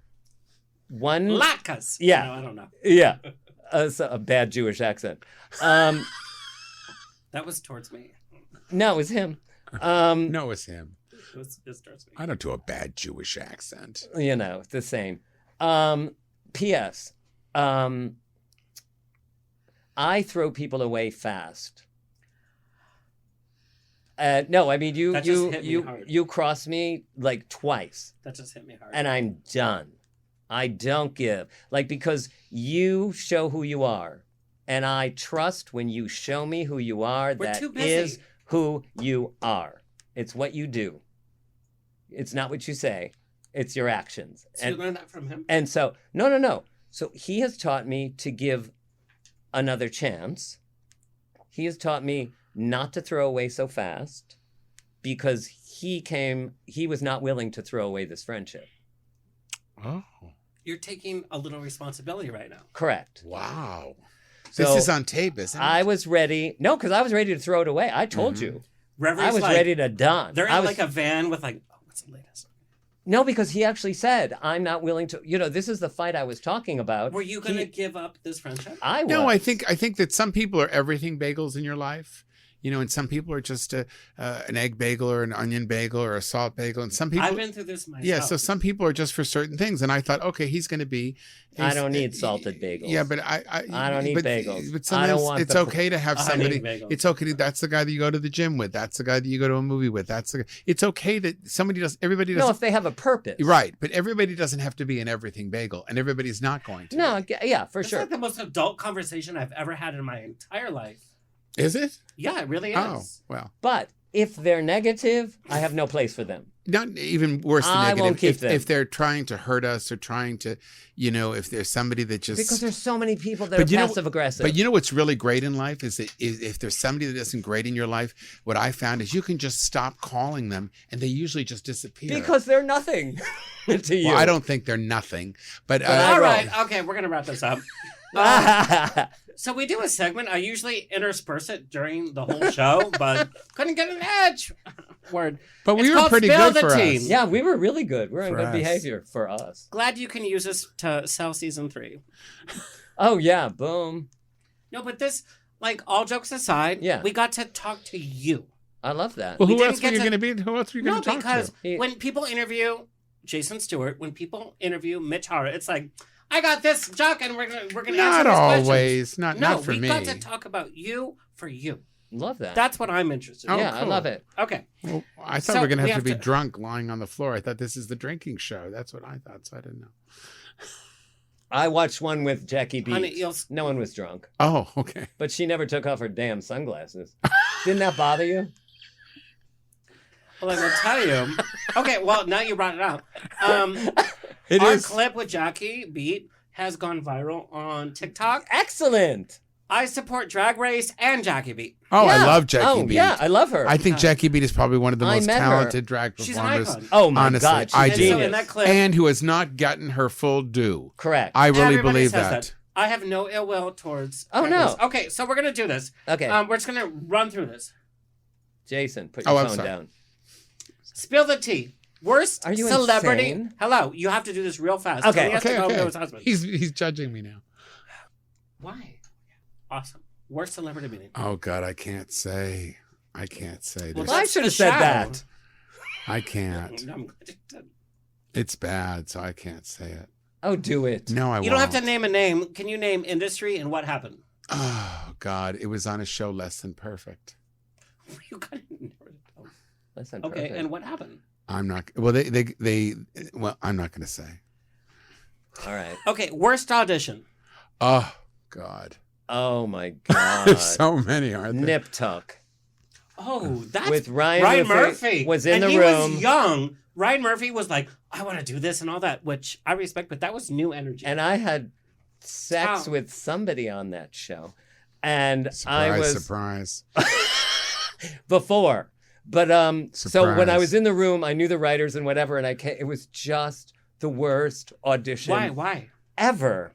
Speaker 4: One.
Speaker 2: Latkes.
Speaker 4: Yeah.
Speaker 2: No, I don't know.
Speaker 4: Yeah. A bad Jewish accent.
Speaker 2: That was towards me.
Speaker 4: No, it was him.
Speaker 1: No, it's him.
Speaker 2: It was towards me.
Speaker 1: I don't do a bad Jewish accent.
Speaker 4: You know, the same. P.S. I throw people away fast. No, I mean you cross me like twice.
Speaker 2: That just hit me hard.
Speaker 4: And I'm done. I don't give. Because you show who you are. And I trust when you show me who you are, that is who you are. It's what you do. It's not what you say. It's your actions.
Speaker 2: So you learned that from him?
Speaker 4: And so, no. So he has taught me to give another chance. He has taught me not to throw away so fast because he was not willing to throw away this friendship.
Speaker 1: Oh.
Speaker 2: You're taking a little responsibility right now.
Speaker 4: Correct.
Speaker 1: Wow.
Speaker 4: So
Speaker 1: this is on tape, isn't it?
Speaker 4: I was ready. No, because I was ready to throw it away. I told you.
Speaker 2: Reverie's
Speaker 4: I was ready to done.
Speaker 2: They're in a van with what's the latest?
Speaker 4: No, because he actually said, I'm not willing to, this is the fight I was talking about.
Speaker 2: Were you going to give up this friendship?
Speaker 4: I was.
Speaker 1: No, I think that some people are everything bagels in your life. And some people are just an egg bagel or an onion bagel or a salt bagel. And some people...
Speaker 2: I've been through this myself.
Speaker 1: Yeah, so some people are just for certain things. And I thought, okay, he's going to be...
Speaker 4: I don't need salted bagels.
Speaker 1: Yeah, but I
Speaker 4: don't need bagels.
Speaker 1: But sometimes it's okay to have somebody... It's okay. That's the guy that you go to the gym with. That's the guy that you go to a movie with. It's okay that somebody does... Everybody does...
Speaker 4: No, if they have a purpose.
Speaker 1: Right. But everybody doesn't have to be an everything bagel. And everybody's not going to.
Speaker 4: No, yeah, for sure.
Speaker 2: It's the most adult conversation I've ever had in my entire life.
Speaker 1: Is it?
Speaker 2: Yeah, it really is.
Speaker 1: Oh, well.
Speaker 4: But if they're negative, I have no place for them.
Speaker 1: Not even worse than negative.
Speaker 4: Won't keep them.
Speaker 1: If they're trying to hurt us or trying to, if there's somebody that just...
Speaker 4: Because there's so many people that are passive aggressive.
Speaker 1: But you know what's really great in life is that if there's somebody that isn't great in your life, what I found is you can just stop calling them and they usually just disappear.
Speaker 4: Because they're nothing to you.
Speaker 1: Well, I don't think they're nothing. But
Speaker 2: all right. Okay, we're going to wrap this up. So we do a segment. I usually intersperse it during the whole show, but couldn't get an edge. Word.
Speaker 1: But we were pretty good for us.
Speaker 4: Yeah, we were really good. We're in good behavior for us.
Speaker 2: Glad you can use this to sell season 3.
Speaker 4: Oh, yeah. Boom.
Speaker 2: No, but this, all jokes aside, we got to talk to you.
Speaker 4: I love that.
Speaker 1: Well, who else were you going to be? Who else were you going to talk to?
Speaker 2: No, because when people interview Jason Stewart, when people interview Mitch Hara, it's like, I got this joke, and we're gonna answer these questions.
Speaker 1: Not for me.
Speaker 2: We got to talk about you for you.
Speaker 4: Love that.
Speaker 2: That's what I'm interested in.
Speaker 1: Oh,
Speaker 4: yeah, I
Speaker 1: cool.
Speaker 4: love it.
Speaker 2: Okay.
Speaker 1: Well, I thought
Speaker 2: So
Speaker 1: we were going
Speaker 2: we
Speaker 1: to have
Speaker 2: have
Speaker 1: to be
Speaker 2: to-
Speaker 1: drunk lying on the floor. I thought this is the drinking show. That's what I thought, so I didn't know.
Speaker 4: I watched one with Jackie Beat.
Speaker 2: Honey, you'll-
Speaker 4: No one was drunk,
Speaker 1: Oh, okay.
Speaker 4: but she never took off her damn sunglasses. Didn't that bother you?
Speaker 2: Well, I will tell you. Okay, well, now you brought it up.
Speaker 1: It
Speaker 2: Our
Speaker 1: is.
Speaker 2: clip with Jackie Beat has gone viral on TikTok.
Speaker 4: Excellent.
Speaker 2: I support Drag Race and Jackie Beat.
Speaker 1: Oh, I
Speaker 4: Yeah.
Speaker 1: love Jackie
Speaker 4: Oh,
Speaker 1: Beat.
Speaker 4: yeah, I love her.
Speaker 1: I think Jackie Beat is probably one of the
Speaker 4: I
Speaker 1: most
Speaker 4: met her.
Speaker 1: talented drag
Speaker 2: She's an
Speaker 1: performers.
Speaker 2: icon.
Speaker 4: Oh my
Speaker 1: honestly,
Speaker 4: God, she's
Speaker 1: I
Speaker 4: a
Speaker 2: And
Speaker 1: do.
Speaker 2: so in
Speaker 4: genius.
Speaker 2: that clip,
Speaker 1: And who has not gotten her full due.
Speaker 4: Correct.
Speaker 1: I really
Speaker 2: everybody
Speaker 1: believe
Speaker 2: says
Speaker 1: that.
Speaker 2: I have no ill will towards.
Speaker 4: Oh,
Speaker 2: Drag
Speaker 4: no.
Speaker 2: Race. Okay, so we're gonna do this.
Speaker 4: Okay.
Speaker 2: We're just gonna run through this.
Speaker 4: Jason, put
Speaker 1: Oh,
Speaker 4: your
Speaker 1: I'm
Speaker 4: phone
Speaker 1: sorry.
Speaker 4: down.
Speaker 2: Spill the tea. Worst
Speaker 4: Are you
Speaker 2: celebrity.
Speaker 4: insane?
Speaker 2: Hello, you have to do this real fast.
Speaker 4: Okay.
Speaker 2: Tony has to
Speaker 1: Okay,
Speaker 2: go
Speaker 1: okay.
Speaker 2: to his husband.
Speaker 1: He's judging me now.
Speaker 2: Why? Awesome. Worst celebrity meeting.
Speaker 1: Oh God, I can't say. I can't say.
Speaker 2: Well,
Speaker 1: There's-
Speaker 4: I
Speaker 2: that's
Speaker 4: should have
Speaker 2: the
Speaker 4: said
Speaker 2: show.
Speaker 4: that.
Speaker 1: I can't.
Speaker 2: I'm glad you did.
Speaker 1: It's bad, so I can't say it.
Speaker 4: Oh, do it.
Speaker 1: No, I
Speaker 2: You
Speaker 1: won't.
Speaker 2: don't have to name a name. Can you name industry and what happened?
Speaker 1: Oh God, it was on a show Less Than Perfect.
Speaker 2: You kind of narrowed it down.
Speaker 4: Listen,
Speaker 2: Okay,
Speaker 4: perfect.
Speaker 2: and what happened?
Speaker 1: I'm not. Well, well, I'm not going to say.
Speaker 4: All right.
Speaker 2: Okay, worst audition.
Speaker 1: Oh God,
Speaker 4: Oh my God.
Speaker 1: there's so many, aren't there?
Speaker 4: Nip tuck.
Speaker 2: Oh, that's
Speaker 4: With Ryan
Speaker 2: Murphy
Speaker 4: was in
Speaker 2: and
Speaker 4: the
Speaker 2: he
Speaker 4: room.
Speaker 2: was young. Ryan Murphy was like, I want to do this and all that, which I respect, but that was new energy.
Speaker 4: And I had sex
Speaker 2: Wow.
Speaker 4: with somebody on that show. And
Speaker 1: Surprise,
Speaker 4: I was
Speaker 1: surprise.
Speaker 4: before. But so when I
Speaker 1: Surprise.
Speaker 4: was in the room, I knew the writers and whatever, and it was just the worst audition
Speaker 2: Why?
Speaker 4: ever.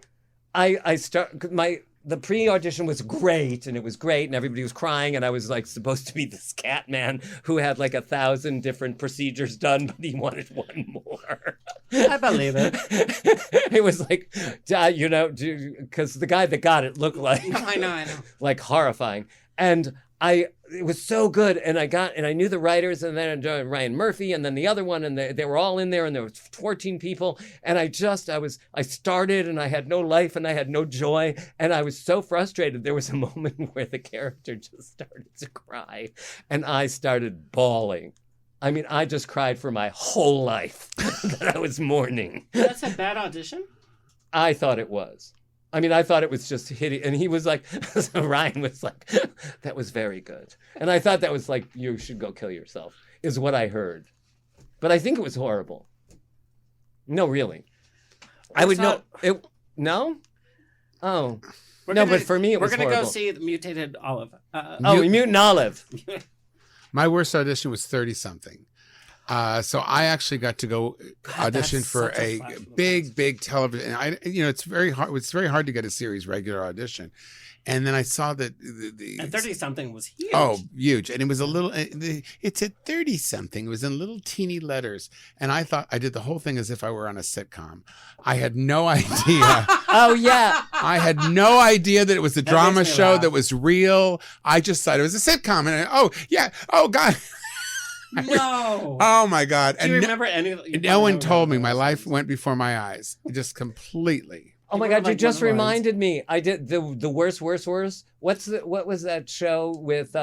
Speaker 4: The pre-audition was great, and it was great, and everybody was crying, and I was like supposed to be this cat man who had like 1,000 different procedures done, but he wanted one more.
Speaker 2: I believe it.
Speaker 4: It was like, because the guy that got it looked like
Speaker 2: No, I know.
Speaker 4: like horrifying, and it was so good, and I knew the writers, and then Ryan Murphy, and then the other one, and they were all in there, and there was 14 people, and I started, and I had no life, and I had no joy, and I was so frustrated. There was a moment where the character just started to cry, and I started bawling. I mean, I just cried for my whole life that I was mourning.
Speaker 2: That's a bad audition?
Speaker 4: I thought it was. I mean, I thought it was just hideous. And he was like, so Ryan was like, that was very good. And I thought that was like, you should go kill yourself, is what I heard. But I think it was horrible. No, really. I would know. No? Oh. But for me, it was
Speaker 2: We're going to go
Speaker 4: horrible.
Speaker 2: see the Mutated Olive.
Speaker 4: Mutant Olive.
Speaker 1: My worst audition was 30-something. So I actually got to go audition
Speaker 2: that's
Speaker 1: for
Speaker 2: such a
Speaker 1: a
Speaker 2: flash in the
Speaker 1: big television. And it's very hard. It's very hard to get a series regular audition. And then I saw that the
Speaker 2: And 30-something was huge.
Speaker 1: Oh, huge. And it was a little, it's at 30-something. It was in little teeny letters. And I thought I did the whole thing as if I were on a sitcom. I had no idea.
Speaker 4: Oh, yeah.
Speaker 1: I had no idea that it was a drama
Speaker 2: makes me
Speaker 1: show
Speaker 2: laugh.
Speaker 1: that was real. I just thought it was a sitcom. And oh, God.
Speaker 2: No.
Speaker 1: Oh, my God.
Speaker 2: Do you
Speaker 1: And
Speaker 2: remember any?
Speaker 1: no one told me. My life went before my eyes. Just completely.
Speaker 4: Oh my
Speaker 2: People
Speaker 4: God! You
Speaker 2: like
Speaker 4: just
Speaker 2: one of the
Speaker 4: reminded me. I did the worst. What was that show with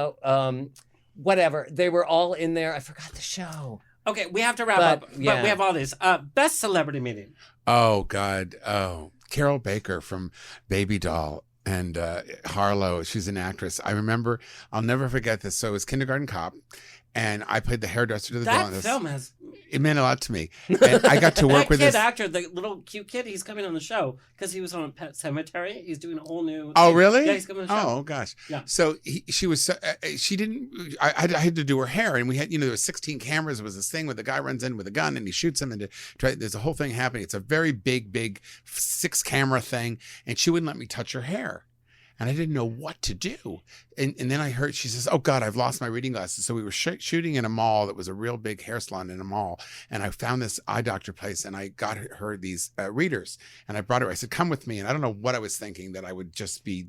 Speaker 4: whatever? They were all in there. I forgot the show.
Speaker 2: Okay, we have to wrap
Speaker 4: But,
Speaker 2: up.
Speaker 4: yeah.
Speaker 2: But we have all these. Best celebrity meeting.
Speaker 1: Oh, God. Oh, Carol Baker from Baby Doll. And Harlow, she's an actress. I remember, I'll never forget this. So it was Kindergarten Cop, and I played the hairdresser to the
Speaker 2: That
Speaker 1: villain.
Speaker 2: film has.
Speaker 1: It meant a lot to me. And I got to work
Speaker 2: That
Speaker 1: with
Speaker 2: kid
Speaker 1: this.
Speaker 2: actor, the little cute kid, he's coming on the show because he was on Pet Cemetery. He's doing a whole new.
Speaker 1: Oh,
Speaker 2: thing.
Speaker 1: really?
Speaker 2: Yeah, he's coming on the show.
Speaker 1: Oh, gosh.
Speaker 2: Yeah.
Speaker 1: So she was, she didn't, I had to do her hair, and we had, there was 16 cameras. It was this thing where the guy runs in with a gun and he shoots him, and there's a whole thing happening. It's a very big 6-camera thing, and she wouldn't let me touch her hair. And I didn't know what to do. And then I heard, she says, oh God, I've lost my reading glasses. So we were shooting in a mall that was a real big hair salon in a mall. And I found this eye doctor place, and I got her these readers, and I brought her. I said, come with me. And I don't know what I was thinking, that I would just be,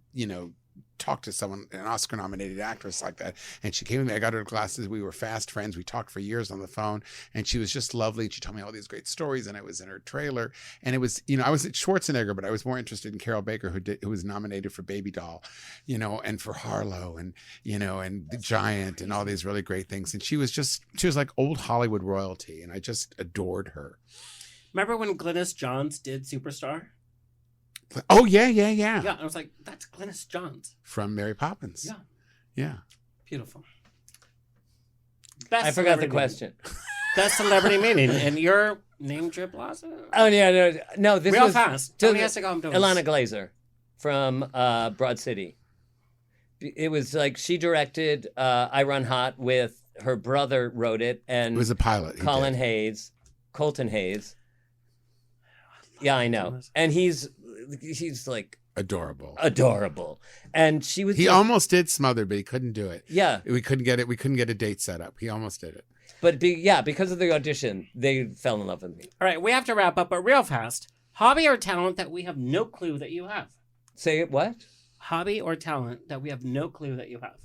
Speaker 1: talk to someone, an Oscar-nominated actress like that. And she came to me. I got her glasses. We were fast friends. We talked for years on the phone, and she was just lovely. And she told me all these great stories. And I was in her trailer, and it was, I was at Schwarzenegger, but I was more interested in Carol Baker, who was nominated for Baby Doll, and for Harlow, and and The Giant, and all these really great things. And she was like old Hollywood royalty, and I just adored her.
Speaker 2: Remember when Glynis Johns did Superstar?
Speaker 1: Oh, yeah.
Speaker 2: Yeah, I was like, that's Glynis Johns.
Speaker 1: From Mary Poppins.
Speaker 2: Yeah.
Speaker 1: Yeah.
Speaker 2: Beautiful.
Speaker 4: I forgot the question.
Speaker 2: Best celebrity meeting. And your name drip Laza?
Speaker 4: Oh, yeah, no. This
Speaker 2: Real
Speaker 4: was
Speaker 2: fast. Tony has to go. I'm doing
Speaker 4: Ilana Glazer from Broad City. It was like she directed I Run Hot with her brother wrote it. And
Speaker 1: it was a pilot.
Speaker 4: Colton Hayes. Yeah, I know. And he's like
Speaker 1: adorable.
Speaker 4: And she was
Speaker 1: he almost did Smothered, but he couldn't do it.
Speaker 4: Yeah.
Speaker 1: We couldn't get a date set up. He almost did it.
Speaker 4: But because of the audition, they fell in love with me.
Speaker 2: All right, we have to wrap up, but real fast. Hobby or talent that we have no clue that you have?
Speaker 4: Say it what?
Speaker 2: Hobby or talent that we have no clue that you have.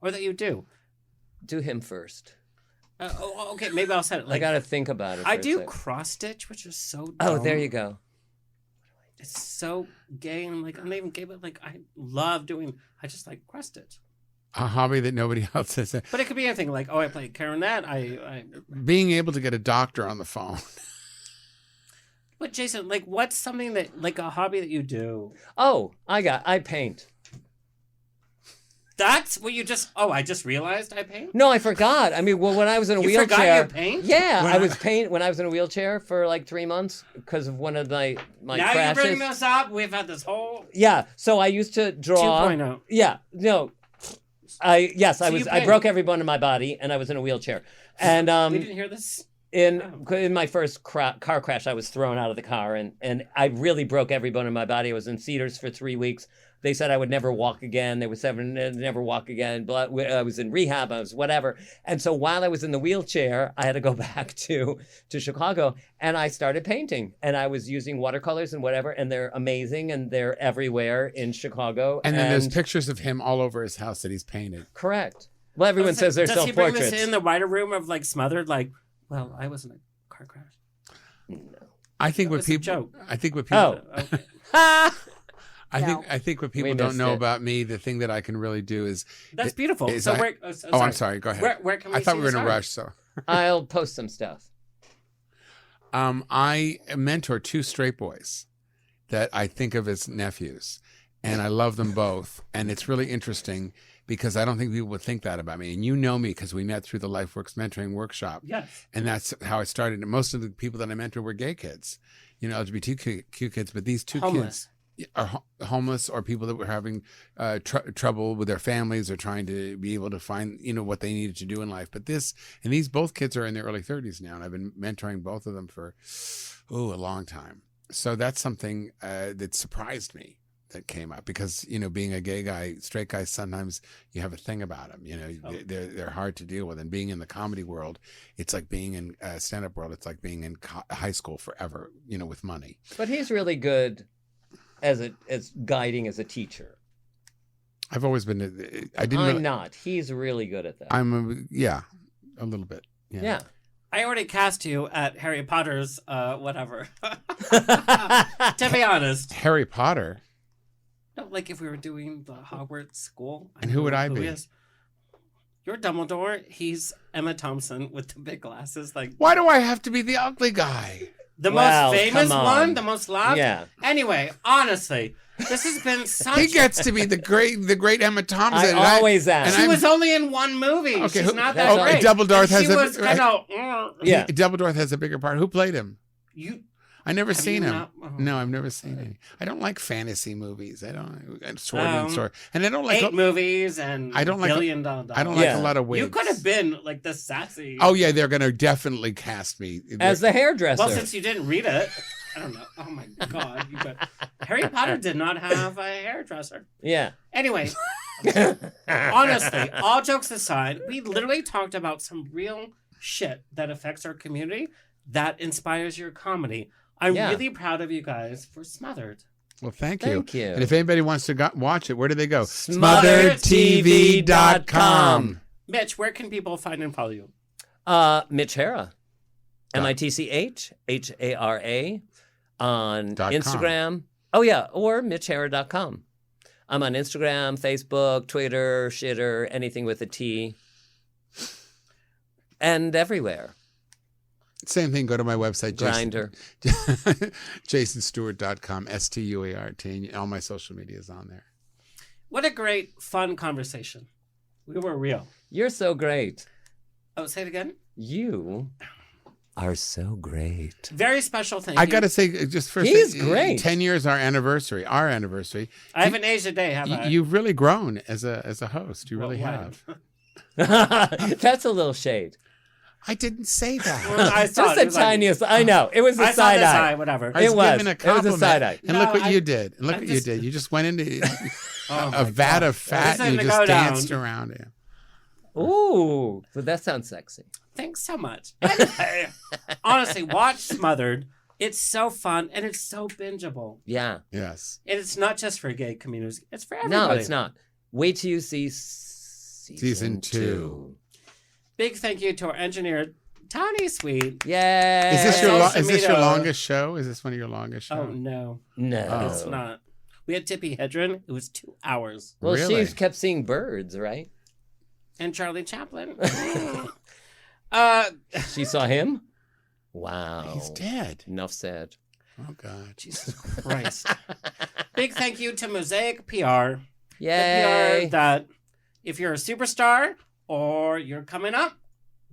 Speaker 2: Or that you do.
Speaker 4: Do him first.
Speaker 2: Okay, maybe I'll set it.
Speaker 4: I got to think about it.
Speaker 2: I do cross stitch, which is so dumb.
Speaker 4: Oh, there you go.
Speaker 2: It's so gay. And I'm not even gay, but I love doing, I just like cross stitch.
Speaker 1: A hobby that nobody else has.
Speaker 2: But it could be anything like, I play clarinet.
Speaker 1: Being able to get a doctor on the phone.
Speaker 2: But Jason, what's something that, a hobby that you do?
Speaker 4: Oh, I paint.
Speaker 2: That's what you just, I just realized I paint?
Speaker 4: No, I forgot. I mean, when I was in a wheelchair.
Speaker 2: You forgot you paint?
Speaker 4: Yeah, I was when I was in a wheelchair for 3 months because of one of my
Speaker 2: now
Speaker 4: crashes.
Speaker 2: Now you bring this up. We've had this whole.
Speaker 4: Yeah, so I used to draw.
Speaker 2: 2.0.
Speaker 4: Yeah, no. I broke every bone in my body and I was in a wheelchair. And
Speaker 2: we didn't hear this.
Speaker 4: In my first car crash, I was thrown out of the car and I really broke every bone in my body. I was in Cedars for 3 weeks. They said I would never walk again. They were saying never walk again. But I was in rehab. I was whatever. And so while I was in the wheelchair, I had to go back to Chicago and I started painting. And I was using watercolors and whatever. And they're amazing and they're everywhere in Chicago.
Speaker 1: And then there's pictures of him all over his house that he's painted.
Speaker 4: Correct. Well, everyone says they're self-portraits.
Speaker 2: Does he bring this in the writer room of Smothered? Well, I was in a car crash.
Speaker 4: No.
Speaker 1: I think what people.
Speaker 2: Joke.
Speaker 1: I think what people.
Speaker 2: Oh, okay.
Speaker 1: I think what people don't know about me, the thing that I can really do is.
Speaker 2: That's beautiful.
Speaker 1: I'm sorry. Go ahead.
Speaker 2: Where can we
Speaker 1: I thought
Speaker 2: see
Speaker 1: we were in a
Speaker 2: art?
Speaker 1: rush, so.
Speaker 4: I'll post some stuff.
Speaker 1: I mentor 2 straight boys that I think of as nephews, and I love them both. And it's really interesting because I don't think people would think that about me. And you know me because we met through the LifeWorks mentoring workshop.
Speaker 2: Yes.
Speaker 1: And that's how I started. And most of the people that I mentor were gay kids, LGBTQ kids, but these 2 kids are homeless or people that were having trouble with their families or trying to be able to find, what they needed to do in life. But these both kids are in their early 30s now, and I've been mentoring both of them for, a long time. So that's something that surprised me that came up because, being a gay guy, straight guy, sometimes you have a thing about them, they're hard to deal with. And being in the comedy world, it's like being in stand-up world. It's like being in high school forever, with money.
Speaker 4: But he's really good as guiding as a teacher.
Speaker 1: I've always been.
Speaker 4: I'm not. He's really good at that.
Speaker 1: A little bit. Yeah.
Speaker 2: I already cast you at Harry Potter's whatever. To be honest.
Speaker 1: Harry Potter?
Speaker 2: No, if we were doing the Hogwarts school.
Speaker 1: And who would I be?
Speaker 2: You're Dumbledore. He's Emma Thompson with the big glasses.
Speaker 1: Why do I have to be the ugly guy?
Speaker 2: The most famous one, the most loved.
Speaker 4: Yeah.
Speaker 2: Anyway, honestly, this has been such.
Speaker 1: He gets to be the great Emma Thompson.
Speaker 4: I always ask.
Speaker 2: She was only in one movie.
Speaker 1: Okay,
Speaker 2: she's not that great.
Speaker 1: Dumbledore has
Speaker 2: she was kind of.
Speaker 4: Yeah.
Speaker 1: Dumbledore has a bigger part. Who played him? I never
Speaker 2: Have
Speaker 1: seen
Speaker 2: you
Speaker 1: him.
Speaker 2: not? Oh.
Speaker 1: No, I've never seen any. I don't like fantasy movies. I don't sword and sword, and I don't like
Speaker 2: 8 movies and
Speaker 1: I don't like
Speaker 2: $1 billion.
Speaker 1: I don't like a lot of wigs.
Speaker 2: You could have been the sassy.
Speaker 1: Oh yeah, they're gonna definitely cast me
Speaker 4: as the hairdresser.
Speaker 2: Well, since you didn't read it, I don't know. Oh my God, Harry Potter did not have a hairdresser.
Speaker 4: Yeah.
Speaker 2: Anyway, honestly, all jokes aside, we literally talked about some real shit that affects our community that inspires your comedy. I'm really proud of you guys for Smothered.
Speaker 1: Well, thank you.
Speaker 4: Thank you.
Speaker 1: And if anybody wants to watch it, where do they go?
Speaker 4: SmotheredTV.com.
Speaker 2: Mitch, where can people find and follow you?
Speaker 4: Mitch Hara. MITCHHARA on Instagram. Oh, yeah. Or MitchHara.com. I'm on Instagram, Facebook, Twitter, Shitter, anything with a T. And everywhere.
Speaker 1: Same thing. Go to my website,
Speaker 4: Grinder.
Speaker 1: JasonStuart.com, STUART. And all my social media is on there.
Speaker 2: What a great, fun conversation. We were real.
Speaker 4: You're so great.
Speaker 2: Oh, say it again.
Speaker 4: You are so great.
Speaker 2: Very special thank you.
Speaker 1: I got to say, just first,
Speaker 4: He's great.
Speaker 1: 10 years, our anniversary.
Speaker 2: I haven't aged a day, have I?
Speaker 1: You've really grown as a host. You really have.
Speaker 4: That's a little shade.
Speaker 1: I didn't say that.
Speaker 2: Well, I saw
Speaker 4: Just
Speaker 2: it. It
Speaker 4: the
Speaker 2: was like-
Speaker 4: tiniest. I know. It was a
Speaker 2: I saw
Speaker 4: side
Speaker 2: this
Speaker 4: eye.
Speaker 2: eye, whatever.
Speaker 1: I was
Speaker 4: It was.
Speaker 1: giving a
Speaker 4: It was a
Speaker 1: compliment.
Speaker 4: side eye.
Speaker 1: And look
Speaker 2: No,
Speaker 1: what
Speaker 2: I-
Speaker 1: you did. And look
Speaker 2: I
Speaker 1: what
Speaker 2: just-
Speaker 1: you did. You just went into
Speaker 2: Oh my
Speaker 1: a vat
Speaker 2: God.
Speaker 1: of fat and you
Speaker 2: Listen to
Speaker 1: just
Speaker 2: go down.
Speaker 1: danced around it.
Speaker 4: Ooh, but that sounds sexy.
Speaker 2: Thanks so much. Anyway, honestly, watch Smothered. It's so fun and it's so bingeable.
Speaker 4: Yeah.
Speaker 1: Yes.
Speaker 2: And it's not just for gay communities. It's for everybody.
Speaker 4: No, it's not. Wait till you see
Speaker 1: Season 2.
Speaker 2: Big thank you to our engineer, Tony Sweet.
Speaker 4: Yay.
Speaker 1: Is this your
Speaker 2: Social
Speaker 1: is this your
Speaker 2: media.
Speaker 1: longest show? Is this one of your longest shows?
Speaker 2: Oh, no.
Speaker 4: No.
Speaker 1: Oh.
Speaker 2: It's not. We had Tippi Hedren. It was 2 hours.
Speaker 4: Well,
Speaker 1: Really?
Speaker 4: she kept seeing birds, right?
Speaker 2: And Charlie Chaplin.
Speaker 4: She saw him? Wow.
Speaker 1: He's dead.
Speaker 4: Enough said.
Speaker 1: Oh God.
Speaker 2: Jesus Christ. Big thank you to Mosaic PR.
Speaker 4: Yay.
Speaker 2: The PR that if you're a superstar or you're coming up,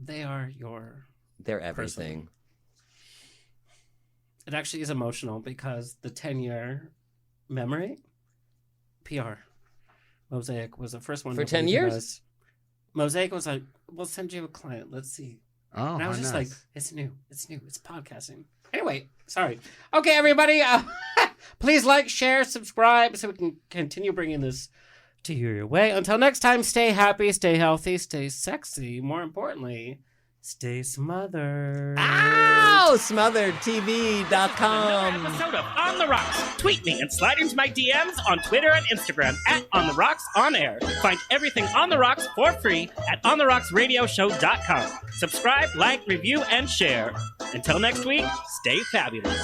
Speaker 2: they are your
Speaker 4: They're everything.
Speaker 2: It actually is emotional because the 10-year memory, PR. Mosaic was the first one.
Speaker 4: For
Speaker 2: to
Speaker 4: 10
Speaker 2: believe in
Speaker 4: years?
Speaker 2: us. Mosaic was like, we'll send you a client. Let's see.
Speaker 1: Oh,
Speaker 2: And I was
Speaker 1: how
Speaker 2: just
Speaker 1: nice.
Speaker 2: like, it's new. It's podcasting. Anyway, sorry. Okay, everybody, please like, share, subscribe so we can continue bringing this to your way. Until next time, stay happy, stay healthy, stay sexy. More importantly, stay smothered.
Speaker 4: Ow! SmotheredTV.com.
Speaker 7: Episode of On the Rocks. Tweet me and slide into my DMs on Twitter and Instagram at On the Rocks On Air. Find everything On the Rocks for free at OnTheRocksRadioshow.com. Subscribe, like, review, and share. Until next week, stay fabulous.